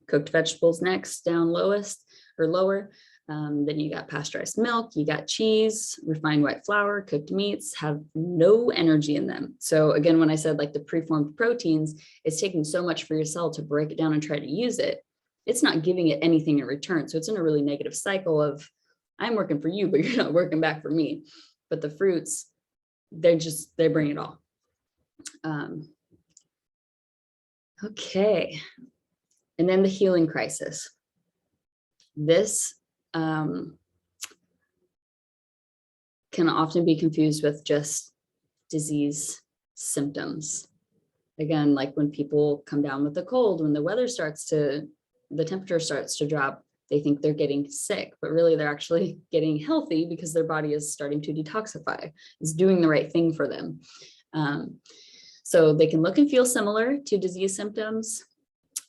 cooked vegetables next, down lowest or lower. Then you got pasteurized milk, you got cheese, refined white flour, cooked meats have no energy in them. So again, when I said like the preformed proteins, it's taking so much for your cell to break it down and try to use it. It's not giving it anything in return. So it's in a really negative cycle of, I'm working for you, but you're not working back for me. But the fruits, they bring it all. Okay. And then the healing crisis. This can often be confused with just disease symptoms. Again, like when people come down with a cold, when the temperature starts to drop, they think they're getting sick, but really they're actually getting healthy because their body is starting to detoxify. It's doing the right thing for them. So they can look and feel similar to disease symptoms,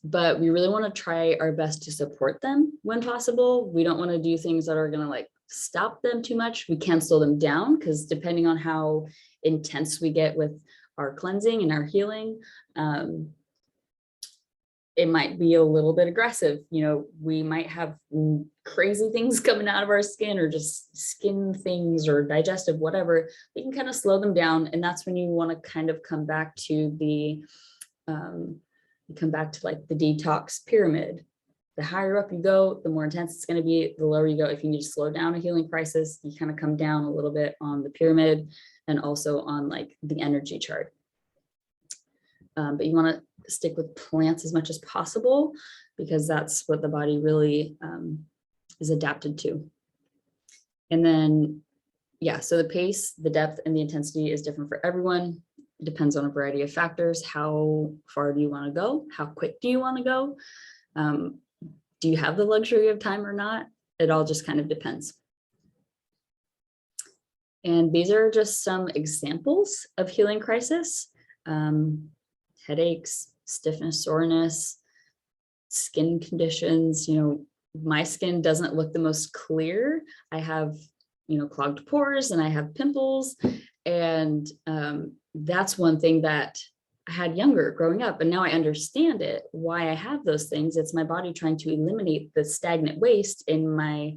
but we really want to try our best to support them when possible. We don't want to do things that are going to like stop them too much. We can slow them down because depending on how intense we get with our cleansing and our healing, it might be a little bit aggressive. You know, we might have crazy things coming out of our skin or just skin things or digestive, whatever. We can kind of slow them down. And that's when you want to kind of come back to the, like the detox pyramid. The higher up you go, the more intense it's going to be, the lower you go. If you need to slow down a healing crisis, you kind of come down a little bit on the pyramid and also on like the energy chart. But you want to stick with plants as much as possible because that's what the body really is adapted to. And then, yeah, so the pace, the depth, and the intensity is different for everyone. It depends on a variety of factors. How far do you want to go? How quick do you want to go? Do you have the luxury of time or not? It all just kind of depends. And these are just some examples of healing crisis. Headaches, stiffness, soreness, skin conditions. You know, my skin doesn't look the most clear. I have, you know, clogged pores and I have pimples. And that's one thing that I had younger growing up. And now I understand it, why I have those things. It's my body trying to eliminate the stagnant waste in my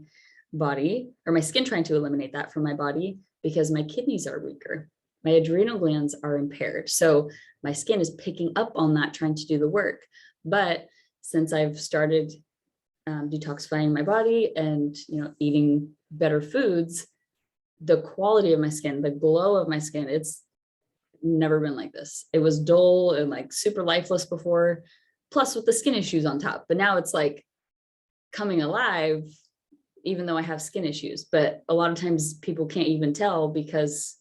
body, or my skin trying to eliminate that from my body because my kidneys are weaker. My adrenal glands are impaired. So my skin is picking up on that, trying to do the work. But since I've started detoxifying my body and, you know, eating better foods, the quality of my skin, the glow of my skin, it's never been like this. It was dull and like super lifeless before, plus with the skin issues on top. But now it's like coming alive, even though I have skin issues. But a lot of times people can't even tell because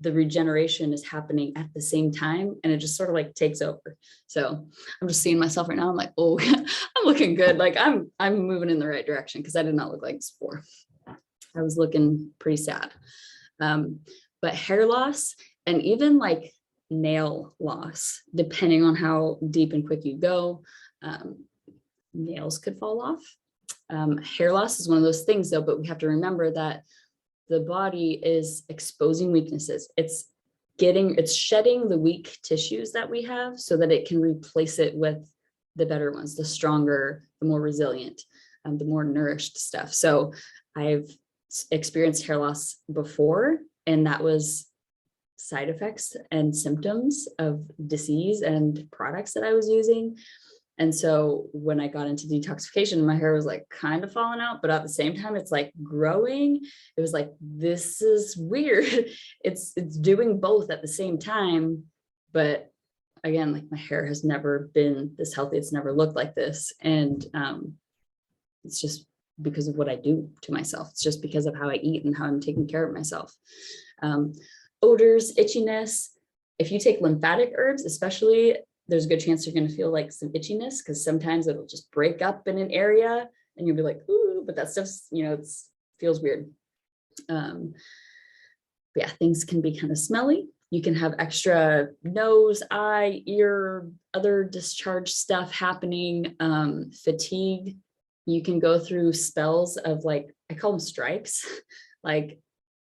the regeneration is happening at the same time, and it just sort of like takes over. So I'm just seeing myself right now. I'm like, oh, I'm looking good. Like I'm moving in the right direction, because I did not look like this before. I was looking pretty sad. But hair loss and even like nail loss, depending on how deep and quick you go, nails could fall off. Hair loss is one of those things though, but we have to remember that the body is exposing weaknesses. It's shedding the weak tissues that we have so that it can replace it with the better ones, the stronger, the more resilient, the more nourished stuff. So I've experienced hair loss before, and that was side effects and symptoms of disease and products that I was using. And so when I got into detoxification, my hair was like kind of falling out, but at the same time, it's like growing. It was like, this is weird. It's doing both at the same time. But again, like my hair has never been this healthy. It's never looked like this. And it's just because of what I do to myself. It's just because of how I eat and how I'm taking care of myself. Odors, itchiness. If you take lymphatic herbs, especially, there's a good chance you're going to feel like some itchiness, because sometimes it'll just break up in an area and you'll be like, ooh, but that stuff's, it feels weird. Yeah, things can be kind of smelly. You can have extra nose, eye, ear, other discharge stuff happening, fatigue. You can go through spells of like, I call them strikes. Like,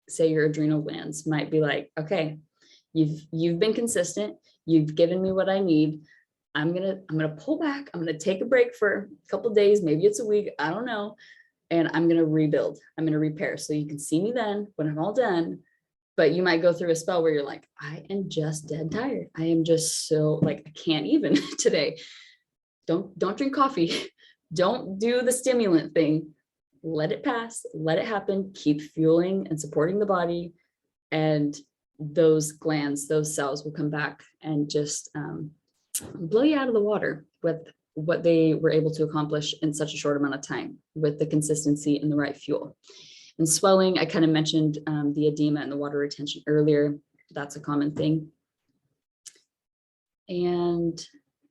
say your adrenal glands might be like, okay, you've been consistent. You've given me what I need. I'm gonna pull back. I'm gonna take a break for a couple of days. Maybe it's a week. I don't know. And I'm gonna rebuild. I'm gonna repair. So you can see me then when I'm all done. But you might go through a spell where you're like, I am just dead tired. I am just so like, I can't even today. Don't drink coffee. Don't do the stimulant thing. Let it pass. Let it happen. Keep fueling and supporting the body. And those glands, those cells will come back and just blow you out of the water with what they were able to accomplish in such a short amount of time with the consistency and the right fuel. And swelling, I kind of mentioned the edema and the water retention earlier. That's a common thing. And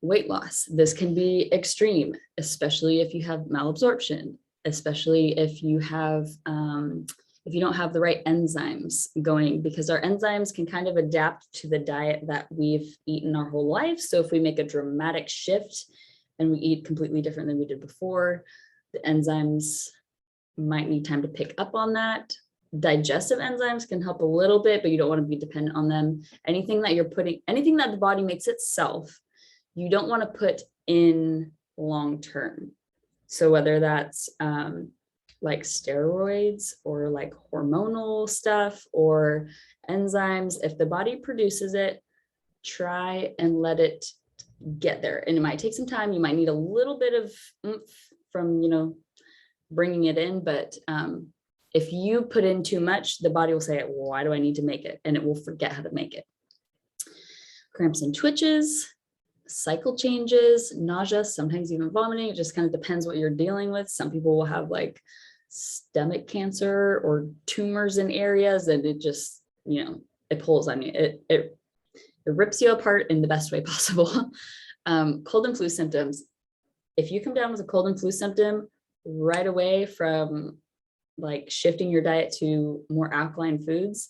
weight loss. This can be extreme, especially if you have malabsorption, especially if you have if you don't have the right enzymes going, because our enzymes can kind of adapt to the diet that we've eaten our whole life. So if we make a dramatic shift and we eat completely different than we did before, the enzymes might need time to pick up on that. Digestive enzymes can help a little bit, but you don't want to be dependent on them. Anything that the body makes itself, you don't want to put in long term. So whether that's like steroids or like hormonal stuff or enzymes, if the body produces it, try and let it get there. And it might take some time. You might need a little bit of oomph from, bringing it in. But if you put in too much, the body will say, why do I need to make it? And it will forget how to make it. Cramps and twitches, cycle changes, nausea, sometimes even vomiting. It just kind of depends what you're dealing with. Some people will have like stomach cancer or tumors in areas, and it just, it pulls on you. It rips you apart in the best way possible. Cold and flu symptoms. If you come down with a cold and flu symptom right away from like shifting your diet to more alkaline foods,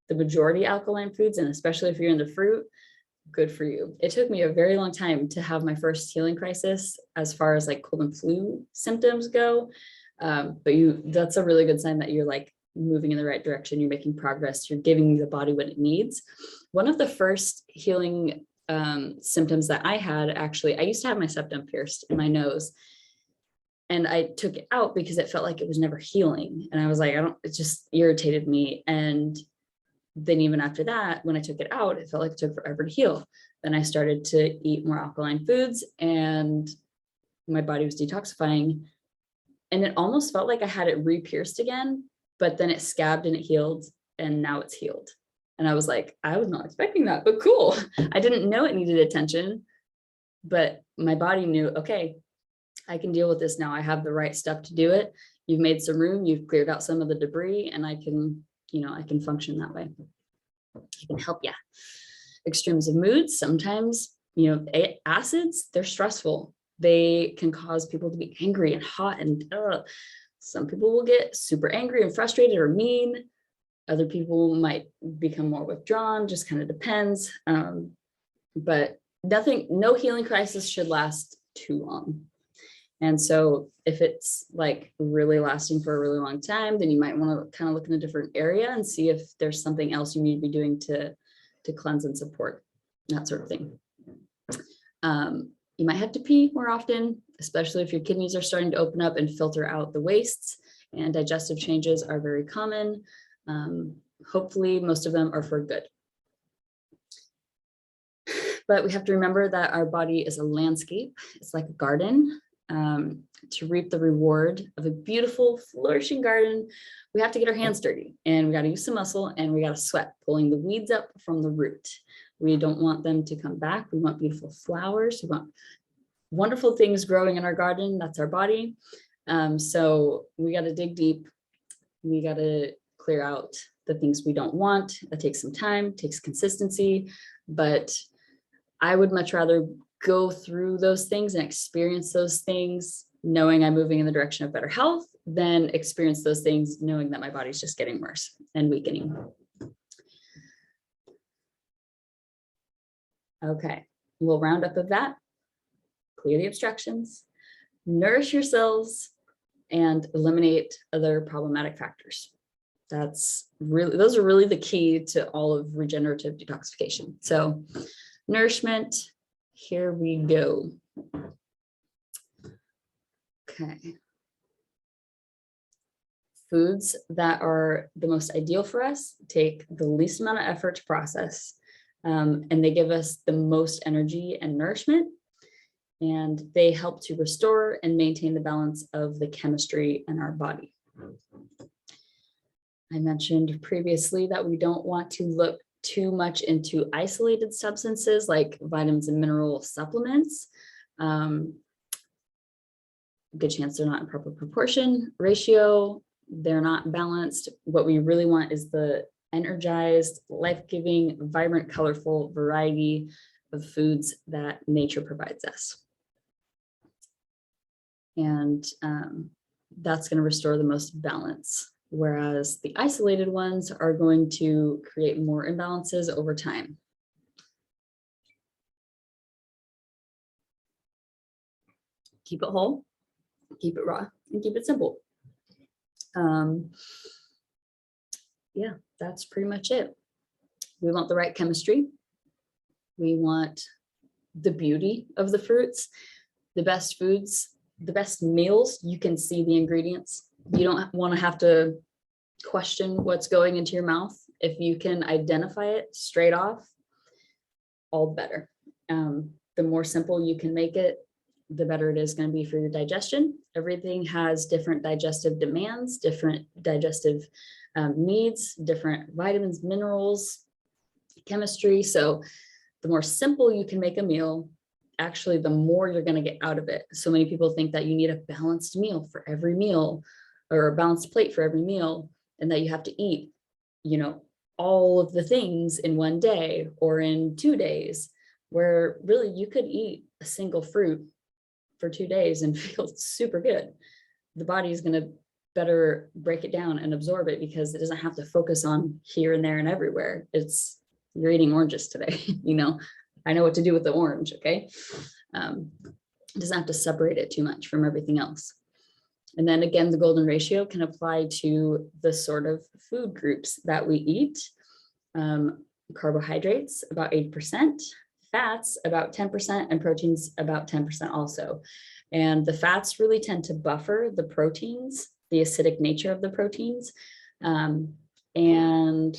the majority alkaline foods, and especially if you're into fruit, good for you. It took me a very long time to have my first healing crisis as far as like cold and flu symptoms go. But that's a really good sign that you're like moving in the right direction. You're making progress. You're giving the body what it needs. One of the first healing symptoms that I had, actually, I used to have my septum pierced in my nose, and I took it out because it felt like it was never healing. And I was like, it just irritated me. And then even after that, when I took it out, it felt like it took forever to heal. Then I started to eat more alkaline foods and my body was detoxifying. And it almost felt like I had it re-pierced again, but then it scabbed and it healed, and now it's healed. And I was like, I was not expecting that, but cool. I didn't know it needed attention, but my body knew, okay, I can deal with this now. I have the right stuff to do it. You've made some room, you've cleared out some of the debris, and I can function that way. It can help you. Extremes of moods, sometimes, acids, they're stressful. They can cause people to be angry and hot and some people will get super angry and frustrated or mean. Other people might become more withdrawn, just kind of depends. But no healing crisis should last too long. And so if it's like really lasting for a really long time, then you might want to kind of look in a different area and see if there's something else you need to be doing to cleanse and support, that sort of thing. You might have to pee more often, especially if your kidneys are starting to open up and filter out the wastes, and digestive changes are very common. Hopefully most of them are for good. But we have to remember that our body is a landscape. It's like a garden. To reap the reward of a beautiful, flourishing garden, we have to get our hands dirty, and we got to use some muscle, and we got to sweat, pulling the weeds up from the root. We don't want them to come back. We want beautiful flowers. We want wonderful things growing in our garden. That's our body. So we got to dig deep. We got to clear out the things we don't want. That takes some time, takes consistency, but I would much rather go through those things and experience those things knowing I'm moving in the direction of better health than experience those things knowing that my body's just getting worse and weakening. Okay, we'll round up of that, clear the obstructions, nourish your cells, and eliminate other problematic factors. Those are really the key to all of regenerative detoxification. So nourishment, here we go. Okay. Foods that are the most ideal for us take the least amount of effort to process, and they give us the most energy and nourishment, and they help to restore and maintain the balance of the chemistry in our body. I mentioned previously that we don't want to look too much into isolated substances like vitamins and mineral supplements. Good chance they're not in proper proportion, ratio, they're not balanced. What we really want is the energized, life-giving, vibrant, colorful variety of foods that nature provides us. And that's going to restore the most balance, whereas the isolated ones are going to create more imbalances over time. Keep it whole, keep it raw, and keep it simple. Yeah, that's pretty much it. We want the right chemistry. We want the beauty of the fruits, the best foods, the best meals. You can see the ingredients. You don't want to have to question what's going into your mouth. If you can identify it straight off, all better. The more simple you can make it, the better it is going to be for your digestion. Everything has different digestive demands, different digestive needs, different vitamins, minerals, chemistry. So the more simple you can make a meal, actually, the more you're going to get out of it. So many people think that you need a balanced meal for every meal, or a balanced plate for every meal, and that you have to eat, all of the things in one day or in 2 days, where really you could eat a single fruit for 2 days and feel super good. The body is going to better break it down and absorb it because it doesn't have to focus on here and there and everywhere. You're eating oranges today, I know what to do with the orange, okay? It doesn't have to separate it too much from everything else. And then again, the golden ratio can apply to the sort of food groups that we eat. Carbohydrates, about 8%, fats, about 10%, and proteins, about 10% also. And the fats really tend to buffer the proteins, the acidic nature of the proteins. And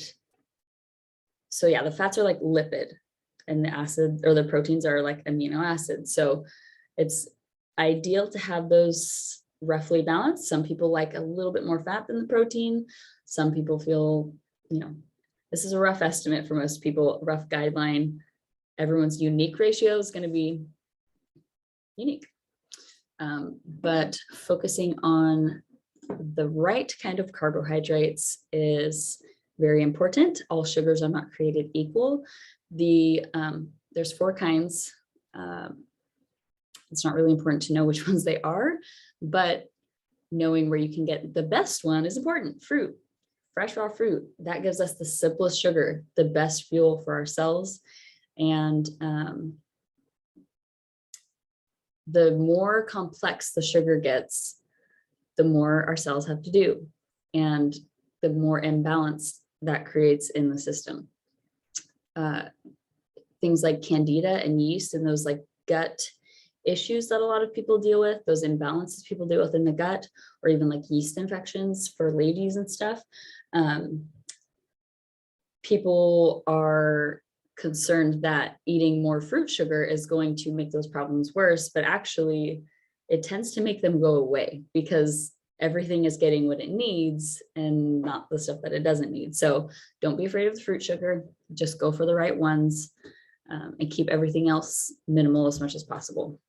so yeah, the fats are like lipid, and the acid or the proteins are like amino acids. So it's ideal to have those roughly balanced. Some people like a little bit more fat than the protein. Some people feel, this is a rough estimate for most people, rough guideline. Everyone's unique ratio is going to be unique. But focusing on the right kind of carbohydrates is very important. All sugars are not created equal. There's 4 kinds. It's not really important to know which ones they are, but knowing where you can get the best one is important. Fruit, fresh raw fruit, that gives us the simplest sugar, the best fuel for our cells. And the more complex the sugar gets, the more our cells have to do, and the more imbalance that creates in the system. Things like candida and yeast and those like gut issues that a lot of people deal with, those imbalances people deal with in the gut, or even like yeast infections for ladies and stuff. People are concerned that eating more fruit sugar is going to make those problems worse, but actually it tends to make them go away because everything is getting what it needs and not the stuff that it doesn't need. So don't be afraid of the fruit sugar, just go for the right ones, and keep everything else minimal as much as possible.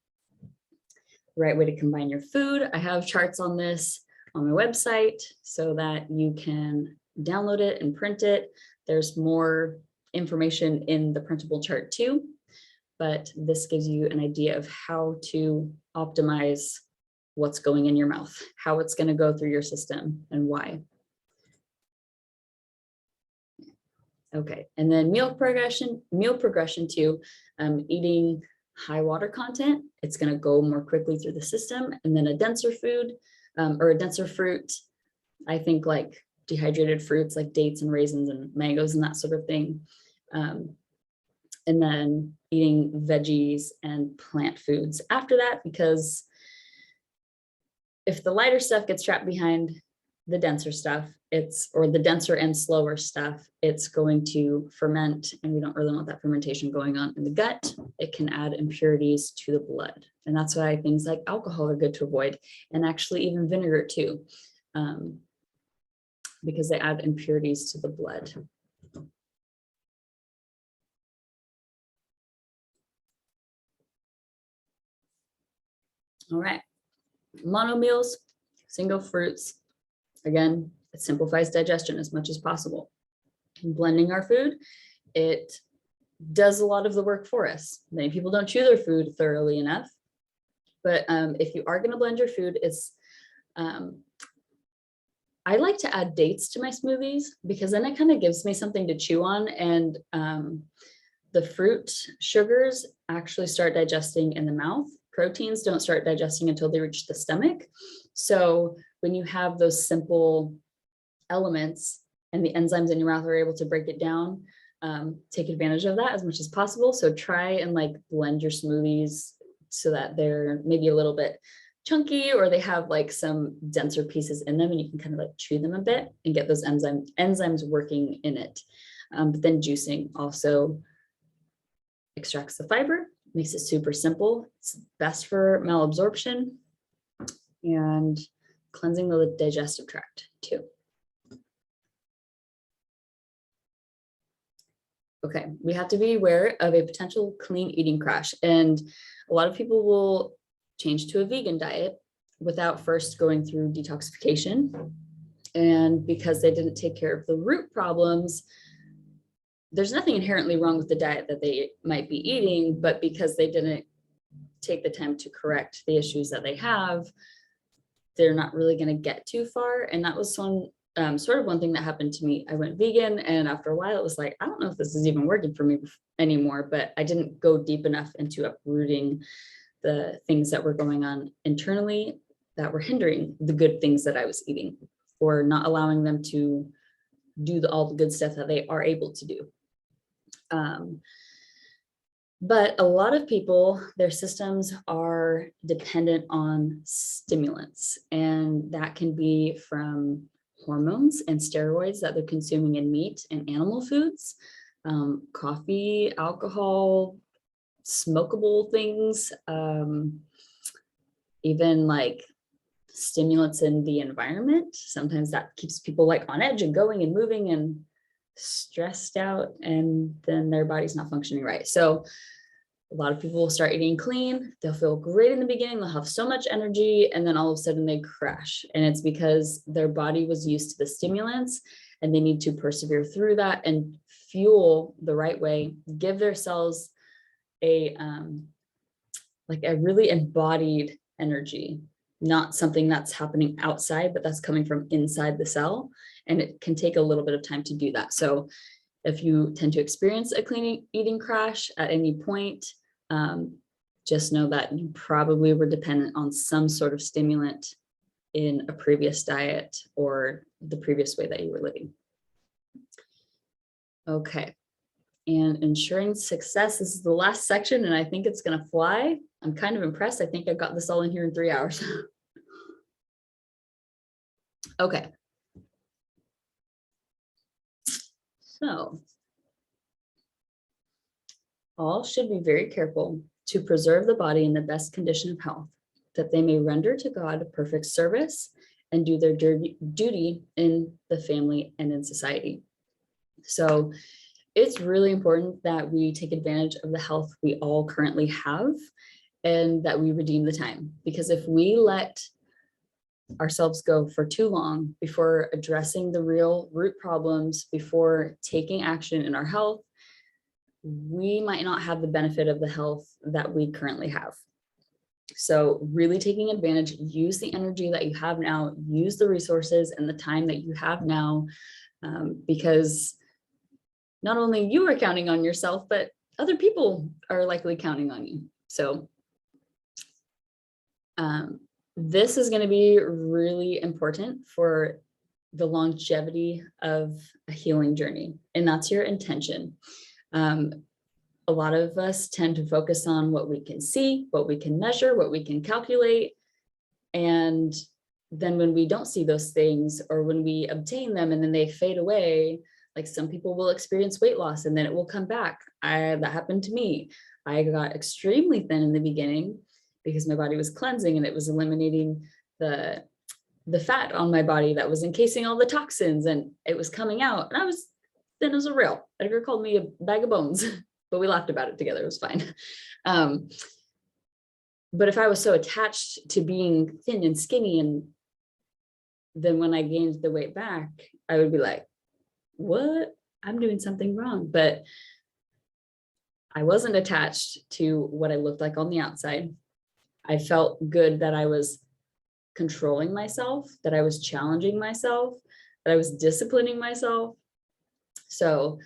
The right way to combine your food. I have charts on this on my website so that you can download it and print it. There's more information in the printable chart too, but this gives you an idea of how to optimize what's going in your mouth, how it's going to go through your system, and why. Okay, and then meal progression too, eating high water content, it's going to go more quickly through the system. And then a denser food or a denser fruit, I think like dehydrated fruits like dates and raisins and mangoes and that sort of thing. And then eating veggies and plant foods after that, because if the lighter stuff gets trapped behind the denser stuff, or the denser and slower stuff, it's going to ferment, and we don't really want that fermentation going on in the gut. It can add impurities to the blood. And that's why things like alcohol are good to avoid, and actually even vinegar too, because they add impurities to the blood. All right, mono meals, single fruits. Again, it simplifies digestion as much as possible. Blending our food, it does a lot of the work for us. Many people don't chew their food thoroughly enough, but if you are going to blend your food, I like to add dates to my smoothies because then it kind of gives me something to chew on, and the fruit sugars actually start digesting in the mouth. Proteins don't start digesting until they reach the stomach. So when you have those simple elements and the enzymes in your mouth are able to break it down, take advantage of that as much as possible. So try and like blend your smoothies so that they're maybe a little bit chunky, or they have like some denser pieces in them, and you can kind of like chew them a bit and get those enzymes working in it. But then juicing also extracts the fiber, makes it super simple. It's best for malabsorption and cleansing the digestive tract too. Okay, we have to be aware of a potential clean eating crash. And a lot of people will change to a vegan diet without first going through detoxification. And because they didn't take care of the root problems, there's nothing inherently wrong with the diet that they might be eating, but because they didn't take the time to correct the issues that they have, they're not really going to get too far. And that was one thing that happened to me. I went vegan, and after a while it was like, I don't know if this is even working for me anymore, but I didn't go deep enough into uprooting the things that were going on internally that were hindering the good things that I was eating, or not allowing them to do all the good stuff that they are able to do. But a lot of people, their systems are dependent on stimulants, and that can be from hormones and steroids that they're consuming in meat and animal foods, coffee, alcohol, smokable things, even like stimulants in the environment. Sometimes that keeps people like on edge and going and moving and stressed out, and then their body's not functioning right. So a lot of people will start eating clean. They'll feel great in the beginning. They'll have so much energy, and then all of a sudden they crash. And it's because their body was used to the stimulants, and they need to persevere through that and fuel the right way, give their cells a like a really embodied energy, not something that's happening outside, but that's coming from inside the cell. And it can take a little bit of time to do that. So if you tend to experience a clean eating crash at any point, just know that you probably were dependent on some sort of stimulant in a previous diet or the previous way that you were living. Okay, and ensuring success. This is the last section, and I think it's gonna fly. I'm kind of impressed. I think I got this all in here in 3 hours. Okay. So, all should be very careful to preserve the body in the best condition of health, that they may render to God perfect service and do their duty in the family and in society. So it's really important that we take advantage of the health we all currently have and that we redeem the time. Because if we let ourselves go for too long before addressing the real root problems, before taking action in our health, we might not have the benefit of the health that we currently have. So really taking advantage, use the energy that you have now, use the resources and the time that you have now, because not only you are counting on yourself, but other people are likely counting on you. So this is going to be really important for the longevity of a healing journey, and that's your intention. A lot of us tend to focus on what we can see, what we can measure, what we can calculate. And then when we don't see those things, or when we obtain them and then they fade away, like some people will experience weight loss and then it will come back. That happened to me. I got extremely thin in the beginning because my body was cleansing and it was eliminating the fat on my body that was encasing all the toxins, and it was coming out. And I was thin as a rail. Edgar called me a bag of bones. But we laughed about it together. It was fine. But if I was so attached to being thin and skinny, and then when I gained the weight back, I would be like, what? I'm doing something wrong. But I wasn't attached to what I looked like on the outside. I felt good that I was controlling myself, that I was challenging myself, that I was disciplining myself. So,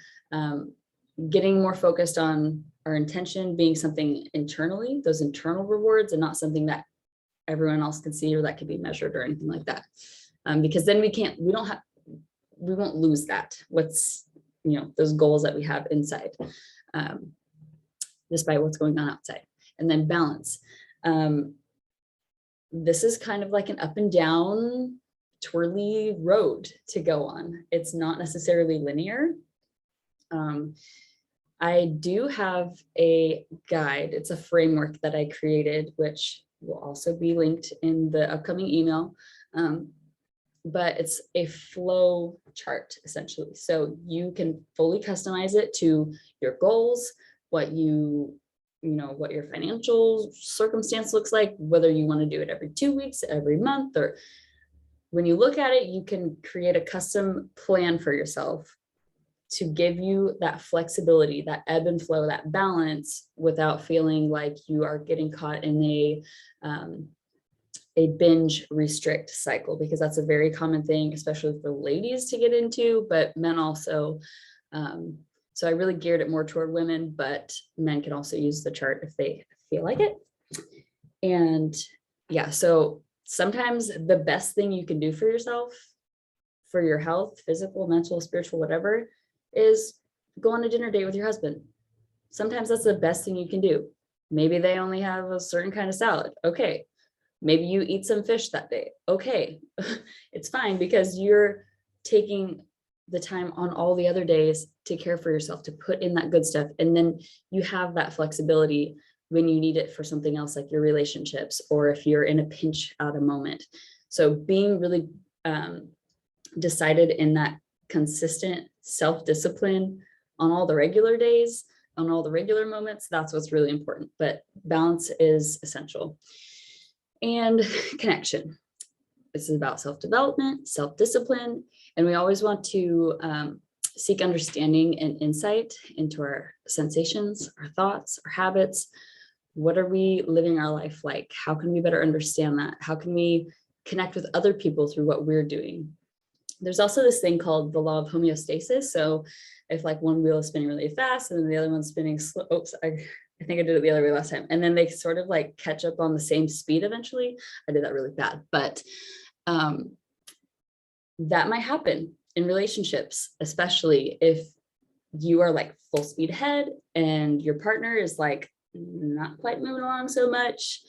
getting more focused on our intention being something internally, those internal rewards, and not something that everyone else can see or that can be measured or anything like that. Because then we won't lose that. Those goals that we have inside, despite what's going on outside. And then balance. This is kind of like an up and down, twirly road to go on. It's not necessarily linear. I do have a guide. It's a framework that I created, which will also be linked in the upcoming email. But it's a flow chart, essentially. So you can fully customize it to your goals, what your financial circumstance looks like, whether you want to do it every 2 weeks, every month, or when you look at it, you can create a custom plan for yourself to give you that flexibility, that ebb and flow, that balance, without feeling like you are getting caught in a binge restrict cycle, because that's a very common thing, especially for ladies to get into, but men also. So I really geared it more toward women, but men can also use the chart if they feel like it. And yeah, so sometimes the best thing you can do for yourself, for your health, physical, mental, spiritual, whatever, is go on a dinner date with your husband. Sometimes that's the best thing you can do. Maybe they only have a certain kind of salad. Okay. Maybe you eat some fish that day. Okay. It's fine, because you're taking the time on all the other days to care for yourself, to put in that good stuff. And then you have that flexibility when you need it for something else, like your relationships, or if you're in a pinch at a moment. So being really decided in that consistent self-discipline on all the regular days, on all the regular moments, that's what's really important. But balance is essential. And connection. this is about self-development, self-discipline, and we always want to seek understanding and insight into our sensations, our thoughts, our habits. What are we living our life like? How can we better understand that? How can we connect with other people through what we're doing? There's also this thing called the law of homeostasis. So if like one wheel is spinning really fast and then the other one's spinning slow, oops, I think I did it the other way last time. And then they sort of like catch up on the same speed eventually. I did that really bad, but that might happen in relationships, especially if you are like full speed ahead and your partner is like not quite moving along so much.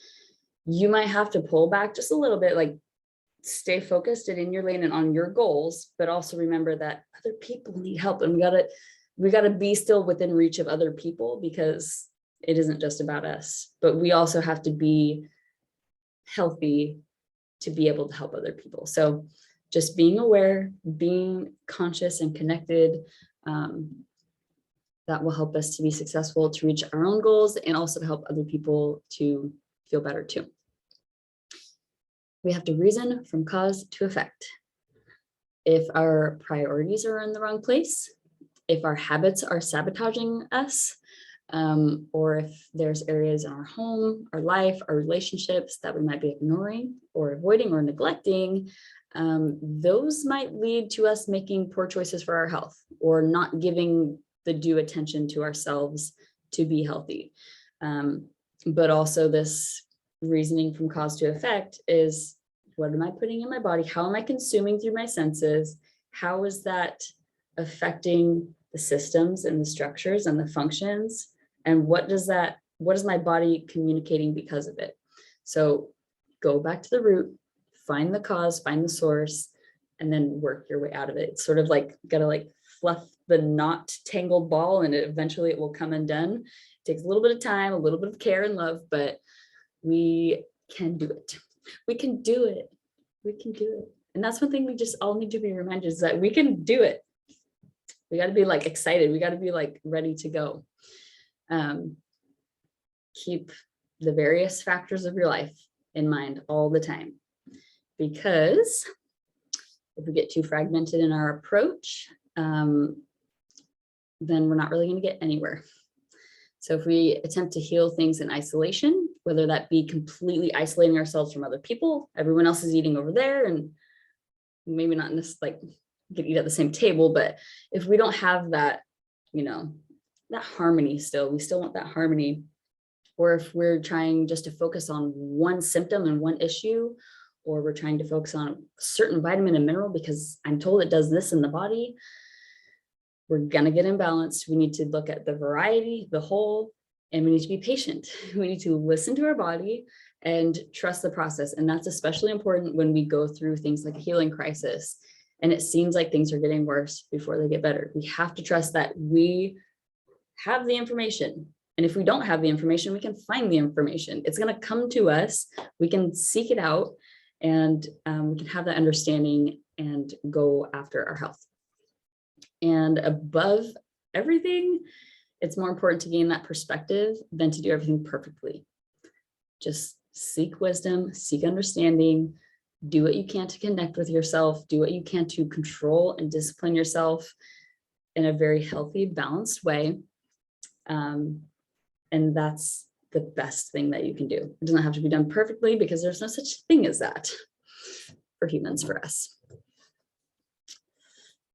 You might have to pull back just a little bit, like stay focused and in your lane and on your goals, but also remember that other people need help, and we gotta be still within reach of other people, because it isn't just about us, but we also have to be healthy to be able to help other people. So just being aware, being conscious and connected, that will help us to be successful, to reach our own goals, and also to help other people to feel better too. We have to reason from cause to effect. If our priorities are in the wrong place, if our habits are sabotaging us, or if there's areas in our home, our life, our relationships that we might be ignoring or avoiding or neglecting, those might lead to us making poor choices for our health, or not giving the due attention to ourselves to be healthy. But also this reasoning from cause to effect is, what am I putting in my body? How am I consuming through my senses? How is that affecting the systems and the structures and the functions? And what is my body communicating because of it? So go back to the root, find the cause, find the source, and then work your way out of it. It's sort of like, gotta like fluff the knot tangled ball, and eventually it will come undone. It takes a little bit of time, a little bit of care and love, but we can do it. We can do it. We can do it. And that's one thing we just all need to be reminded, is that we can do it. We got to be like excited. We got to be like ready to go. Keep the various factors of your life in mind all the time, because if we get too fragmented in our approach, then we're not really going to get anywhere. So if we attempt to heal things in isolation, whether that be completely isolating ourselves from other people, everyone else is eating over there, and maybe not just like get eat at the same table, but if we don't have that, that harmony still, we still want that harmony. Or if we're trying just to focus on one symptom and one issue, or we're trying to focus on a certain vitamin and mineral because I'm told it does this in the body, we're going to get imbalanced. We need to look at the variety, the whole, and we need to be patient. We need to listen to our body and trust the process. And that's especially important when we go through things like a healing crisis and it seems like things are getting worse before they get better. We have to trust that we have the information. And if we don't have the information, we can find the information. It's going to come to us. We can seek it out, and we can have that understanding and go after our health. And above everything, it's more important to gain that perspective than to do everything perfectly. Just seek wisdom, seek understanding, do what you can to connect with yourself, do what you can to control and discipline yourself in a very healthy, balanced way. And that's the best thing that you can do. It doesn't have to be done perfectly, because there's no such thing as that for humans, for us.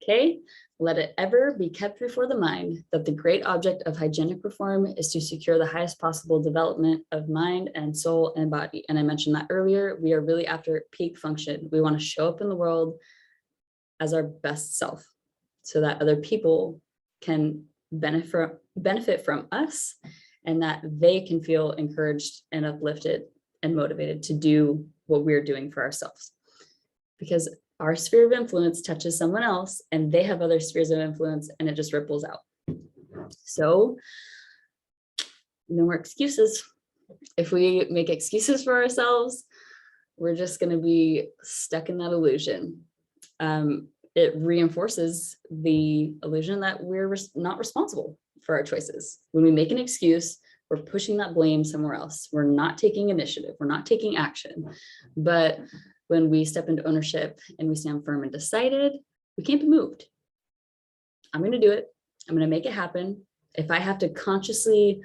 Okay, let it ever be kept before the mind that the great object of hygienic reform is to secure the highest possible development of mind and soul and body. And I mentioned that earlier, we are really after peak function. We want to show up in the world as our best self so that other people can benefit from us, and that they can feel encouraged and uplifted and motivated to do what we're doing for ourselves. Because our sphere of influence touches someone else and they have other spheres of influence, and it just ripples out. So no more excuses. If we make excuses for ourselves, we're just going to be stuck in that illusion. It reinforces the illusion that we're not responsible for our choices. When we make an excuse, we're pushing that blame somewhere else. We're not taking initiative. We're not taking action. But when we step into ownership and we stand firm and decided, we can't be moved. I'm going to do it. I'm going to make it happen. If I have to consciously,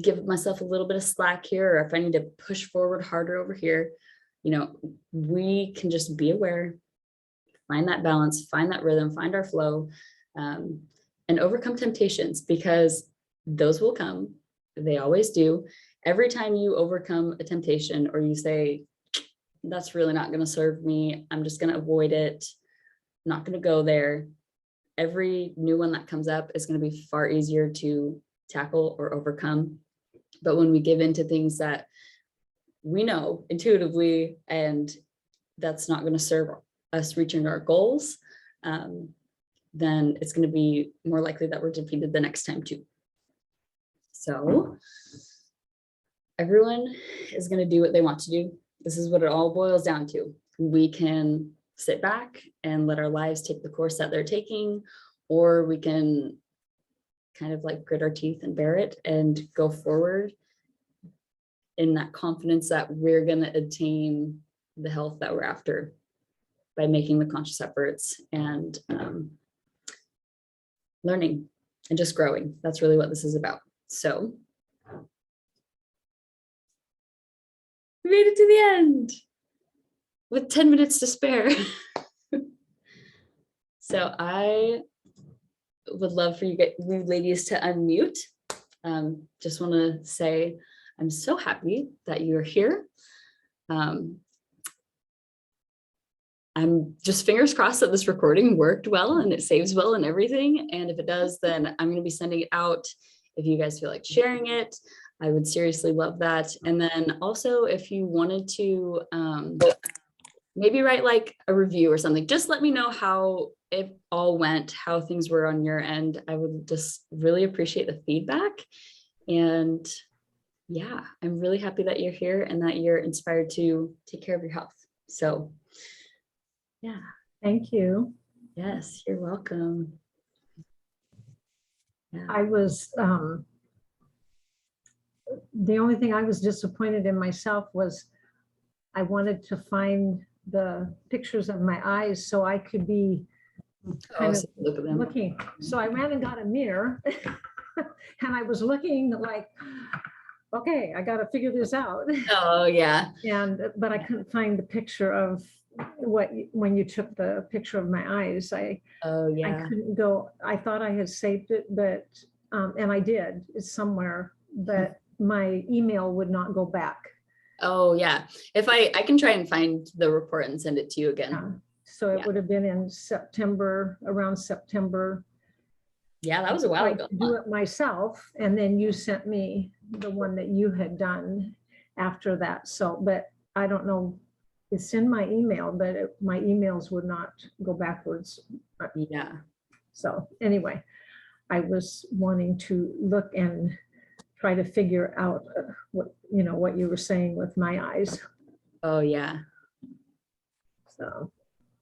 give myself a little bit of slack here, or if I need to push forward harder over here, we can just be aware, find that balance, find that rhythm, find our flow, and overcome temptations, because those will come. They always do. Every time you overcome a temptation, or you say, that's really not going to serve me, I'm just going to avoid it, not going to go there, every new one that comes up is going to be far easier to tackle or overcome. But when we give into things that we know intuitively, and that's not going to serve us reaching our goals, then it's going to be more likely that we're defeated the next time too. So everyone is going to do what they want to do. This is what it all boils down to. We can sit back and let our lives take the course that they're taking, or we can kind of like grit our teeth and bear it and go forward in that confidence that we're going to attain the health that we're after by making the conscious efforts and learning and just growing. That's really what this is about. So we made it to the end with 10 minutes to spare. So I would love for you ladies to unmute. Just want to say I'm so happy that you're here. I'm just fingers crossed that this recording worked well and it saves well and everything. And if it does, then I'm going to be sending it out. If you guys feel like sharing it, I would seriously love that. And then also, if you wanted to maybe write like a review or something, just let me know how it all went, how things were on your end. I would just really appreciate the feedback. And yeah, I'm really happy that you're here and that you're inspired to take care of your health. So yeah. Thank you. Yes, you're welcome. Yeah. I was, the only thing I was disappointed in myself was I wanted to find the pictures of my eyes so I could be kind of look at them. looking. So I ran and got a mirror and I was looking like, okay, I got to figure this out. Oh yeah. But I couldn't find the picture of when you took the picture of my eyes. Oh I yeah. couldn't go. I thought I had saved it, but and I did. It's somewhere, but my email would not go back. Oh yeah. If I can try and find the report and send it to you again. Yeah. So it would have been in September, around September. Yeah, that was a while ago. I do it myself, and then you sent me the one that you had done after that. So, but I don't know. It's in my email, but my emails would not go backwards. Yeah. So anyway, I was wanting to look and try to figure out what you were saying with my eyes. Oh yeah. So